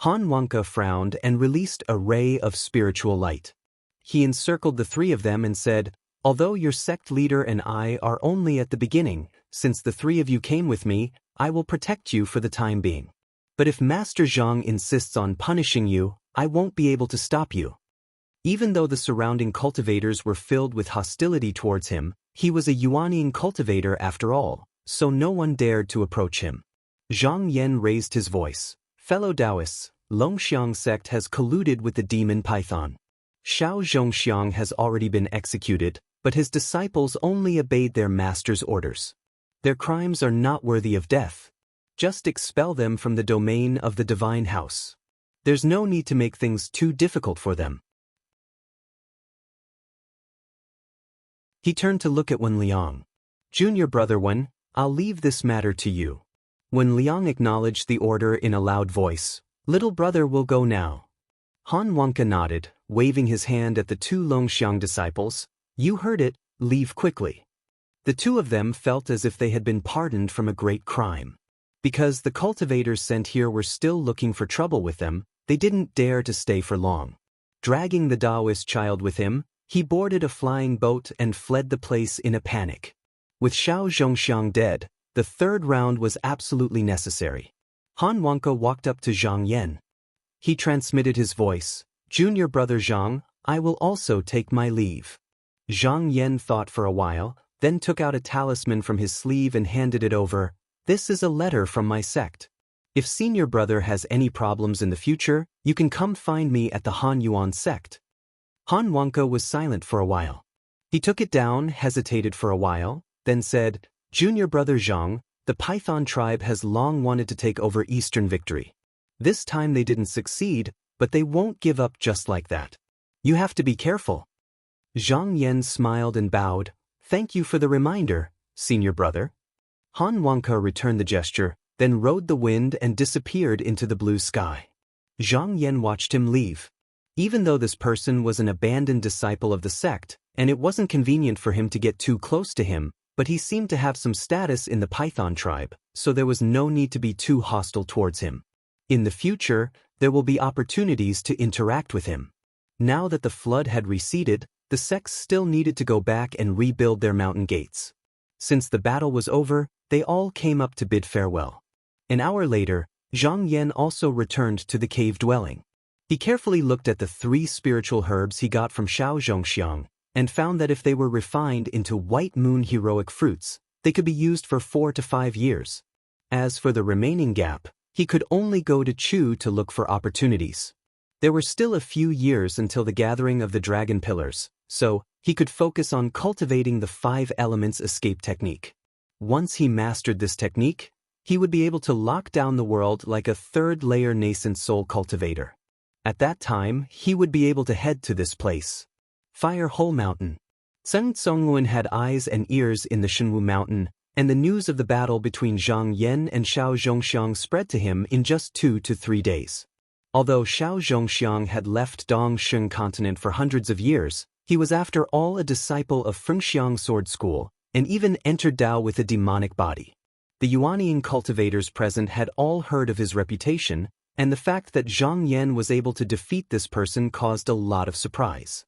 Han Wanka frowned and released a ray of spiritual light. He encircled the three of them and said, "Although your sect leader and I are only at the beginning, since the three of you came with me, I will protect you for the time being. But if Master Zhang insists on punishing you, I won't be able to stop you." Even though the surrounding cultivators were filled with hostility towards him, he was a Yuanian cultivator after all, so no one dared to approach him. Zhang Yan raised his voice. "Fellow Taoists, Longxiang sect has colluded with the demon Python. Xiao Zhongxiang has already been executed, but his disciples only obeyed their master's orders. Their crimes are not worthy of death. Just expel them from the domain of the divine house. There's no need to make things too difficult for them." He turned to look at Wen Liang. "Junior brother Wen, I'll leave this matter to you." When Liang acknowledged the order in a loud voice, "Little brother will go now." Han Wanka nodded, waving his hand at the two Longxiang disciples. "You heard it, leave quickly." The two of them felt as if they had been pardoned from a great crime. Because the cultivators sent here were still looking for trouble with them, they didn't dare to stay for long. Dragging the Taoist child with him, he boarded a flying boat and fled the place in a panic. With Xiao Zhongxiang dead, the third round was absolutely necessary. Han Wanka walked up to Zhang Yan. He transmitted his voice, "Junior brother Zhang, I will also take my leave." Zhang Yan thought for a while, then took out a talisman from his sleeve and handed it over. "This is a letter from my sect. If senior brother has any problems in the future, you can come find me at the Han Yuan sect." Han Wanka was silent for a while. He took it down, hesitated for a while, then said, "Junior brother Zhang, the Python tribe has long wanted to take over Eastern Victory. This time they didn't succeed, but they won't give up just like that. You have to be careful." Zhang Yan smiled and bowed. "Thank you for the reminder, senior brother." Han Wanka returned the gesture, then rode the wind and disappeared into the blue sky. Zhang Yan watched him leave. Even though this person was an abandoned disciple of the sect, and it wasn't convenient for him to get too close to him, but he seemed to have some status in the Python tribe, so there was no need to be too hostile towards him. In the future, there will be opportunities to interact with him. Now that the flood had receded, the sects still needed to go back and rebuild their mountain gates. Since the battle was over, they all came up to bid farewell. An hour later, Zhang Yan also returned to the cave dwelling. He carefully looked at the 3 spiritual herbs he got from Xiao Zhongxiang, and found that if they were refined into white moon heroic fruits, they could be used for 4 to 5 years. As for the remaining gap, He could only go to Chu to look for opportunities. There were still a few years until the gathering of the dragon pillars, so he could focus on cultivating the 5 elements escape technique. Once he mastered this technique, he would be able to lock down the world like a 3rd-layer nascent soul cultivator. At that time, he would be able to head to this place. Fire Hole Mountain. Sun Tsonglun had eyes and ears in the Shenwu Mountain, and the news of the battle between Zhang Yan and Xiao Zhongxiang spread to him in just 2 to 3 days. Although Xiao Zhongxiang had left Dongsheng continent for hundreds of years, he was after all a disciple of Fengxiang Sword School, and even entered Dao with a demonic body. The Yuanying cultivators present had all heard of his reputation, and the fact that Zhang Yan was able to defeat this person caused a lot of surprise.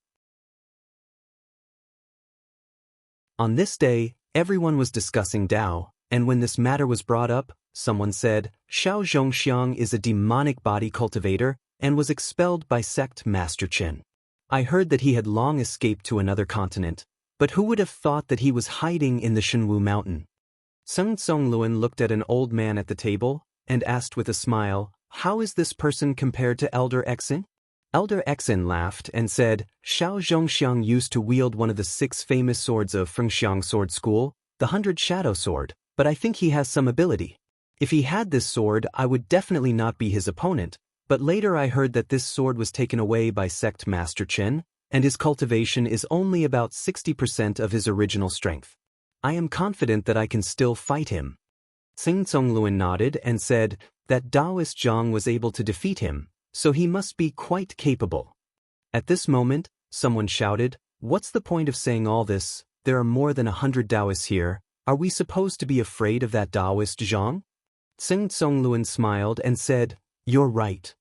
On this day, everyone was discussing Dao, and when this matter was brought up, someone said, Xiao Zhongxiang is a demonic body cultivator and was expelled by sect Master Chen. I heard that he had long escaped to another continent, but who would have thought that he was hiding in the Shenwu Mountain? Sun Tsonglun looked at an old man at the table and asked with a smile, how is this person compared to Elder Exin? Elder Exin laughed and said, Xiao Zhongxiang used to wield one of the 6 famous swords of Fengxiang Sword School, the 100 Shadow Sword, but I think he has some ability. If he had this sword, I would definitely not be his opponent, but later I heard that this sword was taken away by sect Master Chen, and his cultivation is only about 60% of his original strength. I am confident that I can still fight him. Xing Tsonglun nodded and said that Daoist Zhang was able to defeat him, so he must be quite capable. At this moment, someone shouted, what's the point of saying all this? There are more than 100 Daoists here. Are we supposed to be afraid of that Daoist Zhang? Xing Tsonglun smiled and said, you're right.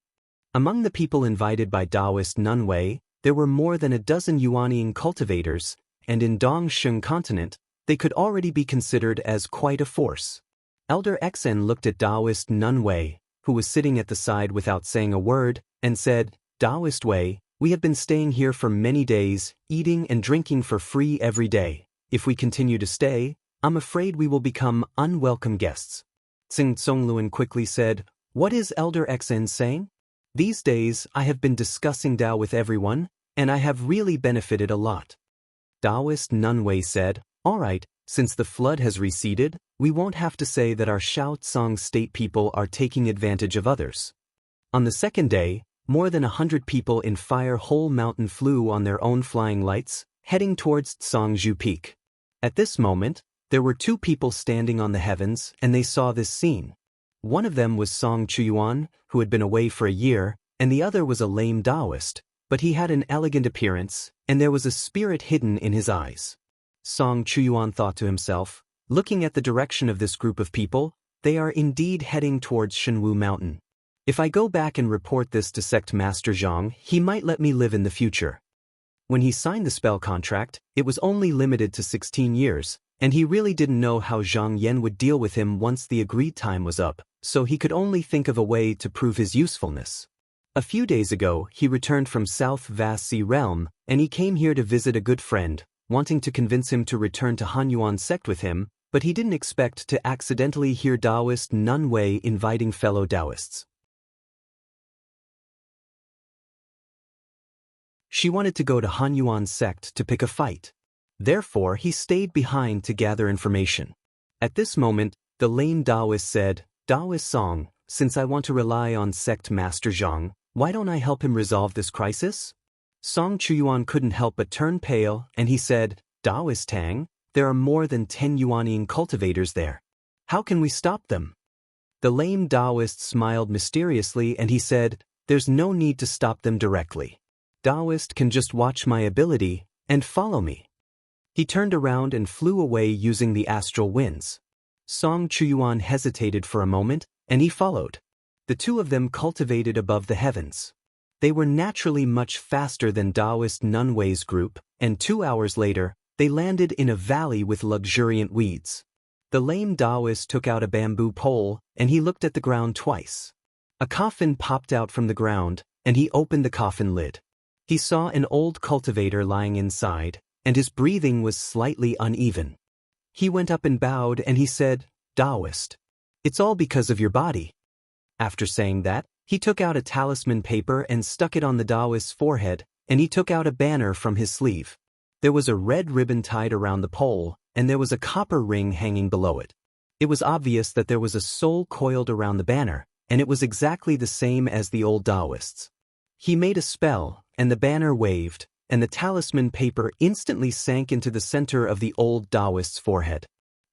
Among the people invited by Daoist Nunwei, there were more than a dozen Yuanying cultivators, and in Dongsheng continent, they could already be considered as quite a force. Elder Exen looked at Daoist Nunwei, who was sitting at the side without saying a word, and said, Daoist Wei, we have been staying here for many days, eating and drinking for free every day. If we continue to stay, I'm afraid we will become unwelcome guests. Xing Tsonglun quickly said, what is Elder Exen saying? These days I have been discussing Dao with everyone, and I have really benefited a lot. Daoist Nunwei said, all right, since the flood has receded, we won't have to say that our Shao Tsang state people are taking advantage of others. On the second day, more than 100 people in Fire Hole Mountain flew on their own flying lights, heading towards Tsangzhu Peak. At this moment, there were 2 people standing on the heavens, and they saw this scene. One of them was Song Chuyuan, who had been away for a year, and the other was a lame Taoist, but he had an elegant appearance, and there was a spirit hidden in his eyes. Song Chuyuan thought to himself, looking at the direction of this group of people, they are indeed heading towards Shenwu Mountain. If I go back and report this to Sect Master Zhang, he might let me live in the future. When he signed the spell contract, it was only limited to 16 years, and he really didn't know how Zhang Yan would deal with him once the agreed time was up, so he could only think of a way to prove his usefulness. A few days ago, he returned from South Vast Sea Realm, and he came here to visit a good friend, wanting to convince him to return to Hanyuan sect with him, but he didn't expect to accidentally hear Daoist Nunwei inviting fellow Daoists. She wanted to go to Hanyuan sect to pick a fight. Therefore, he stayed behind to gather information. At this moment, the lame Daoist said, Daoist Song, since I want to rely on sect Master Zhang, why don't I help him resolve this crisis? Song Chuyuan couldn't help but turn pale, and he said, Daoist Tang, there are more than 10 Yuanying cultivators there. How can we stop them? The lame Daoist smiled mysteriously and he said, there's no need to stop them directly. Daoist can just watch my ability and follow me. He turned around and flew away using the astral winds. Song Chuyuan hesitated for a moment, and he followed. The 2 of them cultivated above the heavens. They were naturally much faster than Daoist Nunwei's group, and 2 hours later, they landed in a valley with luxuriant weeds. The lame Daoist took out a bamboo pole, and he looked at the ground twice. A coffin popped out from the ground, and he opened the coffin lid. He saw an old cultivator lying inside, and his breathing was slightly uneven. He went up and bowed and he said, Daoist, it's all because of your body. After saying that, he took out a talisman paper and stuck it on the Taoist's forehead, and he took out a banner from his sleeve. There was a red ribbon tied around the pole, and there was a copper ring hanging below it. It was obvious that there was a soul coiled around the banner, and it was exactly the same as the old Taoists. He made a spell, and the banner waved, and the talisman paper instantly sank into the center of the old Taoist's forehead.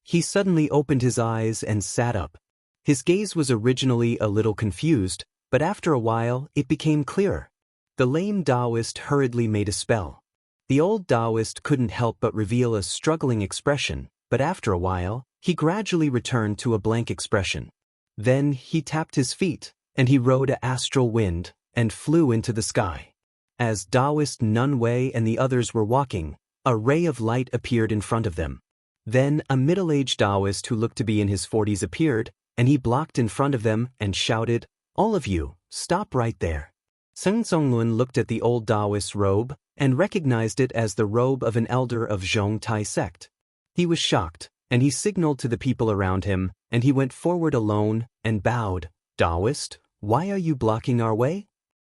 He suddenly opened his eyes and sat up. His gaze was originally a little confused, but after a while it became clearer. The lame Taoist hurriedly made a spell. The old Taoist couldn't help but reveal a struggling expression, but after a while, he gradually returned to a blank expression. Then he tapped his feet, and he rode an astral wind, and flew into the sky. As Taoist Nun Wei and the others were walking, a ray of light appeared in front of them. Then a middle-aged Taoist who looked to be in his 40s appeared, and he blocked in front of them and shouted, "All of you, stop right there." Seng Songlun looked at the old Taoist's robe, and recognized it as the robe of an elder of Zhong Tai sect. He was shocked, and he signaled to the people around him, and he went forward alone and bowed. "Taoist, why are you blocking our way?"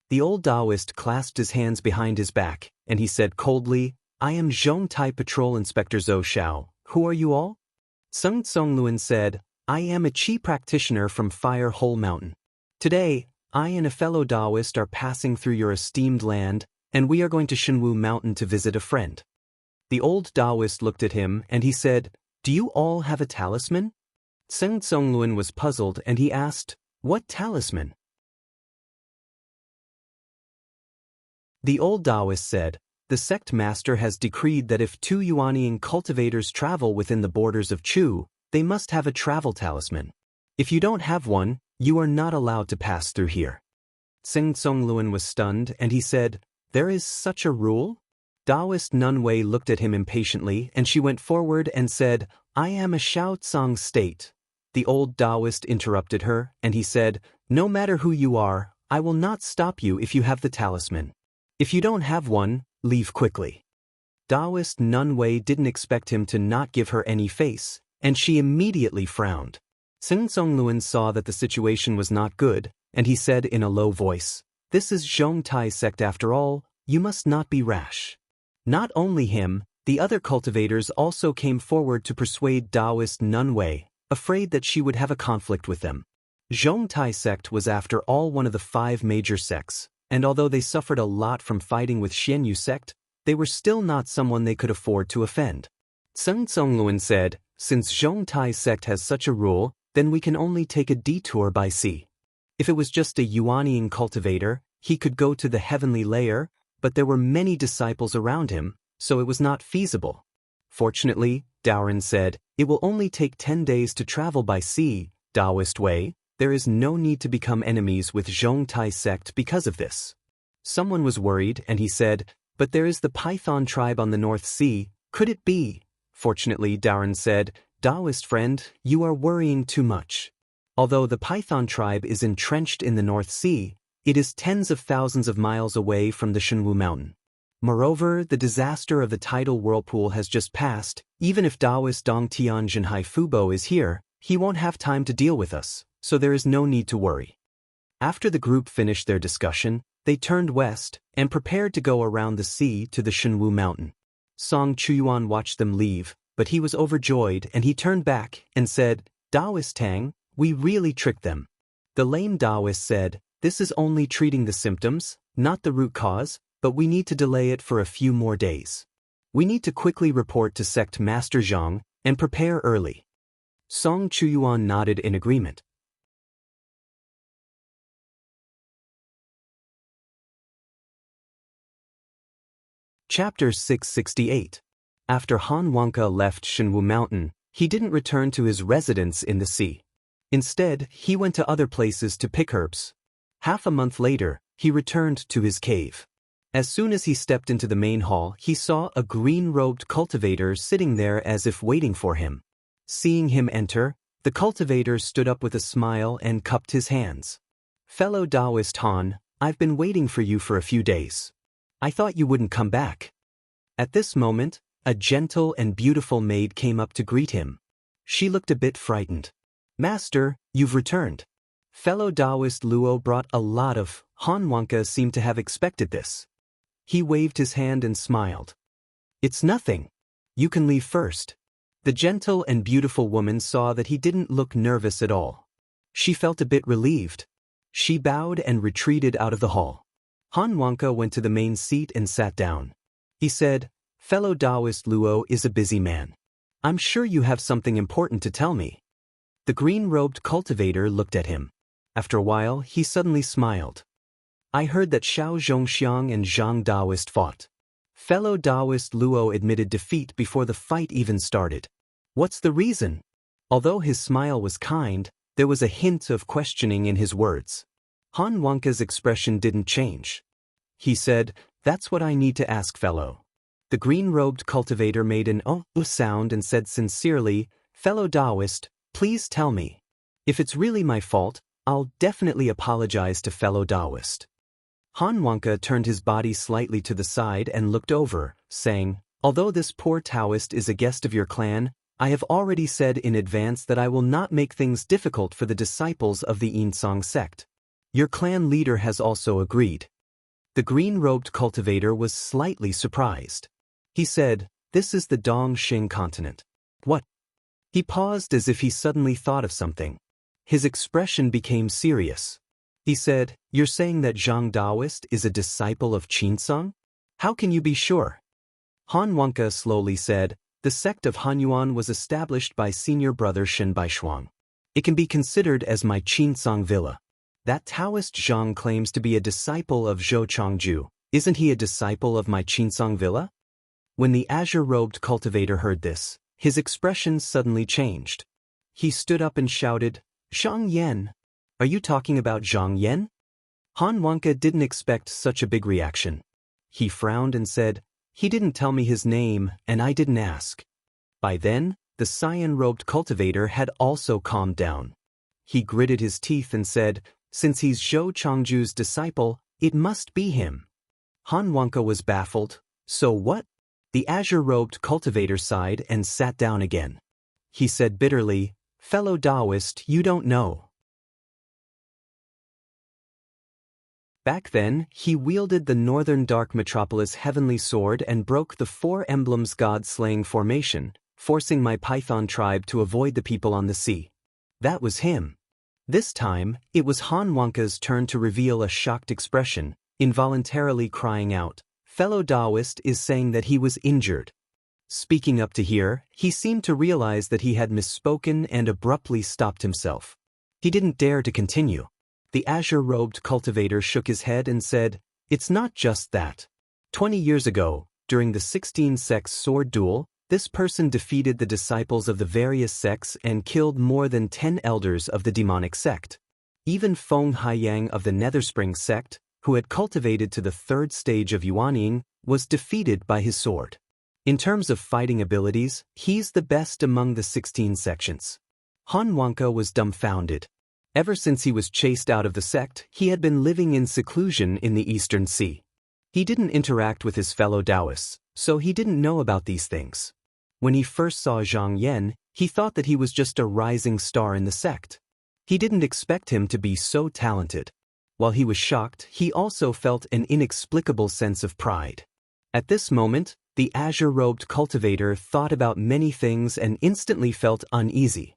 The old Taoist clasped his hands behind his back, and he said coldly, "I am Zhong Tai Patrol Inspector Zhou Xiao. Who are you all?" Seng Songlun said, "I am a Qi practitioner from Fire Hole Mountain. Today, I and a fellow Taoist are passing through your esteemed land, and we are going to Shenwu Mountain to visit a friend." The old Taoist looked at him, and he said, "Do you all have a talisman?" Seng Songlun was puzzled, and he asked, "What talisman?" The old Taoist said, "The sect master has decreed that if 2 Yuanian cultivators travel within the borders of Chu, they must have a travel talisman. If you don't have one, you are not allowed to pass through here." Seng Songlun was stunned, and he said, "There is such a rule?" Taoist Nun Wei looked at him impatiently, and she went forward and said, "I am a Xiao Tsang state." The old Taoist interrupted her, and he said, "No matter who you are, I will not stop you if you have the talisman. If you don't have one, leave quickly." Taoist Nun Wei didn't expect him to not give her any face, and she immediately frowned. Seng Songlun saw that the situation was not good, and he said in a low voice, "This is Zhong Tai sect after all, you must not be rash." Not only him, the other cultivators also came forward to persuade Taoist Nun Wei, afraid that she would have a conflict with them. Zhong Tai sect was after all one of the 5 major sects, and although they suffered a lot from fighting with Xianyu sect, they were still not someone they could afford to offend. Seng Songlun said, "Since Zhong Tai sect has such a rule, then we can only take a detour by sea. If it was just a Yuanian cultivator, he could go to the heavenly layer, but there were many disciples around him, so it was not feasible. Fortunately, Daoren said, it will only take 10 days to travel by sea, Taoist way. There is no need to become enemies with Zhong Tai sect because of this." Someone was worried, and he said, "But there is the Python tribe on the North Sea, could it be?" Fortunately, Daoren said, "Taoist friend, you are worrying too much. Although the Python tribe is entrenched in the North Sea, it is tens of thousands of miles away from the Shenwu Mountain. Moreover, the disaster of the tidal whirlpool has just passed. Even if Taoist Dong Tian Zhenhai Fubo is here, he won't have time to deal with us, so there is no need to worry." After the group finished their discussion, they turned west and prepared to go around the sea to the Shenwu Mountain. Song Chuyuan watched them leave, but he was overjoyed, and he turned back and said, "Taoist Tang, we really tricked them." The lame Taoist said, "This is only treating the symptoms, not the root cause, but we need to delay it for a few more days. We need to quickly report to Sect Master Zhang and prepare early." Song Chuyuan nodded in agreement. Chapter 668. After Han Wangke left Shenwu Mountain, he didn't return to his residence in the sea. Instead, he went to other places to pick herbs. Half a month later, he returned to his cave. As soon as he stepped into the main hall, he saw a green-robed cultivator sitting there as if waiting for him. Seeing him enter, the cultivator stood up with a smile and cupped his hands. "Fellow Taoist Han, I've been waiting for you for a few days. I thought you wouldn't come back." At this moment, a gentle and beautiful maid came up to greet him. She looked a bit frightened. "Master, you've returned." Fellow Taoist Luo brought a lot of. Han Wonka seemed to have expected this. He waved his hand and smiled. It's nothing. You can leave first. The gentle and beautiful woman saw that he didn't look nervous at all. She felt a bit relieved. She bowed and retreated out of the hall. Han Wonka went to the main seat and sat down. He said, Fellow Taoist Luo is a busy man. I'm sure you have something important to tell me. The green-robed cultivator looked at him. After a while, he suddenly smiled. I heard that Xiao Zhongxiang and Zhang Daoist fought. Fellow Taoist Luo admitted defeat before the fight even started. What's the reason? Although his smile was kind, there was a hint of questioning in his words. Han Wonka's expression didn't change. He said, That's what I need to ask, fellow. The green-robed cultivator made an oh sound and said sincerely, Fellow Taoist, please tell me. If it's really my fault, I'll definitely apologize to fellow Taoist. Han Wonka turned his body slightly to the side and looked over, saying, Although this poor Taoist is a guest of your clan, I have already said in advance that I will not make things difficult for the disciples of the Yinsong sect. Your clan leader has also agreed. The green-robed cultivator was slightly surprised. He said, This is the Dongxing continent. What? He paused as if he suddenly thought of something. His expression became serious. He said, You're saying that Zhang Daoist is a disciple of Qinsong? How can you be sure? Han Wonka slowly said, The sect of Hanyuan was established by senior brother Shen Baishuang. It can be considered as my Qinsong villa. That Taoist Zhang claims to be a disciple of Zhou Chongju. Isn't he a disciple of my Qinsong villa? When the azure-robed cultivator heard this, his expression suddenly changed. He stood up and shouted, Zhang Yan. Are you talking about Zhang Yan? Han Wonka didn't expect such a big reaction. He frowned and said, He didn't tell me his name, and I didn't ask. By then, the cyan-robed cultivator had also calmed down. He gritted his teeth and said, Since he's Zhou Chongju's disciple, it must be him. Han Wonka was baffled. So what? The azure-robed cultivator sighed and sat down again. He said bitterly, Fellow Taoist, you don't know. Back then, he wielded the northern dark metropolis heavenly sword and broke the 4 emblems god-slaying formation, forcing my python tribe to avoid the people on the sea. That was him. This time, it was Han Wonka's turn to reveal a shocked expression, involuntarily crying out, Fellow Taoist is saying that he was injured. Speaking up to hear, he seemed to realize that he had misspoken and abruptly stopped himself. He didn't dare to continue. The azure-robed cultivator shook his head and said, It's not just that. 20 years ago, during the 16 sects sword duel, this person defeated the disciples of the various sects and killed more than 10 elders of the demonic sect. Even Feng Haiyang of the Netherspring sect, who had cultivated to the 3rd stage of Yuanying, was defeated by his sword. In terms of fighting abilities, he's the best among the 16 sections. Han Wonka was dumbfounded. Ever since he was chased out of the sect, he had been living in seclusion in the Eastern Sea. He didn't interact with his fellow Taoists, so he didn't know about these things. When he first saw Zhang Yan, he thought that he was just a rising star in the sect. He didn't expect him to be so talented. While he was shocked, he also felt an inexplicable sense of pride. At this moment, the azure-robed cultivator thought about many things and instantly felt uneasy.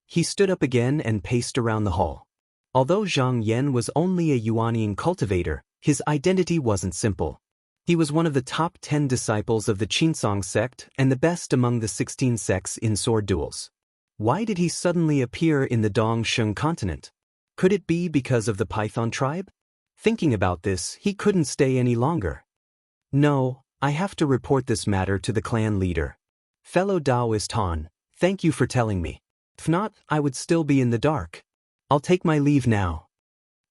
He stood up again and paced around the hall. Although Zhang Yan was only a Yuanying cultivator, his identity wasn't simple. He was one of the top 10 disciples of the Qinsong sect and the best among the 16 sects in sword duels. Why did he suddenly appear in the Dongxing continent? Could it be because of the Python tribe? Thinking about this, he couldn't stay any longer. No, I have to report this matter to the clan leader. Fellow Taoist Han, thank you for telling me. If not, I would still be in the dark. I'll take my leave now.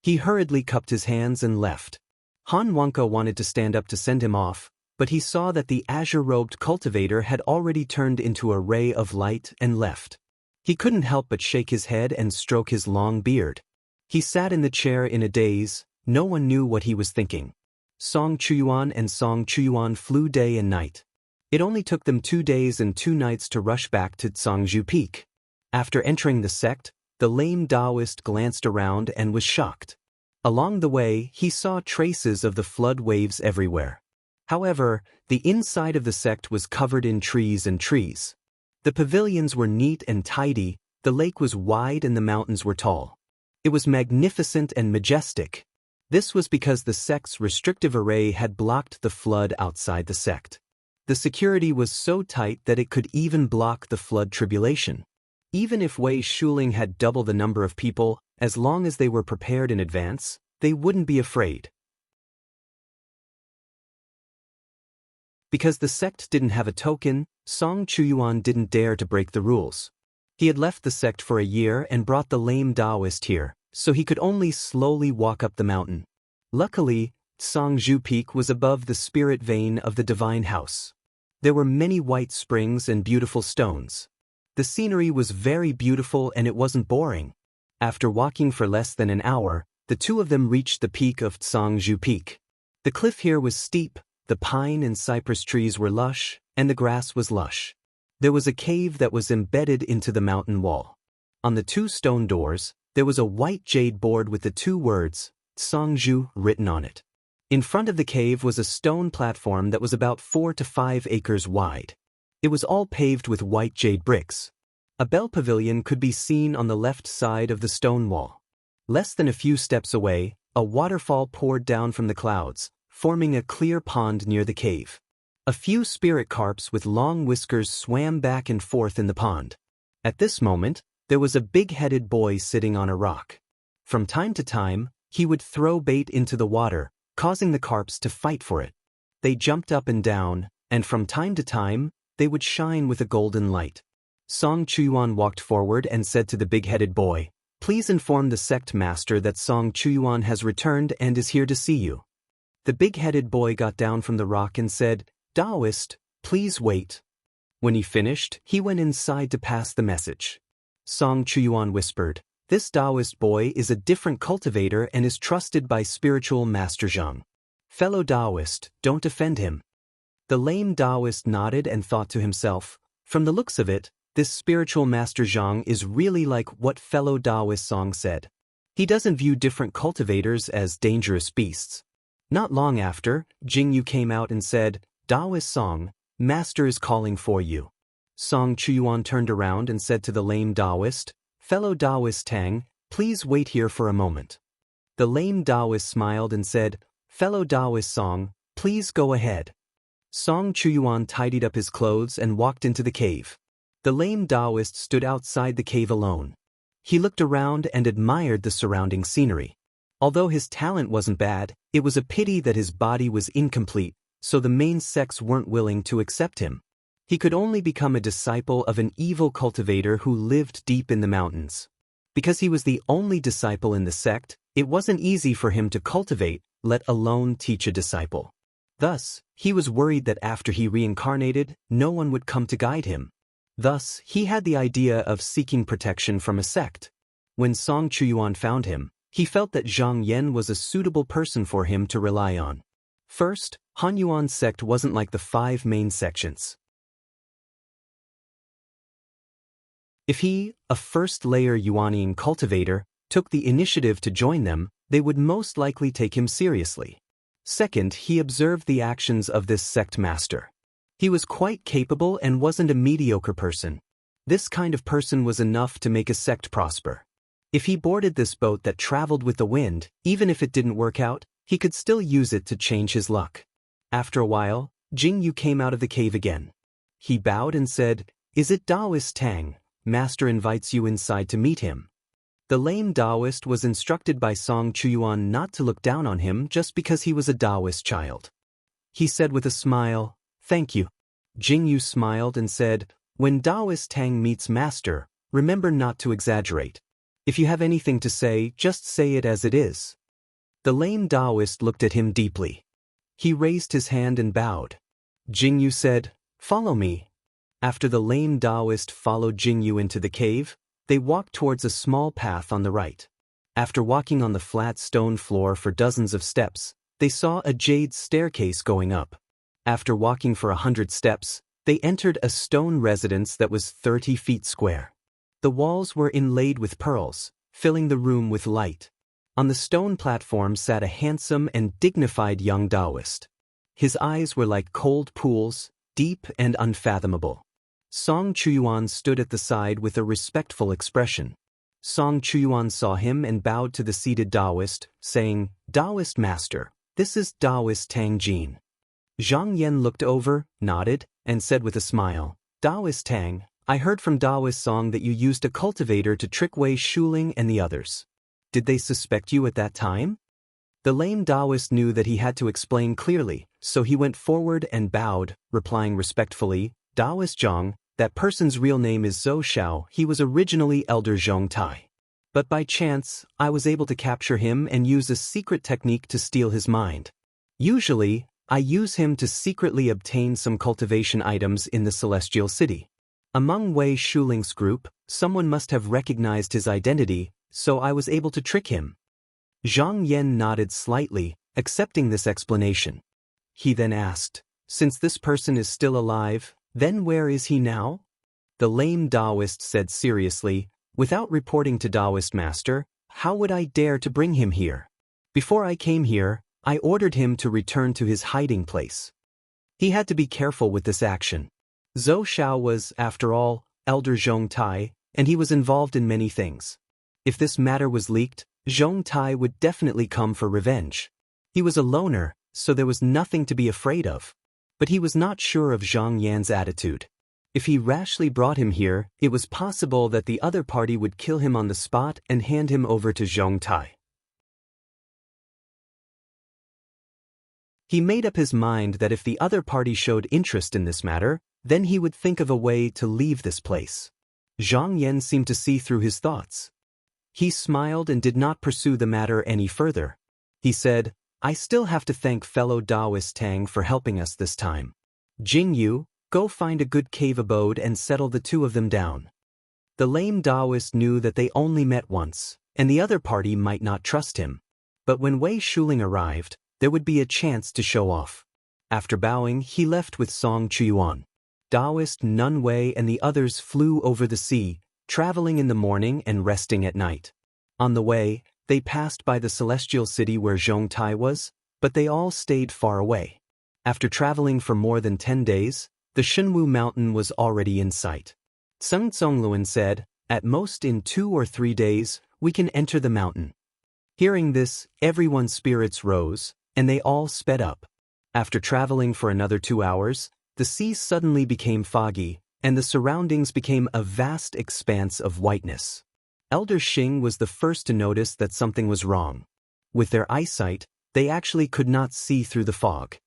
He hurriedly cupped his hands and left. Han Wonka wanted to stand up to send him off, but he saw that the azure-robed cultivator had already turned into a ray of light and left. He couldn't help but shake his head and stroke his long beard. He sat in the chair in a daze. No one knew what he was thinking. Song Chuyuan and Song Chuyuan flew day and night. It only took them 2 days and 2 nights to rush back to Tsangju Peak. After entering the sect, The lame Taoist glanced around and was shocked. Along the way, he saw traces of the flood waves everywhere. However, the inside of the sect was covered in trees and trees. The pavilions were neat and tidy, the lake was wide and the mountains were tall. It was magnificent and majestic. This was because the sect's restrictive array had blocked the flood outside the sect. The security was so tight that it could even block the flood tribulation. Even if Wei Shuling had double the number of people, as long as they were prepared in advance, they wouldn't be afraid. Because the sect didn't have a token, Song Chuyuan didn't dare to break the rules. He had left the sect for a year and brought the lame Taoist here, so he could only slowly walk up the mountain. Luckily, Songzhu Peak was above the spirit vein of the divine house. There were many white springs and beautiful stones. The scenery was very beautiful and it wasn't boring. After walking for less than an hour, the two of them reached the peak of Songzhu Peak. The cliff here was steep, the pine and cypress trees were lush, and the grass was lush. There was a cave that was embedded into the mountain wall. On the two stone doors, there was a white jade board with the two words, Songzhu, written on it. In front of the cave was a stone platform that was about 4 to 5 acres wide. It was all paved with white jade bricks. A bell pavilion could be seen on the left side of the stone wall. Less than a few steps away, a waterfall poured down from the clouds, forming a clear pond near the cave. A few spirit carps with long whiskers swam back and forth in the pond. At this moment, there was a big-headed boy sitting on a rock. From time to time, he would throw bait into the water, causing the carps to fight for it. They jumped up and down, and from time to time, they would shine with a golden light. Song Chuyuan walked forward and said to the big-headed boy, "Please inform the sect master that Song Chuyuan has returned and is here to see you." The big-headed boy got down from the rock and said, "Taoist, please wait." When he finished, he went inside to pass the message. Song Chuyuan whispered, "This Taoist boy is a different cultivator and is trusted by spiritual Master Zhang. Fellow Taoist, don't offend him." The lame Taoist nodded and thought to himself, "From the looks of it, this spiritual Master Zhang is really like what fellow Taoist Song said. He doesn't view different cultivators as dangerous beasts." Not long after, Jingyu came out and said, "Taoist Song, Master is calling for you." Song Chuyuan turned around and said to the lame Taoist, "Fellow Taoist Tang, please wait here for a moment." The lame Taoist smiled and said, "Fellow Taoist Song, please go ahead." Song Chuyuan tidied up his clothes and walked into the cave. The lame Taoist stood outside the cave alone. He looked around and admired the surrounding scenery. Although his talent wasn't bad, it was a pity that his body was incomplete, so the main sects weren't willing to accept him. He could only become a disciple of an evil cultivator who lived deep in the mountains. Because he was the only disciple in the sect, it wasn't easy for him to cultivate, let alone teach a disciple. Thus, he was worried that after he reincarnated, no one would come to guide him. Thus, he had the idea of seeking protection from a sect. When Song Chuyuan found him, he felt that Zhang Yan was a suitable person for him to rely on. First, Hanyuan's sect wasn't like the 5 main sections. If he, a first-layer Yuanian cultivator, took the initiative to join them, they would most likely take him seriously. Second, he observed the actions of this sect master. He was quite capable and wasn't a mediocre person. This kind of person was enough to make a sect prosper. If he boarded this boat that traveled with the wind, even if it didn't work out, he could still use it to change his luck. After a while, Jingyu came out of the cave again. He bowed and said, "Is it Taoist Tang? Master invites you inside to meet him." The lame Taoist was instructed by Song Chuyuan not to look down on him just because he was a Taoist child. He said with a smile, "Thank you." Jingyu smiled and said, "When Taoist Tang meets Master, remember not to exaggerate. If you have anything to say, just say it as it is." The lame Taoist looked at him deeply. He raised his hand and bowed. Jingyu said, "Follow me." After the lame Taoist followed Jingyu into the cave, they walked towards a small path on the right. After walking on the flat stone floor for dozens of steps, they saw a jade staircase going up. After walking for 100 steps, they entered a stone residence that was 30 feet square. The walls were inlaid with pearls, filling the room with light. On the stone platform sat a handsome and dignified young Taoist. His eyes were like cold pools, deep and unfathomable. Song Chuyuan stood at the side with a respectful expression. Song Chuyuan saw him and bowed to the seated Taoist, saying, "Taoist master, this is Taoist Tang Jin." Zhang Yan looked over, nodded, and said with a smile, "Taoist Tang, I heard from Taoist Song that you used a cultivator to trick Wei Shuling and the others. Did they suspect you at that time?" The lame Taoist knew that he had to explain clearly, so he went forward and bowed, replying respectfully, "Taoist Zhang, that person's real name is Zhou Xiao. He was originally Elder Zhong Tai. But by chance, I was able to capture him and use a secret technique to steal his mind. Usually, I use him to secretly obtain some cultivation items in the Celestial City. Among Wei Shuling's group, someone must have recognized his identity, so I was able to trick him." Zhang Yan nodded slightly, accepting this explanation. He then asked, "Since this person is still alive, then where is he now?" The lame Taoist said seriously, "Without reporting to Taoist Master, how would I dare to bring him here? Before I came here, I ordered him to return to his hiding place." He had to be careful with this action. Zhou Xiao was, after all, Elder Zhong Tai, and he was involved in many things. If this matter was leaked, Zhong Tai would definitely come for revenge. He was a loner, so there was nothing to be afraid of. But he was not sure of Zhang Yan's attitude. If he rashly brought him here, it was possible that the other party would kill him on the spot and hand him over to Zhong Tai. He made up his mind that if the other party showed interest in this matter, then he would think of a way to leave this place. Zhang Yan seemed to see through his thoughts. He smiled and did not pursue the matter any further. He said, "I still have to thank fellow Taoist Tang for helping us this time. Jing Yu, go find a good cave abode and settle the two of them down." The lame Taoist knew that they only met once, and the other party might not trust him. But when Wei Shuling arrived, there would be a chance to show off. After bowing, he left with Song Chuyuan. Taoist Nun Wei and the others flew over the sea, traveling in the morning and resting at night. On the way, they passed by the Celestial City where Zhong Tai was, but they all stayed far away. After traveling for more than 10 days, the Shenwu Mountain was already in sight. Sung Tsongluan said, "At most in 2 or 3 days, we can enter the mountain." Hearing this, everyone's spirits rose, and they all sped up. After traveling for another 2 hours, the sea suddenly became foggy, and the surroundings became a vast expanse of whiteness. Elder Xing was the first to notice that something was wrong. With their eyesight, they actually could not see through the fog.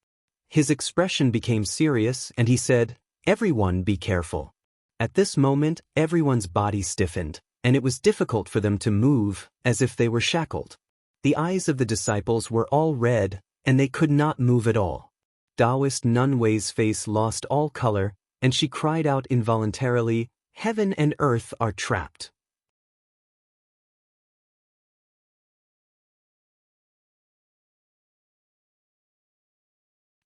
His expression became serious, and he said, "Everyone be careful." At this moment, everyone's body stiffened, and it was difficult for them to move, as if they were shackled. The eyes of the disciples were all red, and they could not move at all. Taoist Nun Wei's face lost all color, and she cried out involuntarily, "Heaven and earth are trapped."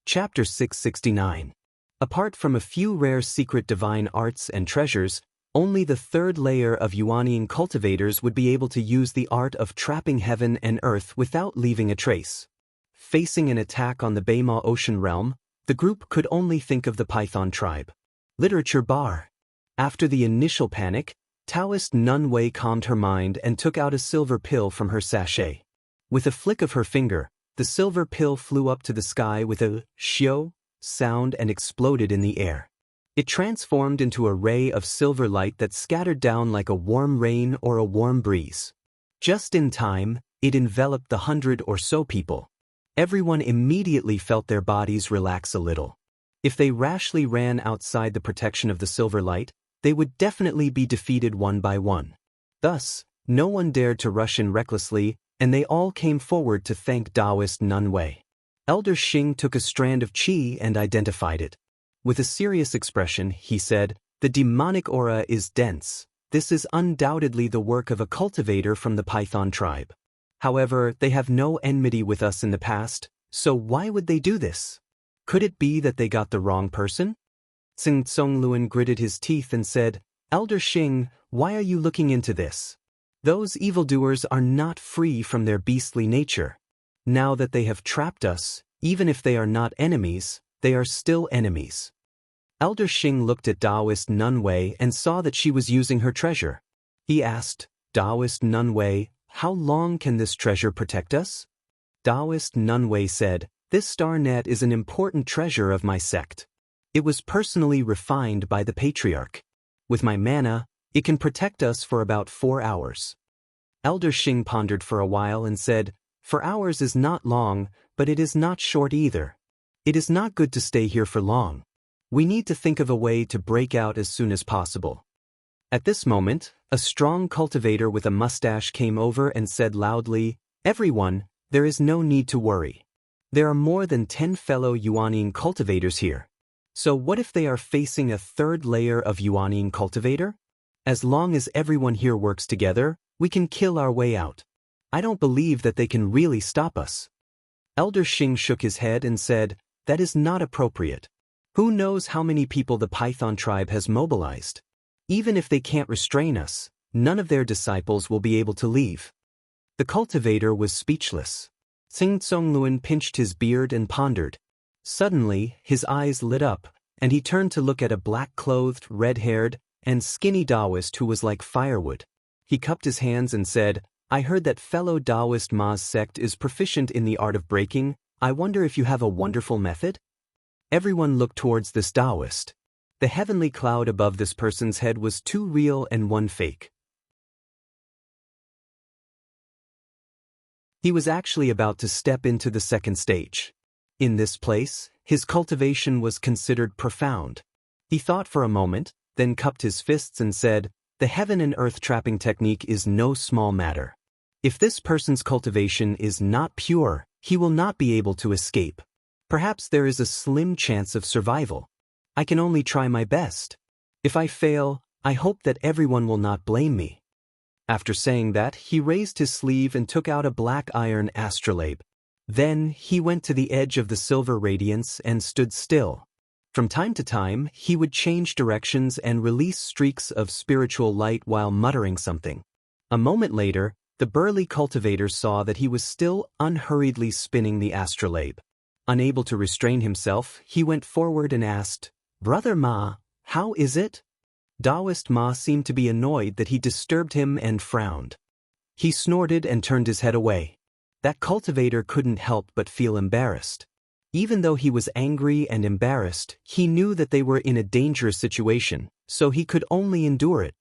Chapter 669. Apart from a few rare secret divine arts and treasures, only the third layer of Yuanian cultivators would be able to use the art of trapping heaven and earth without leaving a trace. Facing an attack on the Beima Ocean realm, the group could only think of the Python tribe. Literature bar. After the initial panic, Taoist Nun Wei calmed her mind and took out a silver pill from her sachet. With a flick of her finger, the silver pill flew up to the sky with a xiao sound and exploded in the air. It transformed into a ray of silver light that scattered down like a warm rain or a warm breeze. Just in time, it enveloped the 100 or so people. Everyone immediately felt their bodies relax a little. If they rashly ran outside the protection of the silver light, they would definitely be defeated one by one. Thus, no one dared to rush in recklessly, and they all came forward to thank Taoist Nun Wei. Elder Xing took a strand of qi and identified it. With a serious expression, he said, "The demonic aura is dense. This is undoubtedly the work of a cultivator from the Python tribe. However, they have no enmity with us in the past, so why would they do this? Could it be that they got the wrong person?" Tsing Tsongluan gritted his teeth and said, Elder Xing, why are you looking into this? Those evildoers are not free from their beastly nature. Now that they have trapped us, even if they are not enemies, they are still enemies. Elder Xing looked at Taoist Nunwei and saw that she was using her treasure. He asked, Taoist Nunwei, how long can this treasure protect us? Taoist Nunwei said, this star net is an important treasure of my sect. It was personally refined by the patriarch. With my mana, it can protect us for about 4 hours. Elder Xing pondered for a while and said, 4 hours is not long, but it is not short either. It is not good to stay here for long. We need to think of a way to break out as soon as possible. At this moment, a strong cultivator with a mustache came over and said loudly, everyone, there is no need to worry. There are more than 10 fellow Yuanine cultivators here. So what if they are facing a third layer of Yuanine cultivator? As long as everyone here works together, we can kill our way out. I don't believe that they can really stop us. Elder Xing shook his head and said, that is not appropriate. Who knows how many people the Python tribe has mobilized? Even if they can't restrain us, none of their disciples will be able to leave. The cultivator was speechless. Tsing Tsongluan pinched his beard and pondered. Suddenly, his eyes lit up, and he turned to look at a black-clothed, red-haired, and skinny Taoist who was like firewood. He cupped his hands and said, I heard that fellow Taoist Ma's sect is proficient in the art of breaking. I wonder if you have a wonderful method? Everyone looked towards this Taoist. The heavenly cloud above this person's head was 2 real and 1 fake. He was actually about to step into the second stage. In this place, his cultivation was considered profound. He thought for a moment, then cupped his fists and said, the heaven and earth trapping technique is no small matter. If this person's cultivation is not pure, he will not be able to escape. Perhaps there is a slim chance of survival. I can only try my best. If I fail, I hope that everyone will not blame me. After saying that, he raised his sleeve and took out a black iron astrolabe. Then, he went to the edge of the silver radiance and stood still. From time to time, he would change directions and release streaks of spiritual light while muttering something. A moment later, the burly cultivator saw that he was still unhurriedly spinning the astrolabe. Unable to restrain himself, he went forward and asked, Brother Ma, how is it? Taoist Ma seemed to be annoyed that he disturbed him and frowned. He snorted and turned his head away. That cultivator couldn't help but feel embarrassed. Even though he was angry and embarrassed, he knew that they were in a dangerous situation, so he could only endure it.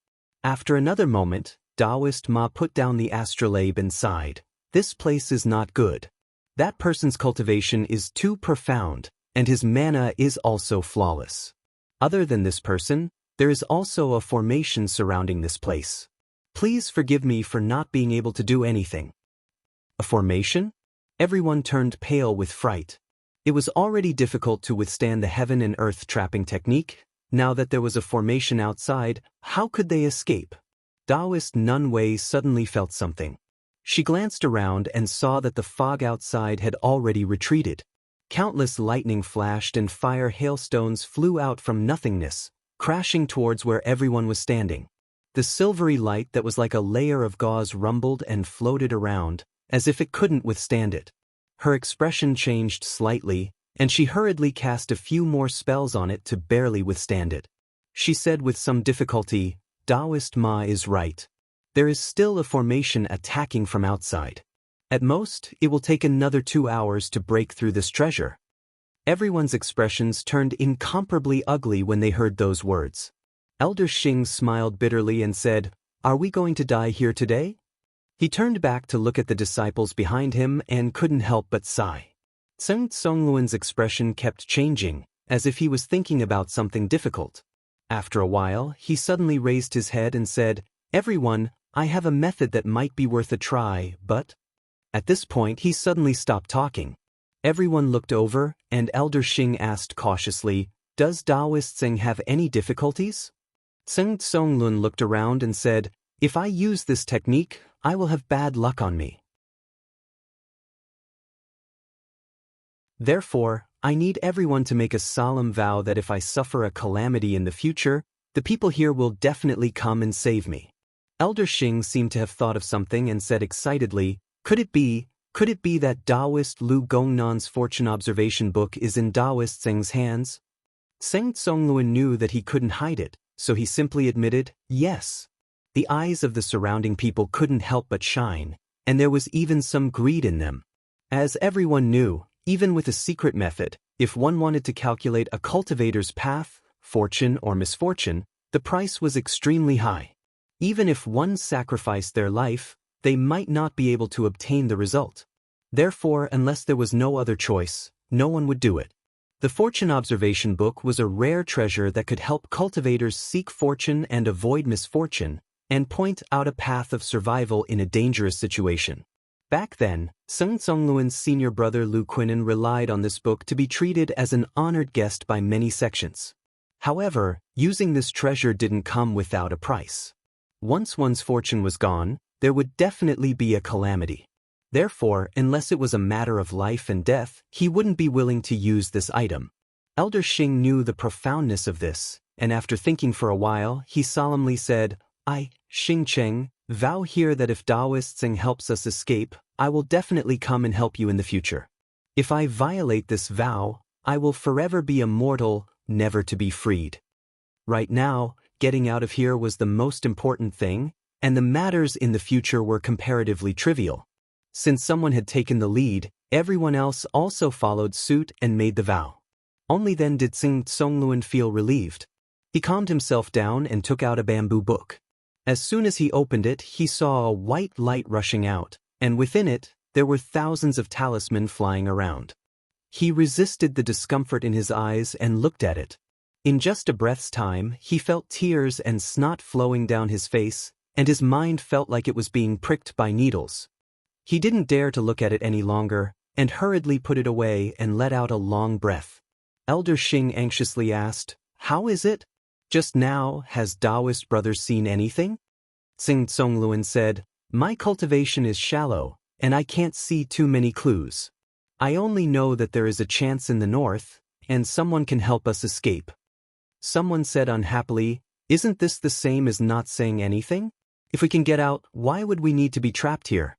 After another moment, Taoist Ma put down the astrolabe and sighed. This place is not good. That person's cultivation is too profound, and his mana is also flawless. Other than this person, there is also a formation surrounding this place. Please forgive me for not being able to do anything. A formation? Everyone turned pale with fright. It was already difficult to withstand the heaven and earth trapping technique. Now that there was a formation outside, how could they escape? Taoist Nunwei suddenly felt something. She glanced around and saw that the fog outside had already retreated. Countless lightning flashed and fire hailstones flew out from nothingness, crashing towards where everyone was standing. The silvery light that was like a layer of gauze rumbled and floated around, as if it couldn't withstand it. Her expression changed slightly, and she hurriedly cast a few more spells on it to barely withstand it. She said with some difficulty, Taoist Ma is right. There is still a formation attacking from outside. At most, it will take another 2 hours to break through this treasure. Everyone's expressions turned incomparably ugly when they heard those words. Elder Xing smiled bitterly and said, Are we going to die here today? He turned back to look at the disciples behind him and couldn't help but sigh. Tseng Tsongluan's expression kept changing, as if he was thinking about something difficult. After a while, he suddenly raised his head and said, Everyone, I have a method that might be worth a try, but... At this point, he suddenly stopped talking. Everyone looked over, and Elder Xing asked cautiously, Does Taoist Tseng have any difficulties? Tseng Tsonglun looked around and said, If I use this technique, I will have bad luck on me. Therefore, I need everyone to make a solemn vow that if I suffer a calamity in the future, The people here will definitely come and save me. Elder Xing seemed to have thought of something and said excitedly, Could it be that Taoist Lu Gongnan's fortune observation book is in Taoist Tseng's hands? Tseng Tsongluan knew that he couldn't hide it, so he simply admitted, yes. The eyes of the surrounding people couldn't help but shine, and there was even some greed in them. As everyone knew, even with a secret method, if one wanted to calculate a cultivator's path, fortune or misfortune, the price was extremely high. Even if one sacrificed their life, they might not be able to obtain the result. Therefore, unless there was no other choice, no one would do it. The fortune observation book was a rare treasure that could help cultivators seek fortune and avoid misfortune, and point out a path of survival in a dangerous situation. Back then, Tseng Tsongluan's senior brother Lu Quinan relied on this book to be treated as an honored guest by many sections. However, using this treasure didn't come without a price. Once one's fortune was gone, there would definitely be a calamity. Therefore, unless it was a matter of life and death, he wouldn't be willing to use this item. Elder Xing knew the profoundness of this, and after thinking for a while, he solemnly said, I, Xing Cheng, vow here that if Taoist Tseng helps us escape, I will definitely come and help you in the future. If I violate this vow, I will forever be a mortal, never to be freed. Right now, getting out of here was the most important thing, and the matters in the future were comparatively trivial. Since someone had taken the lead, everyone else also followed suit and made the vow. Only then did Tseng Tsongluan feel relieved. He calmed himself down and took out a bamboo book. As soon as he opened it, he saw a white light rushing out, and within it, there were thousands of talismans flying around. He resisted the discomfort in his eyes and looked at it. In just a breath's time, he felt tears and snot flowing down his face, and his mind felt like it was being pricked by needles. He didn't dare to look at it any longer, and hurriedly put it away and let out a long breath. Elder Xing anxiously asked, How is it? Just now, has Taoist brother seen anything? Tseng Tsongluan said, My cultivation is shallow, and I can't see too many clues. I only know that there is a chance in the north, and someone can help us escape. Someone said unhappily, Isn't this the same as not saying anything? If we can get out, why would we need to be trapped here?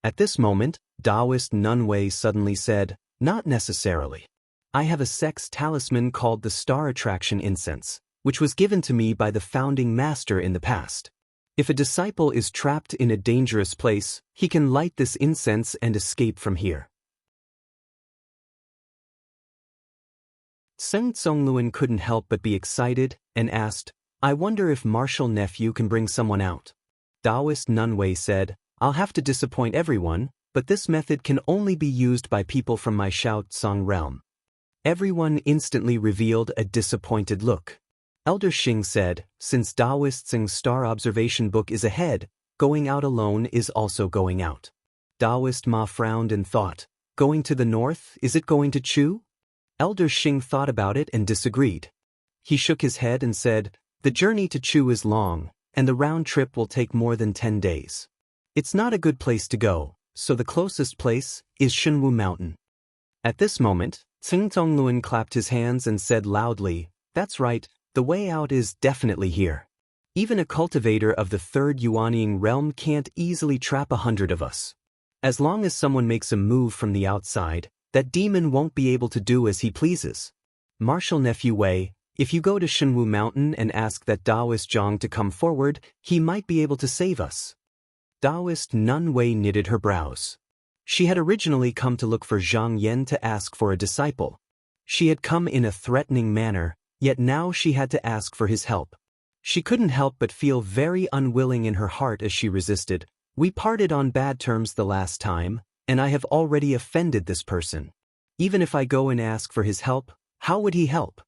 At this moment, Taoist Nun Wei suddenly said, Not necessarily. I have a sex talisman called the Star Attraction Incense, which was given to me by the founding master in the past. If a disciple is trapped in a dangerous place, he can light this incense and escape from here. Tseng Tsongluan couldn't help but be excited and asked, I wonder if Martial Nephew can bring someone out. Taoist Nun Wei said, I'll have to disappoint everyone, but this method can only be used by people from my Shao Tsung realm. Everyone instantly revealed a disappointed look. Elder Xing said, Since Taoist Tseng's star observation book is ahead, going out alone is also going out. Taoist Ma frowned and thought, Going to the north, is it going to Chu? Elder Xing thought about it and disagreed. He shook his head and said, The journey to Chu is long, and the round trip will take more than 10 days. It's not a good place to go, so the closest place is Shenwu Mountain. At this moment, Tseng Tsongluan clapped his hands and said loudly, That's right, the way out is definitely here. Even a cultivator of the third Yuanying realm can't easily trap 100 of us. As long as someone makes a move from the outside, that demon won't be able to do as he pleases. Martial Nephew Wei, if you go to Shenwu Mountain and ask that Taoist Zhang to come forward, he might be able to save us. Taoist Nun Wei knitted her brows. She had originally come to look for Zhang Yan to ask for a disciple. She had come in a threatening manner, yet now she had to ask for his help. She couldn't help but feel very unwilling in her heart as she resisted. We parted on bad terms the last time, and I have already offended this person. Even if I go and ask for his help, how would he help?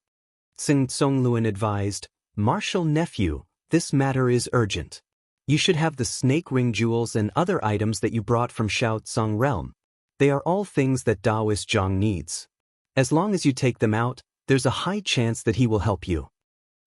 Tseng Tsongluan advised, Martial Nephew, this matter is urgent. You should have the snake ring jewels and other items that you brought from Shao Tsung realm. They are all things that Taoist Zhang needs. As long as you take them out, there's a high chance that he will help you.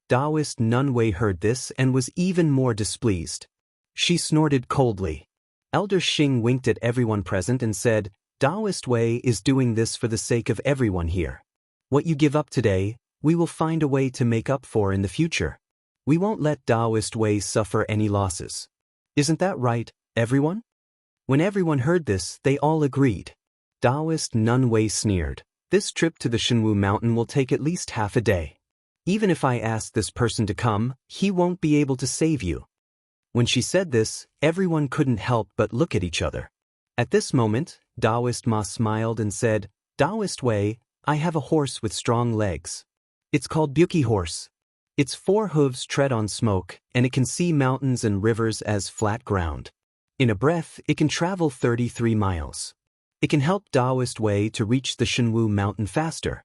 Taoist Nun Wei heard this and was even more displeased. She snorted coldly. Elder Xing winked at everyone present and said, Taoist Wei is doing this for the sake of everyone here. What you give up today, we will find a way to make up for in the future. We won't let Taoist Wei suffer any losses. Isn't that right, everyone? When everyone heard this, they all agreed. Taoist Nun Wei sneered. This trip to the Shenwu mountain will take at least half a day. Even if I ask this person to come, he won't be able to save you. When she said this, everyone couldn't help but look at each other. At this moment, Taoist Ma smiled and said, Taoist Wei, I have a horse with strong legs. It's called Buki horse. Its 4 hooves tread on smoke, and it can see mountains and rivers as flat ground. In a breath, it can travel 33 miles. It can help Taoist Wei to reach the Shenwu mountain faster.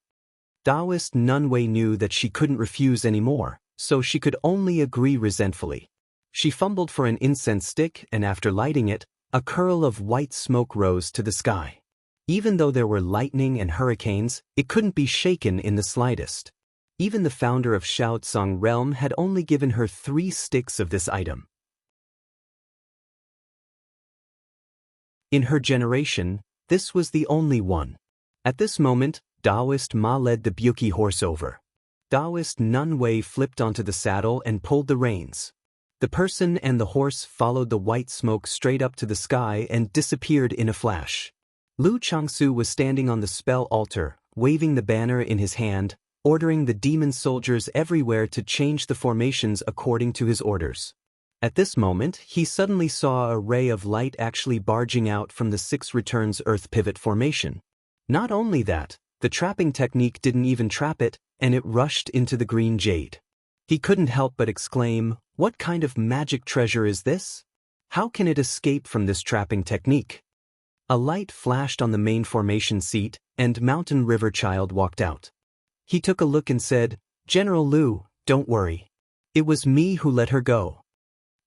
Taoist Nun Wei knew that she couldn't refuse anymore, so she could only agree resentfully. She fumbled for an incense stick, and after lighting it, a curl of white smoke rose to the sky. Even though there were lightning and hurricanes, it couldn't be shaken in the slightest. Even the founder of Shaotsong Realm had only given her 3 sticks of this item. In her generation, this was the only one. At this moment, Taoist Ma led the Buki horse over. Taoist Nun Wei flipped onto the saddle and pulled the reins. The person and the horse followed the white smoke straight up to the sky and disappeared in a flash. Lu Changsu was standing on the spell altar, waving the banner in his hand, ordering the demon soldiers everywhere to change the formations according to his orders. At this moment, he suddenly saw a ray of light actually barging out from the 6 returns Earth pivot formation. Not only that, the trapping technique didn't even trap it, and it rushed into the green jade. He couldn't help but exclaim, "What kind of magic treasure is this? How can it escape from this trapping technique?" A light flashed on the main formation seat, and Mountain River Child walked out. He took a look and said, "General Lu, don't worry. It was me who let her go."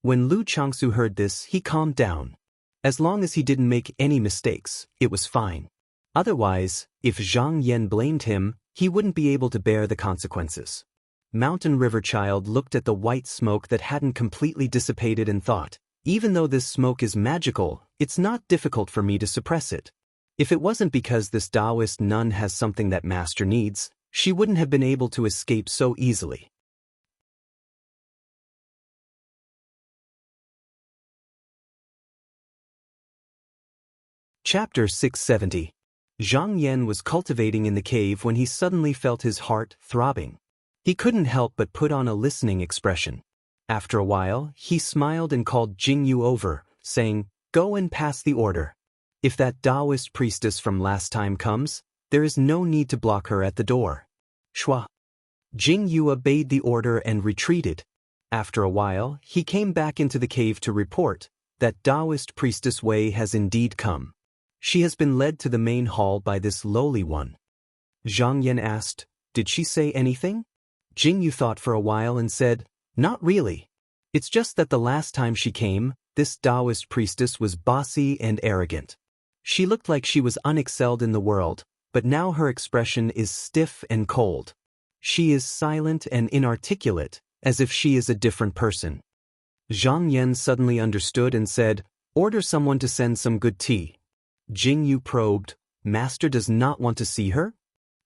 When Lu Changsu heard this, he calmed down. As long as he didn't make any mistakes, it was fine. Otherwise, if Zhang Yan blamed him, he wouldn't be able to bear the consequences. Mountain River Child looked at the white smoke that hadn't completely dissipated and thought, even though this smoke is magical, it's not difficult for me to suppress it. If it wasn't because this Taoist nun has something that Master needs, she wouldn't have been able to escape so easily. Chapter 670. Zhang Yan was cultivating in the cave when he suddenly felt his heart throbbing. He couldn't help but put on a listening expression. After a while, he smiled and called Jing Yu over, saying, "Go and pass the order. If that Taoist priestess from last time comes, there is no need to block her at the door." Shua. Jing Yu obeyed the order and retreated. After a while, he came back into the cave to report that Taoist priestess Wei has indeed come. She has been led to the main hall by this lowly one. Zhang Yan asked, "Did she say anything?" Jing Yu thought for a while and said, "Not really. It's just that the last time she came, this Taoist priestess was bossy and arrogant. She looked like she was unexcelled in the world, but now her expression is stiff and cold. She is silent and inarticulate, as if she is a different person." Zhang Yan suddenly understood and said, "Order someone to send some good tea." Jing Yu probed, "Master does not want to see her?"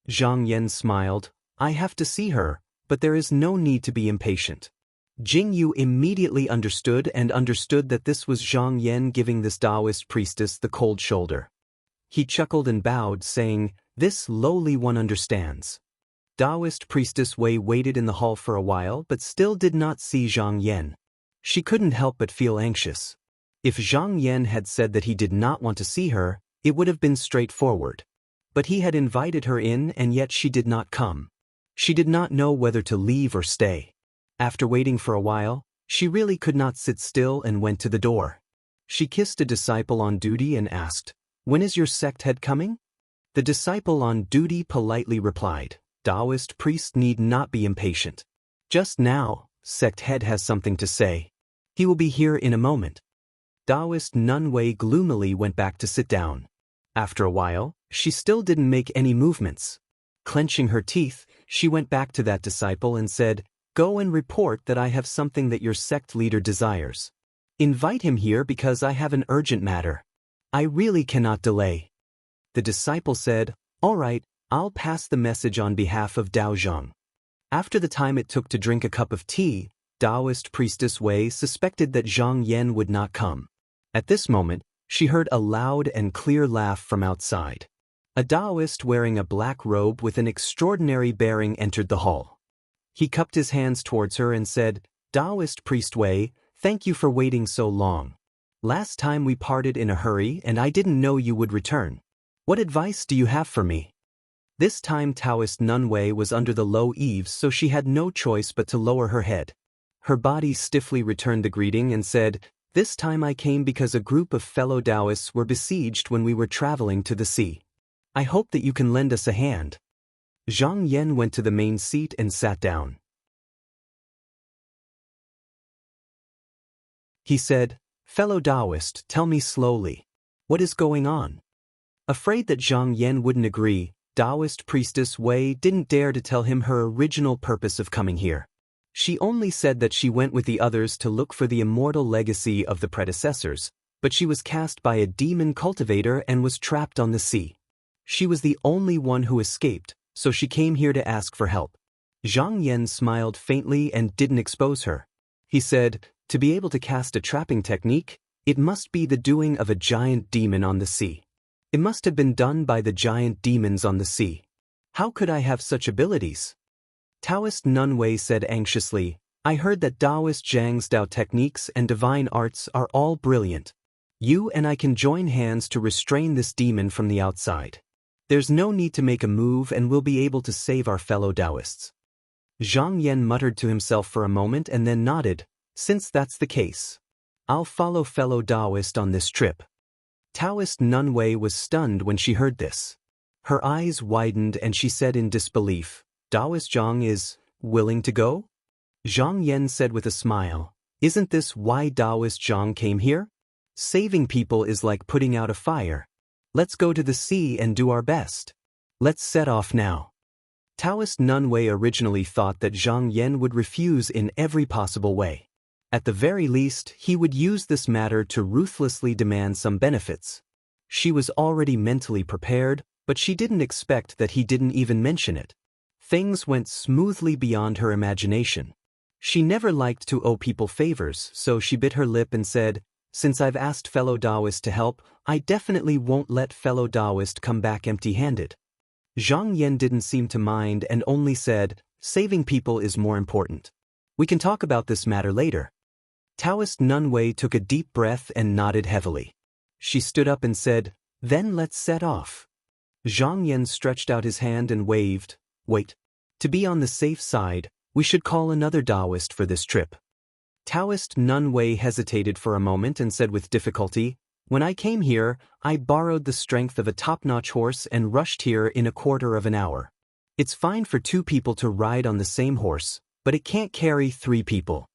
Zhang Yan smiled, "I have to see her, but there is no need to be impatient." Jing Yu immediately understood that this was Zhang Yan giving this Taoist priestess the cold shoulder. He chuckled and bowed, saying, "This lowly one understands." Taoist priestess Wei waited in the hall for a while but still did not see Zhang Yan. She couldn't help but feel anxious. If Zhang Yan had said that he did not want to see her, it would have been straightforward. But he had invited her in and yet she did not come. She did not know whether to leave or stay. After waiting for a while, she really could not sit still and went to the door. She kissed a disciple on duty and asked, "When is your sect head coming?" The disciple on duty politely replied, "Taoist priest need not be impatient. Just now, sect head has something to say. He will be here in a moment." Taoist Nun Wei gloomily went back to sit down. After a while, she still didn't make any movements. Clenching her teeth, she went back to that disciple and said, "Go and report that I have something that your sect leader desires. Invite him here because I have an urgent matter. I really cannot delay." The disciple said, "All right, I'll pass the message on behalf of Dao Zhang." After the time it took to drink a cup of tea, Taoist priestess Wei suspected that Zhang Yan would not come. At this moment, she heard a loud and clear laugh from outside. A Taoist wearing a black robe with an extraordinary bearing entered the hall. He cupped his hands towards her and said, "Taoist priest Wei, thank you for waiting so long. Last time we parted in a hurry and I didn't know you would return. What advice do you have for me?" This time Taoist Nun Wei was under the low eaves, so she had no choice but to lower her head. Her body stiffly returned the greeting and said, "This time I came because a group of fellow Taoists were besieged when we were traveling to the sea. I hope that you can lend us a hand." Zhang Yan went to the main seat and sat down. He said, "Fellow Taoist, tell me slowly. What is going on?" Afraid that Zhang Yan wouldn't agree, Taoist priestess Wei didn't dare to tell him her original purpose of coming here. She only said that she went with the others to look for the immortal legacy of the predecessors, but she was cast by a demon cultivator and was trapped on the sea. She was the only one who escaped, so she came here to ask for help. Zhang Yan smiled faintly and didn't expose her. He said, "To be able to cast a trapping technique, it must be the doing of a giant demon on the sea. It must have been done by the giant demons on the sea. How could I have such abilities?" Taoist Nun Wei said anxiously, "I heard that Taoist Zhang's Tao techniques and divine arts are all brilliant. You and I can join hands to restrain this demon from the outside. There's no need to make a move and we'll be able to save our fellow Taoists." Zhang Yan muttered to himself for a moment and then nodded, "Since that's the case, I'll follow fellow Taoist on this trip." Taoist Nun Wei was stunned when she heard this. Her eyes widened and she said in disbelief, "Taoist Zhang is willing to go?" Zhang Yan said with a smile, "Isn't this why Taoist Zhang came here? Saving people is like putting out a fire. Let's go to the sea and do our best. Let's set off now." Taoist Nun Wei originally thought that Zhang Yan would refuse in every possible way. At the very least, he would use this matter to ruthlessly demand some benefits. She was already mentally prepared, but she didn't expect that he didn't even mention it. Things went smoothly beyond her imagination. She never liked to owe people favors, so she bit her lip and said, "Since I've asked fellow Taoist to help, I definitely won't let fellow Taoist come back empty-handed." Zhang Yan didn't seem to mind and only said, "Saving people is more important. We can talk about this matter later." Taoist Nun Wei took a deep breath and nodded heavily. She stood up and said, "Then let's set off." Zhang Yan stretched out his hand and waved, "Wait. To be on the safe side, we should call another Taoist for this trip." Taoist Nun Wei hesitated for a moment and said with difficulty, "When I came here, I borrowed the strength of a top-notch horse and rushed here in a quarter of an hour. It's fine for 2 people to ride on the same horse, but it can't carry 3 people."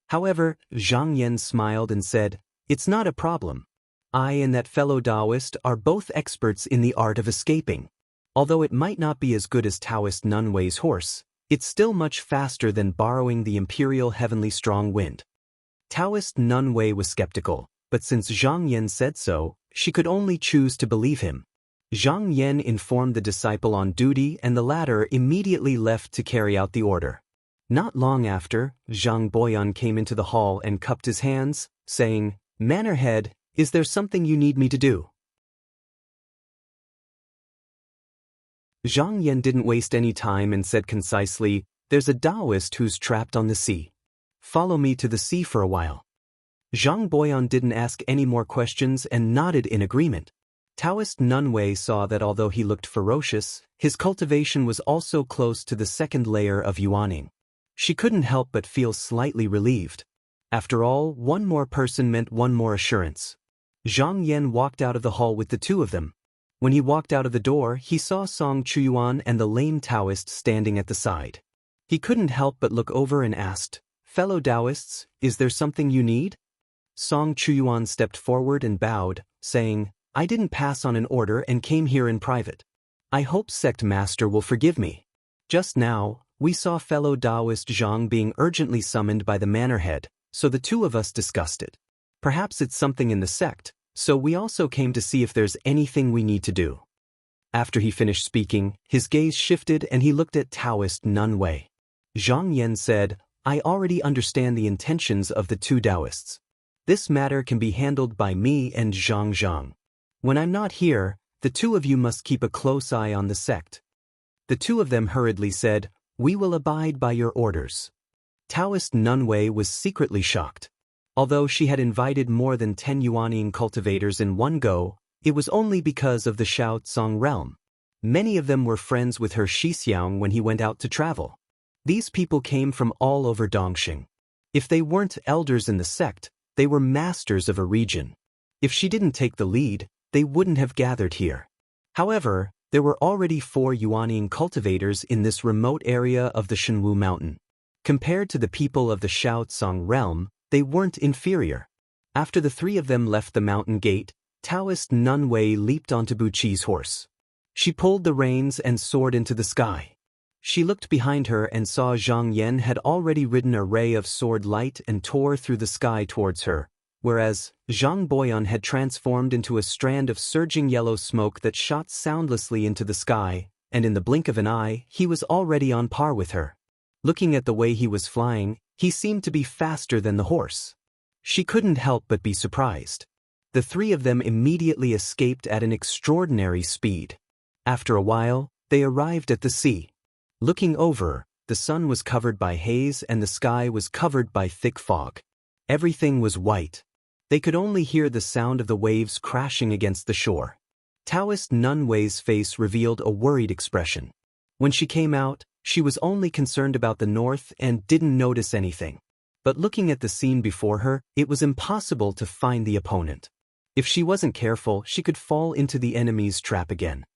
However, Zhang Yan smiled and said, "It's not a problem. I and that fellow Taoist are both experts in the art of escaping. Although it might not be as good as Taoist Nun Wei's horse, it's still much faster than borrowing the imperial heavenly strong wind." Taoist Nun Wei was skeptical, but since Zhang Yan said so, she could only choose to believe him. Zhang Yan informed the disciple on duty and the latter immediately left to carry out the order. Not long after, Zhang Boyan came into the hall and cupped his hands, saying, "Mannerhead, is there something you need me to do?" Zhang Yan didn't waste any time and said concisely, "There's a Taoist who's trapped on the sea. Follow me to the sea for a while." Zhang Boyan didn't ask any more questions and nodded in agreement. Taoist Nun Wei saw that although he looked ferocious, his cultivation was also close to the second layer of yuaning. She couldn't help but feel slightly relieved. After all, one more person meant one more assurance. Zhang Yan walked out of the hall with the 2 of them. When he walked out of the door, he saw Song Chuyuan and the lame Taoist standing at the side. He couldn't help but look over and asked, "Fellow Taoists, is there something you need?" Song Chuyuan stepped forward and bowed, saying, "I didn't pass on an order and came here in private. I hope Sect Master will forgive me. Just now, we saw fellow Taoist Zhang being urgently summoned by the Mannerhead, so the 2 of us discussed it. Perhaps it's something in the sect, so we also came to see if there's anything we need to do." After he finished speaking, his gaze shifted and he looked at Taoist Nun Wei. Zhang Yan said, I already understand the intentions of the two Taoists. This matter can be handled by me and Zhang Zhang. When I'm not here, the two of you must keep a close eye on the sect." The two of them hurriedly said, "We will abide by your orders." Taoist Nun Wei was secretly shocked. Although she had invited more than 10 Yuanning cultivators in one go, it was only because of the Shao Tsung realm. Many of them were friends with her Shixiang when he went out to travel. These people came from all over Dongxing. If they weren't elders in the sect, they were masters of a region. If she didn't take the lead, they wouldn't have gathered here. However, there were already 4 Yuanning cultivators in this remote area of the Shenwu Mountain. Compared to the people of the Shao Tsung realm, they weren't inferior. After the 3 of them left the mountain gate, Taoist Nun Wei leaped onto Buqi's horse. She pulled the reins and soared into the sky. She looked behind her and saw Zhang Yan had already ridden a ray of sword light and tore through the sky towards her, whereas Zhang Boyan had transformed into a strand of surging yellow smoke that shot soundlessly into the sky, and in the blink of an eye, he was already on par with her. Looking at the way he was flying, he seemed to be faster than the horse. She couldn't help but be surprised. The 3 of them immediately escaped at an extraordinary speed. After a while, they arrived at the sea. Looking over, the sun was covered by haze and the sky was covered by thick fog. Everything was white. They could only hear the sound of the waves crashing against the shore. Taoist Nun Wei's face revealed a worried expression. When she came out, she was only concerned about the north and didn't notice anything. But looking at the scene before her, it was impossible to find the opponent. If she wasn't careful, she could fall into the enemy's trap again.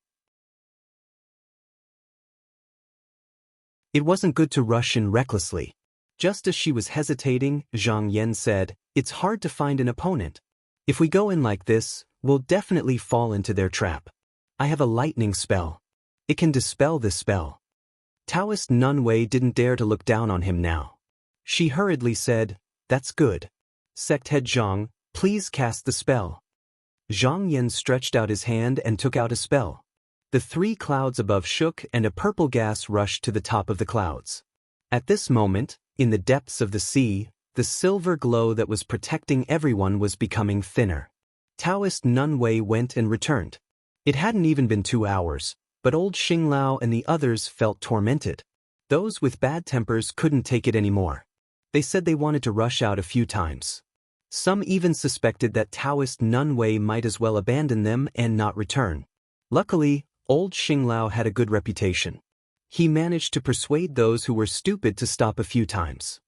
It wasn't good to rush in recklessly. Just as she was hesitating, Zhang Yan said, "It's hard to find an opponent. If we go in like this, we'll definitely fall into their trap. I have a lightning spell. It can dispel this spell." Taoist Nun Wei didn't dare to look down on him now. She hurriedly said, "That's good. Sect head Zhang, please cast the spell." Zhang Yan stretched out his hand and took out a spell. The 3 clouds above shook and a purple gas rushed to the top of the clouds. At this moment, in the depths of the sea, the silver glow that was protecting everyone was becoming thinner. Taoist Nun Wei went and returned. It hadn't even been 2 hours, but old Xinglao and the others felt tormented. Those with bad tempers couldn't take it anymore. They said they wanted to rush out a few times. Some even suspected that Taoist Nun Wei might as well abandon them and not return. Luckily, old Xinglao had a good reputation. He managed to persuade those who were stupid to stop a few times.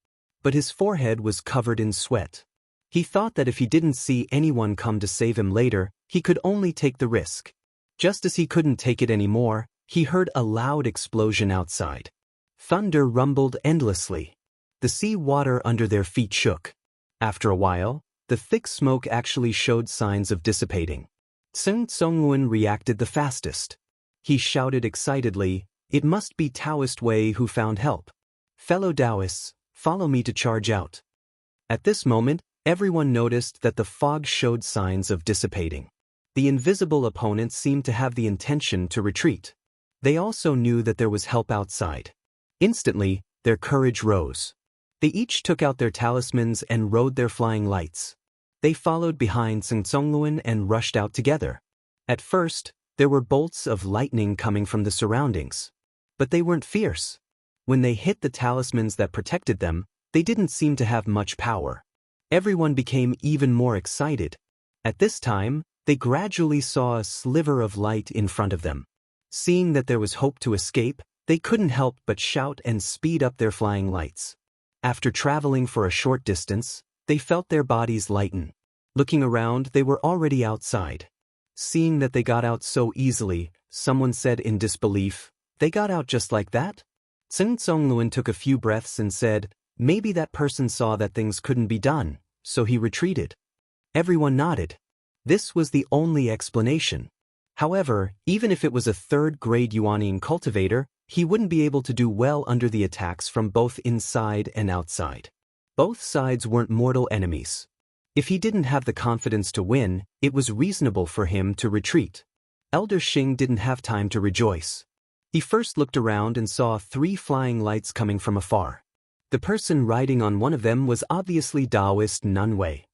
But his forehead was covered in sweat. He thought that if he didn't see anyone come to save him later, he could only take the risk. Just as he couldn't take it anymore, he heard a loud explosion outside. Thunder rumbled endlessly. The sea water under their feet shook. After a while, the thick smoke actually showed signs of dissipating. Sun Tsongyun reacted the fastest. He shouted excitedly, "It must be Taoist Wei who found help. Fellow Taoists, follow me to charge out." At this moment, everyone noticed that the fog showed signs of dissipating. The invisible opponents seemed to have the intention to retreat. They also knew that there was help outside. Instantly, their courage rose. They each took out their talismans and rode their flying lights. They followed behind Sun Tsongyun and rushed out together. At first, there were bolts of lightning coming from the surroundings. But they weren't fierce. When they hit the talismans that protected them, they didn't seem to have much power. Everyone became even more excited. At this time, they gradually saw a sliver of light in front of them. Seeing that there was hope to escape, they couldn't help but shout and speed up their flying lights. After traveling for a short distance, they felt their bodies lighten. Looking around, they were already outside. Seeing that they got out so easily, someone said in disbelief, "They got out just like that?" Sun Tsongyun took a few breaths and said, "Maybe that person saw that things couldn't be done, so he retreated." Everyone nodded. This was the only explanation. However, even if it was a third-grade Yuanning cultivator, he wouldn't be able to do well under the attacks from both inside and outside. Both sides weren't mortal enemies. If he didn't have the confidence to win, it was reasonable for him to retreat. Elder Xing didn't have time to rejoice. He first looked around and saw 3 flying lights coming from afar. The person riding on one of them was obviously Taoist Nun Wei.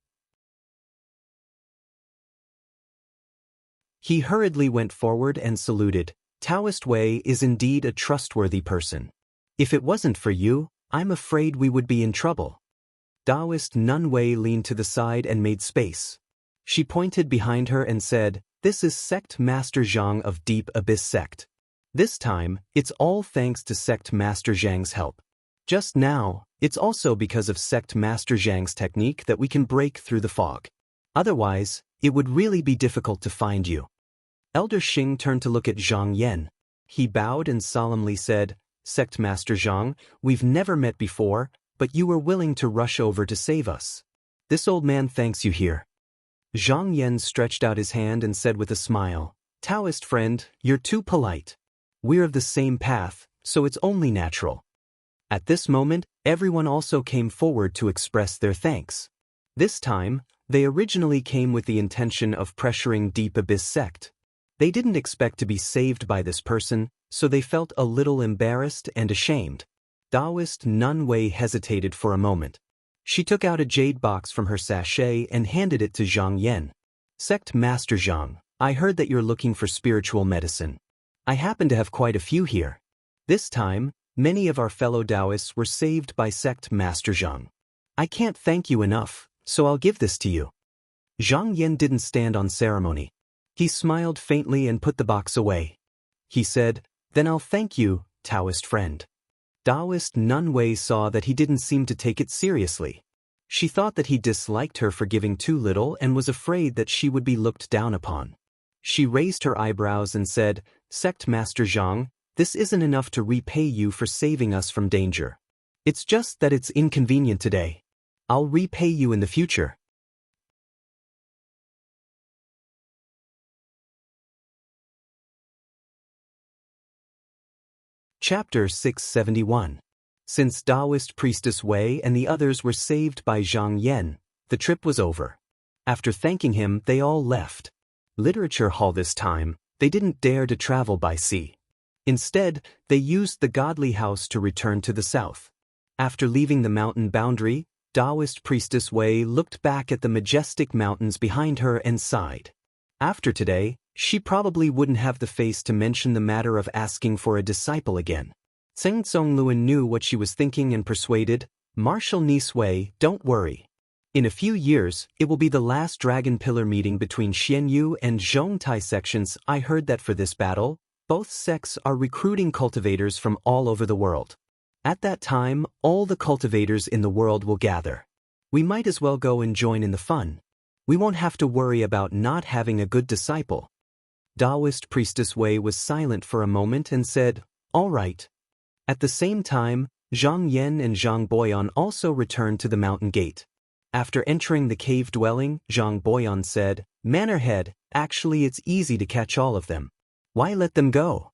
He hurriedly went forward and saluted. Taoist Wei is indeed a trustworthy person. If it wasn't for you, I'm afraid we would be in trouble. Taoist Nun Wei leaned to the side and made space. She pointed behind her and said, "This is Sect Master Zhang of Deep Abyss Sect. This time, it's all thanks to Sect Master Zhang's help. Just now, it's also because of Sect Master Zhang's technique that we can break through the fog. Otherwise, it would really be difficult to find you." Elder Xing turned to look at Zhang Yan. He bowed and solemnly said, "Sect Master Zhang, we've never met before, but you were willing to rush over to save us. This old man thanks you here." Zhang Yan stretched out his hand and said with a smile, "Taoist friend, you're too polite. We're of the same path, so it's only natural." At this moment, everyone also came forward to express their thanks. This time, they originally came with the intention of pressuring Deep Abyss Sect. They didn't expect to be saved by this person, so they felt a little embarrassed and ashamed. Taoist Nun Wei hesitated for a moment. She took out a jade box from her sachet and handed it to Zhang Yan. "Sect Master Zhang, I heard that you're looking for spiritual medicine. I happen to have quite a few here. This time, many of our fellow Taoists were saved by Sect Master Zhang. I can't thank you enough, so I'll give this to you." Zhang Yan didn't stand on ceremony. He smiled faintly and put the box away. He said, "Then I'll thank you, Taoist friend." Taoist Nun Wei saw that he didn't seem to take it seriously. She thought that he disliked her for giving too little and was afraid that she would be looked down upon. She raised her eyebrows and said, "Sect Master Zhang, this isn't enough to repay you for saving us from danger. It's just that it's inconvenient today. I'll repay you in the future." Chapter 671. Since Taoist Priestess Wei and the others were saved by Zhang Yan, the trip was over. After thanking him, they all left. Literature Hall this time, they didn't dare to travel by sea. Instead, they used the Godly House to return to the south. After leaving the mountain boundary, Taoist Priestess Wei looked back at the majestic mountains behind her and sighed. After today, she probably wouldn't have the face to mention the matter of asking for a disciple again. Tseng Tsongluan knew what she was thinking and persuaded, "Marshal Niece Wei, don't worry. In a few years, it will be the last Dragon Pillar meeting between Xianyu and Zhongtai sections. I heard that for this battle, both sects are recruiting cultivators from all over the world. At that time, all the cultivators in the world will gather. We might as well go and join in the fun. We won't have to worry about not having a good disciple." Taoist Priestess Wei was silent for a moment and said, "All right." At the same time, Zhang Yan and Zhang Boyan also returned to the mountain gate. After entering the cave dwelling, Zhang Boyan said, "Mannerhead, actually it's easy to catch all of them. Why let them go?"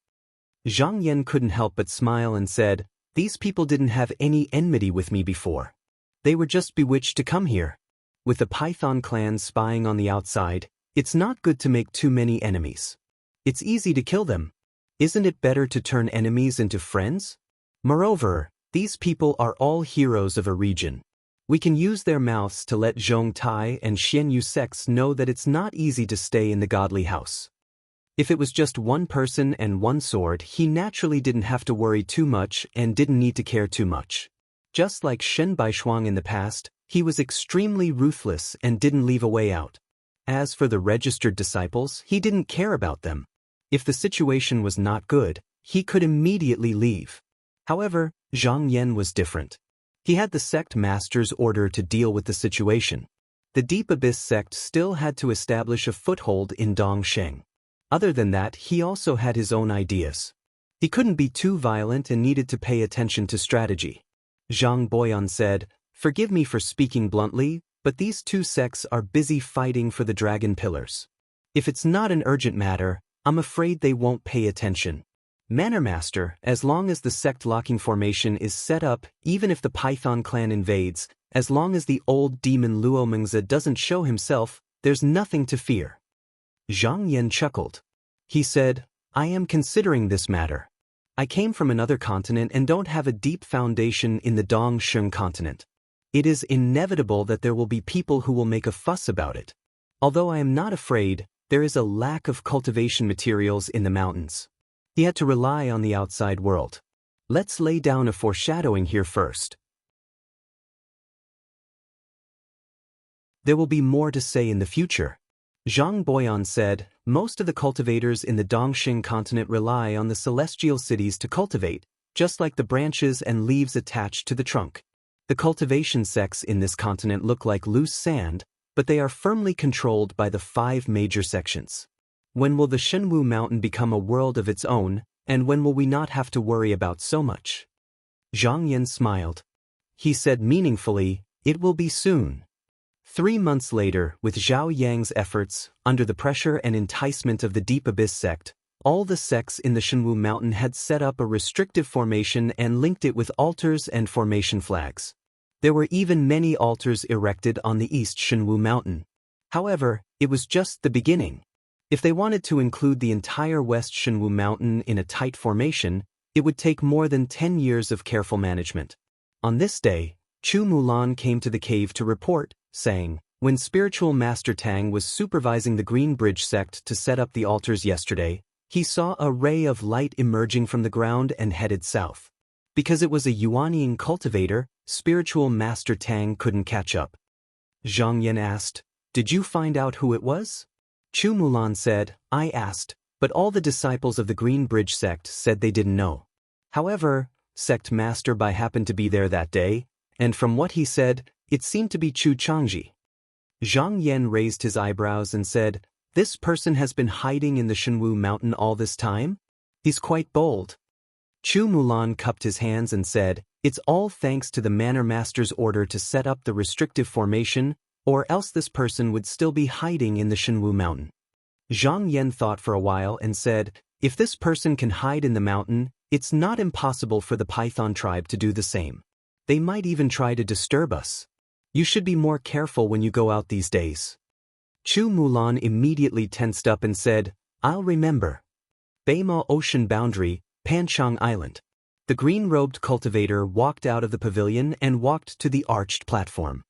Zhang Yan couldn't help but smile and said, "These people didn't have any enmity with me before. They were just bewitched to come here. With the Python clan spying on the outside, it's not good to make too many enemies. It's easy to kill them. Isn't it better to turn enemies into friends? Moreover, these people are all heroes of a region. We can use their mouths to let Zhongtai and Xianyu sects know that it's not easy to stay in the Godly House." If it was just one person and one sword, he naturally didn't have to worry too much and didn't need to care too much. Just like Shen Baishuang in the past, he was extremely ruthless and didn't leave a way out. As for the registered disciples, he didn't care about them. If the situation was not good, he could immediately leave. However, Zhang Yan was different. He had the sect master's order to deal with the situation. The Deep Abyss sect still had to establish a foothold in Dongsheng. Other than that, he also had his own ideas. He couldn't be too violent and needed to pay attention to strategy. Zhang Boyan said, "Forgive me for speaking bluntly, but these two sects are busy fighting for the Dragon Pillars. If it's not an urgent matter, I'm afraid they won't pay attention. Manor Master, as long as the sect locking formation is set up, even if the Python clan invades, as long as the old demon Luo Mengzi doesn't show himself, there's nothing to fear." Zhang Yan chuckled. He said, "I am considering this matter. I came from another continent and don't have a deep foundation in the Dongsheng continent. It is inevitable that there will be people who will make a fuss about it. Although I am not afraid, there is a lack of cultivation materials in the mountains. He had to rely on the outside world. Let's lay down a foreshadowing here first. There will be more to say in the future. Zhang Boyan said, most of the cultivators in the Dongxing continent rely on the celestial cities to cultivate, just like the branches and leaves attached to the trunk. The cultivation sects in this continent look like loose sand, but they are firmly controlled by the 5 major sections. When will the Shenwu mountain become a world of its own, and when will we not have to worry about so much? Zhang Yan smiled. He said meaningfully, it will be soon. 3 months later, with Zhao Yang's efforts, under the pressure and enticement of the Deep Abyss sect, all the sects in the Shenwu mountain had set up a restrictive formation and linked it with altars and formation flags. There were even many altars erected on the East Shenwu mountain. However, it was just the beginning. If they wanted to include the entire West Shenwu mountain in a tight formation, it would take more than 10 years of careful management. On this day, Chu Mulan came to the cave to report, saying, when Spiritual Master Tang was supervising the Green Bridge sect to set up the altars yesterday, he saw a ray of light emerging from the ground and headed south. Because it was a Yuanying cultivator, Spiritual Master Tang couldn't catch up. Zhang Yan asked, did you find out who it was? Chu Mulan said, I asked, but all the disciples of the Green Bridge sect said they didn't know. However, Sect Master Bai happened to be there that day, and from what he said, it seemed to be Chu Changji. Zhang Yan raised his eyebrows and said, this person has been hiding in the Shenwu mountain all this time? He's quite bold. Chu Mulan cupped his hands and said, it's all thanks to the Manor Master's order to set up the restrictive formation, or else this person would still be hiding in the Shenwu mountain. Zhang Yan thought for a while and said, if this person can hide in the mountain, it's not impossible for the Python tribe to do the same. They might even try to disturb us. You should be more careful when you go out these days. Chu Mulan immediately tensed up and said, I'll remember. Beima Ocean Boundary, Panchang Island. The green-robed cultivator walked out of the pavilion and walked to the arched platform.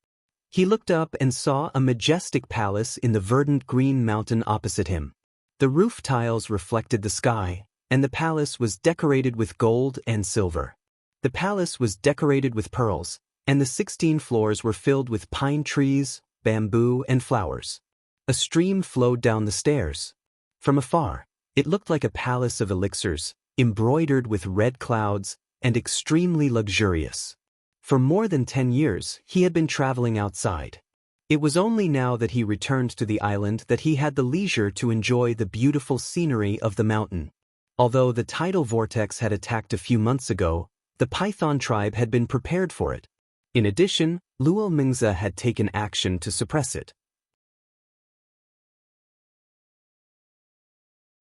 He looked up and saw a majestic palace in the verdant green mountain opposite him. The roof tiles reflected the sky, and the palace was decorated with gold and silver. The palace was decorated with pearls, and the 16 floors were filled with pine trees, bamboo, and flowers. A stream flowed down the stairs. From afar, it looked like a palace of elixirs, embroidered with red clouds, and extremely luxurious. For more than 10 years, he had been traveling outside. It was only now that he returned to the island that he had the leisure to enjoy the beautiful scenery of the mountain. Although the tidal vortex had attacked a few months ago, the Python tribe had been prepared for it. In addition, Luo Mingze had taken action to suppress it.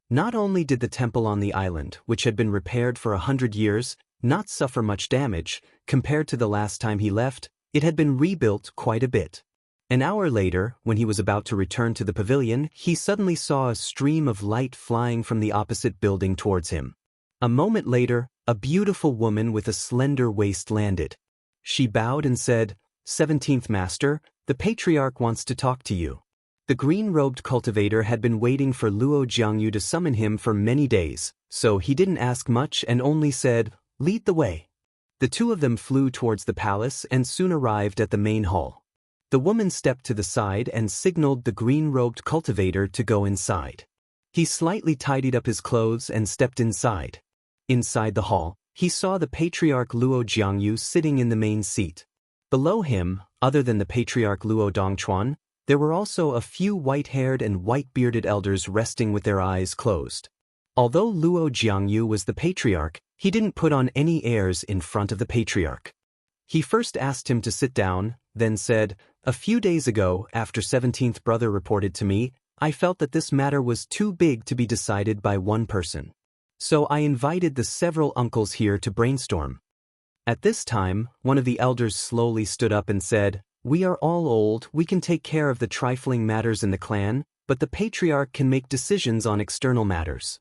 Not only did the temple on the island, which had been repaired for 100 years, not suffer much damage, compared to the last time he left, it had been rebuilt quite a bit. An hour later, when he was about to return to the pavilion, he suddenly saw a stream of light flying from the opposite building towards him. A moment later, a beautiful woman with a slender waist landed. She bowed and said, 17th Master, the Patriarch wants to talk to you. The green-robed cultivator had been waiting for Luo Jiangyu to summon him for many days, so he didn't ask much and only said, lead the way. The two of them flew towards the palace and soon arrived at the main hall. The woman stepped to the side and signaled the green-robed cultivator to go inside. He slightly tidied up his clothes and stepped inside. Inside the hall, he saw the Patriarch Luo Jiangyu sitting in the main seat. Below him, other than the Patriarch Luo Dongchuan, there were also a few white-haired and white-bearded elders resting with their eyes closed. Although Luo Jiangyu was the Patriarch, he didn't put on any airs in front of the Patriarch. He first asked him to sit down, then said, a few days ago, after 17th brother reported to me, I felt that this matter was too big to be decided by one person. So I invited the several uncles here to brainstorm. At this time, one of the elders slowly stood up and said, we are all old, we can take care of the trifling matters in the clan, but the Patriarch can make decisions on external matters.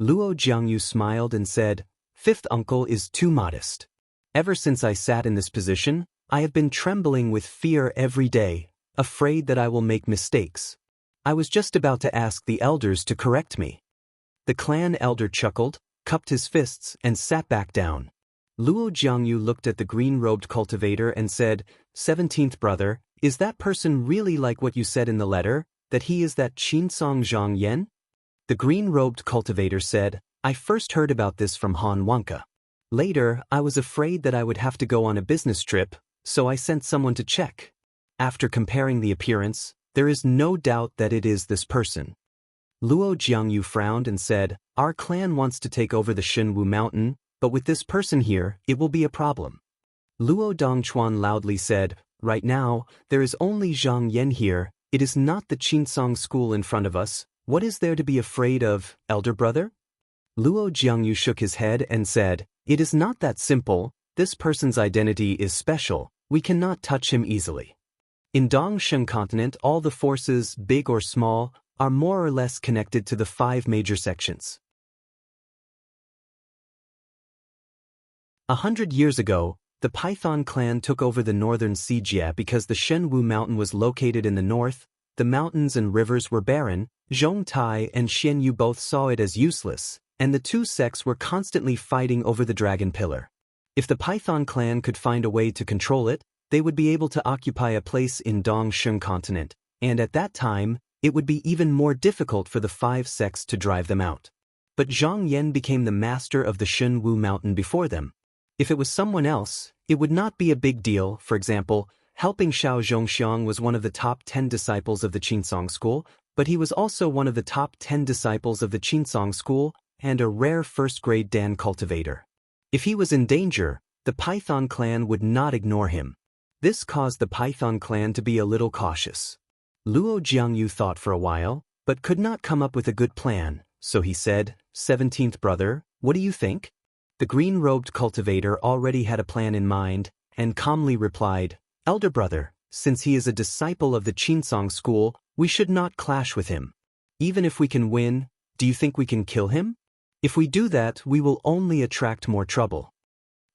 Luo Jiangyu smiled and said, Fifth uncle is too modest. Ever since I sat in this position, I have been trembling with fear every day, afraid that I will make mistakes. I was just about to ask the elders to correct me. The clan elder chuckled, cupped his fists, and sat back down. Luo Jiangyu looked at the green-robed cultivator and said, 17th brother, is that person really like what you said in the letter, that he is that Qinsong Zhang Yan? The green-robed cultivator said, I first heard about this from Han Wanka. Later, I was afraid that I would have to go on a business trip, so I sent someone to check. After comparing the appearance, there is no doubt that it is this person. Luo Jiangyu frowned and said, our clan wants to take over the Shenwu mountain, but with this person here, it will be a problem. Luo Dongchuan loudly said, right now, there is only Zhang Yan here, it is not the Qinsong school in front of us, what is there to be afraid of, elder brother? Luo Jiangyu shook his head and said, it is not that simple, this person's identity is special, we cannot touch him easily. In Dongsheng continent all the forces, big or small, are more or less connected to the 5 major sections. 100 years ago, the Python clan took over the northern Xijia because the Shenwu mountain was located in the north, the mountains and rivers were barren, Zhongtai and Xianyu both saw it as useless, and the two sects were constantly fighting over the dragon pillar. If the Python clan could find a way to control it, they would be able to occupy a place in Dongsheng continent, and at that time, it would be even more difficult for the 5 sects to drive them out. But Zhang Yan became the master of the Shenwu mountain before them. If it was someone else, it would not be a big deal. For example, helping Xiao Zhongxiang was one of the top 10 disciples of the Qinsong school, but he was also one of the top 10 disciples of the Qinsong school and a rare first-grade Dan cultivator. If he was in danger, the Python clan would not ignore him. This caused the Python clan to be a little cautious. Luo Jiangyu thought for a while, but could not come up with a good plan, so he said, 17th brother, what do you think? The green-robed cultivator already had a plan in mind, and calmly replied, elder brother, since he is a disciple of the Qinsong school, we should not clash with him. Even if we can win, do you think we can kill him? If we do that, we will only attract more trouble.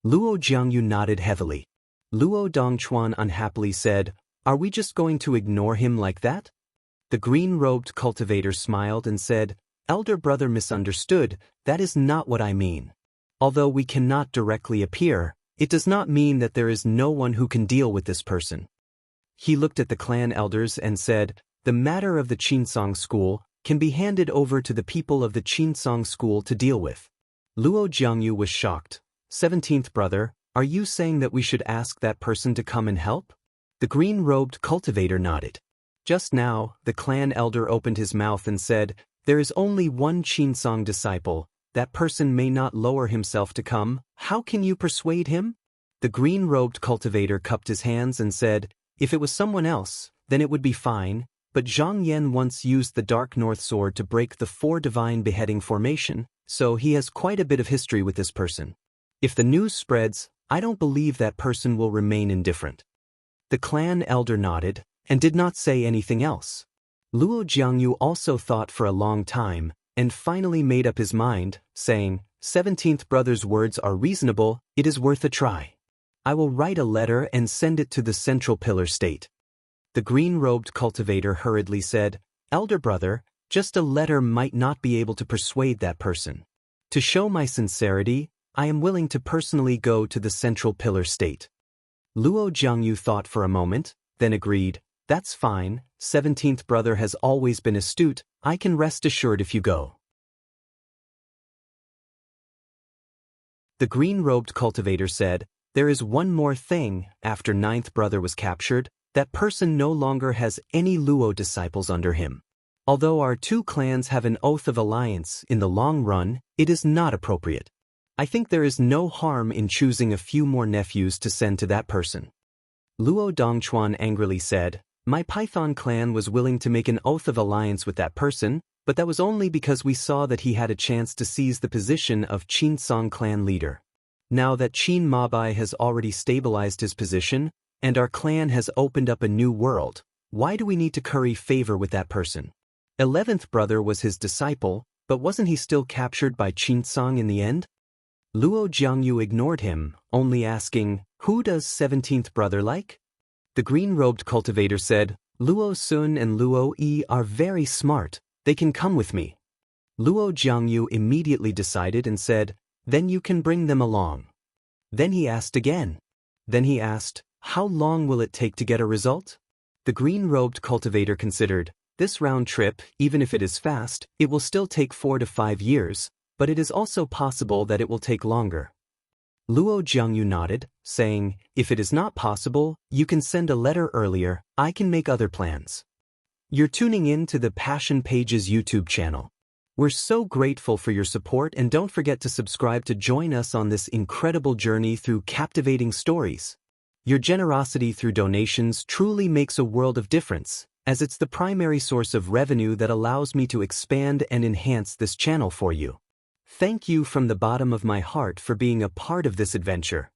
Luo Jiangyu nodded heavily. Luo Dongchuan unhappily said, are we just going to ignore him like that? The green-robed cultivator smiled and said, elder brother misunderstood, that is not what I mean. Although we cannot directly appear, it does not mean that there is no one who can deal with this person. He looked at the clan elders and said, the matter of the Qinsong school can be handed over to the people of the Qinsong school to deal with. Luo Jiangyu was shocked. 17th brother, are you saying that we should ask that person to come and help? The green-robed cultivator nodded. Just now, the clan elder opened his mouth and said, there is only one Qinsong disciple, that person may not lower himself to come, how can you persuade him? The green-robed cultivator cupped his hands and said, if it was someone else, then it would be fine, but Zhang Yan once used the Dark North Sword to break the 4 divine beheading formation, so he has quite a bit of history with this person. If the news spreads, I don't believe that person will remain indifferent. The clan elder nodded, and did not say anything else. Luo Jiangyu also thought for a long time, and finally made up his mind, saying, 17th brother's words are reasonable, it is worth a try. I will write a letter and send it to the Central Pillar State. The green-robed cultivator hurriedly said, elder brother, just a letter might not be able to persuade that person. To show my sincerity, I am willing to personally go to the Central Pillar State. Luo Jiangyu thought for a moment, then agreed, that's fine, 17th brother has always been astute, I can rest assured if you go. The green-robed cultivator said, there is one more thing, after 9th brother was captured, that person no longer has any Luo disciples under him. Although our 2 clans have an oath of alliance, in the long run, it is not appropriate. I think there is no harm in choosing a few more nephews to send to that person. Luo Dongchuan angrily said, my Python clan was willing to make an oath of alliance with that person, but that was only because we saw that he had a chance to seize the position of Qinsong clan leader. Now that Qin Mabai has already stabilized his position, and our clan has opened up a new world, why do we need to curry favor with that person? 11th brother was his disciple, but wasn't he still captured by Qinsong in the end? Luo Jiangyu ignored him, only asking, "Who does 17th brother like?" The green-robed cultivator said, "Luo Sun and Luo Yi are very smart, they can come with me." Luo Jiangyu immediately decided and said, "Then you can bring them along." Then he asked again. Then he asked, "How long will it take to get a result?" The green-robed cultivator considered, "This round trip, even if it is fast, it will still take 4 to 5 years, but it is also possible that it will take longer." Luo Jiangyu nodded, saying, "If it is not possible, you can send a letter earlier, I can make other plans." You're tuning in to the Passion Pages YouTube channel. We're so grateful for your support, and don't forget to subscribe to join us on this incredible journey through captivating stories. Your generosity through donations truly makes a world of difference, as it's the primary source of revenue that allows me to expand and enhance this channel for you. Thank you from the bottom of my heart for being a part of this adventure.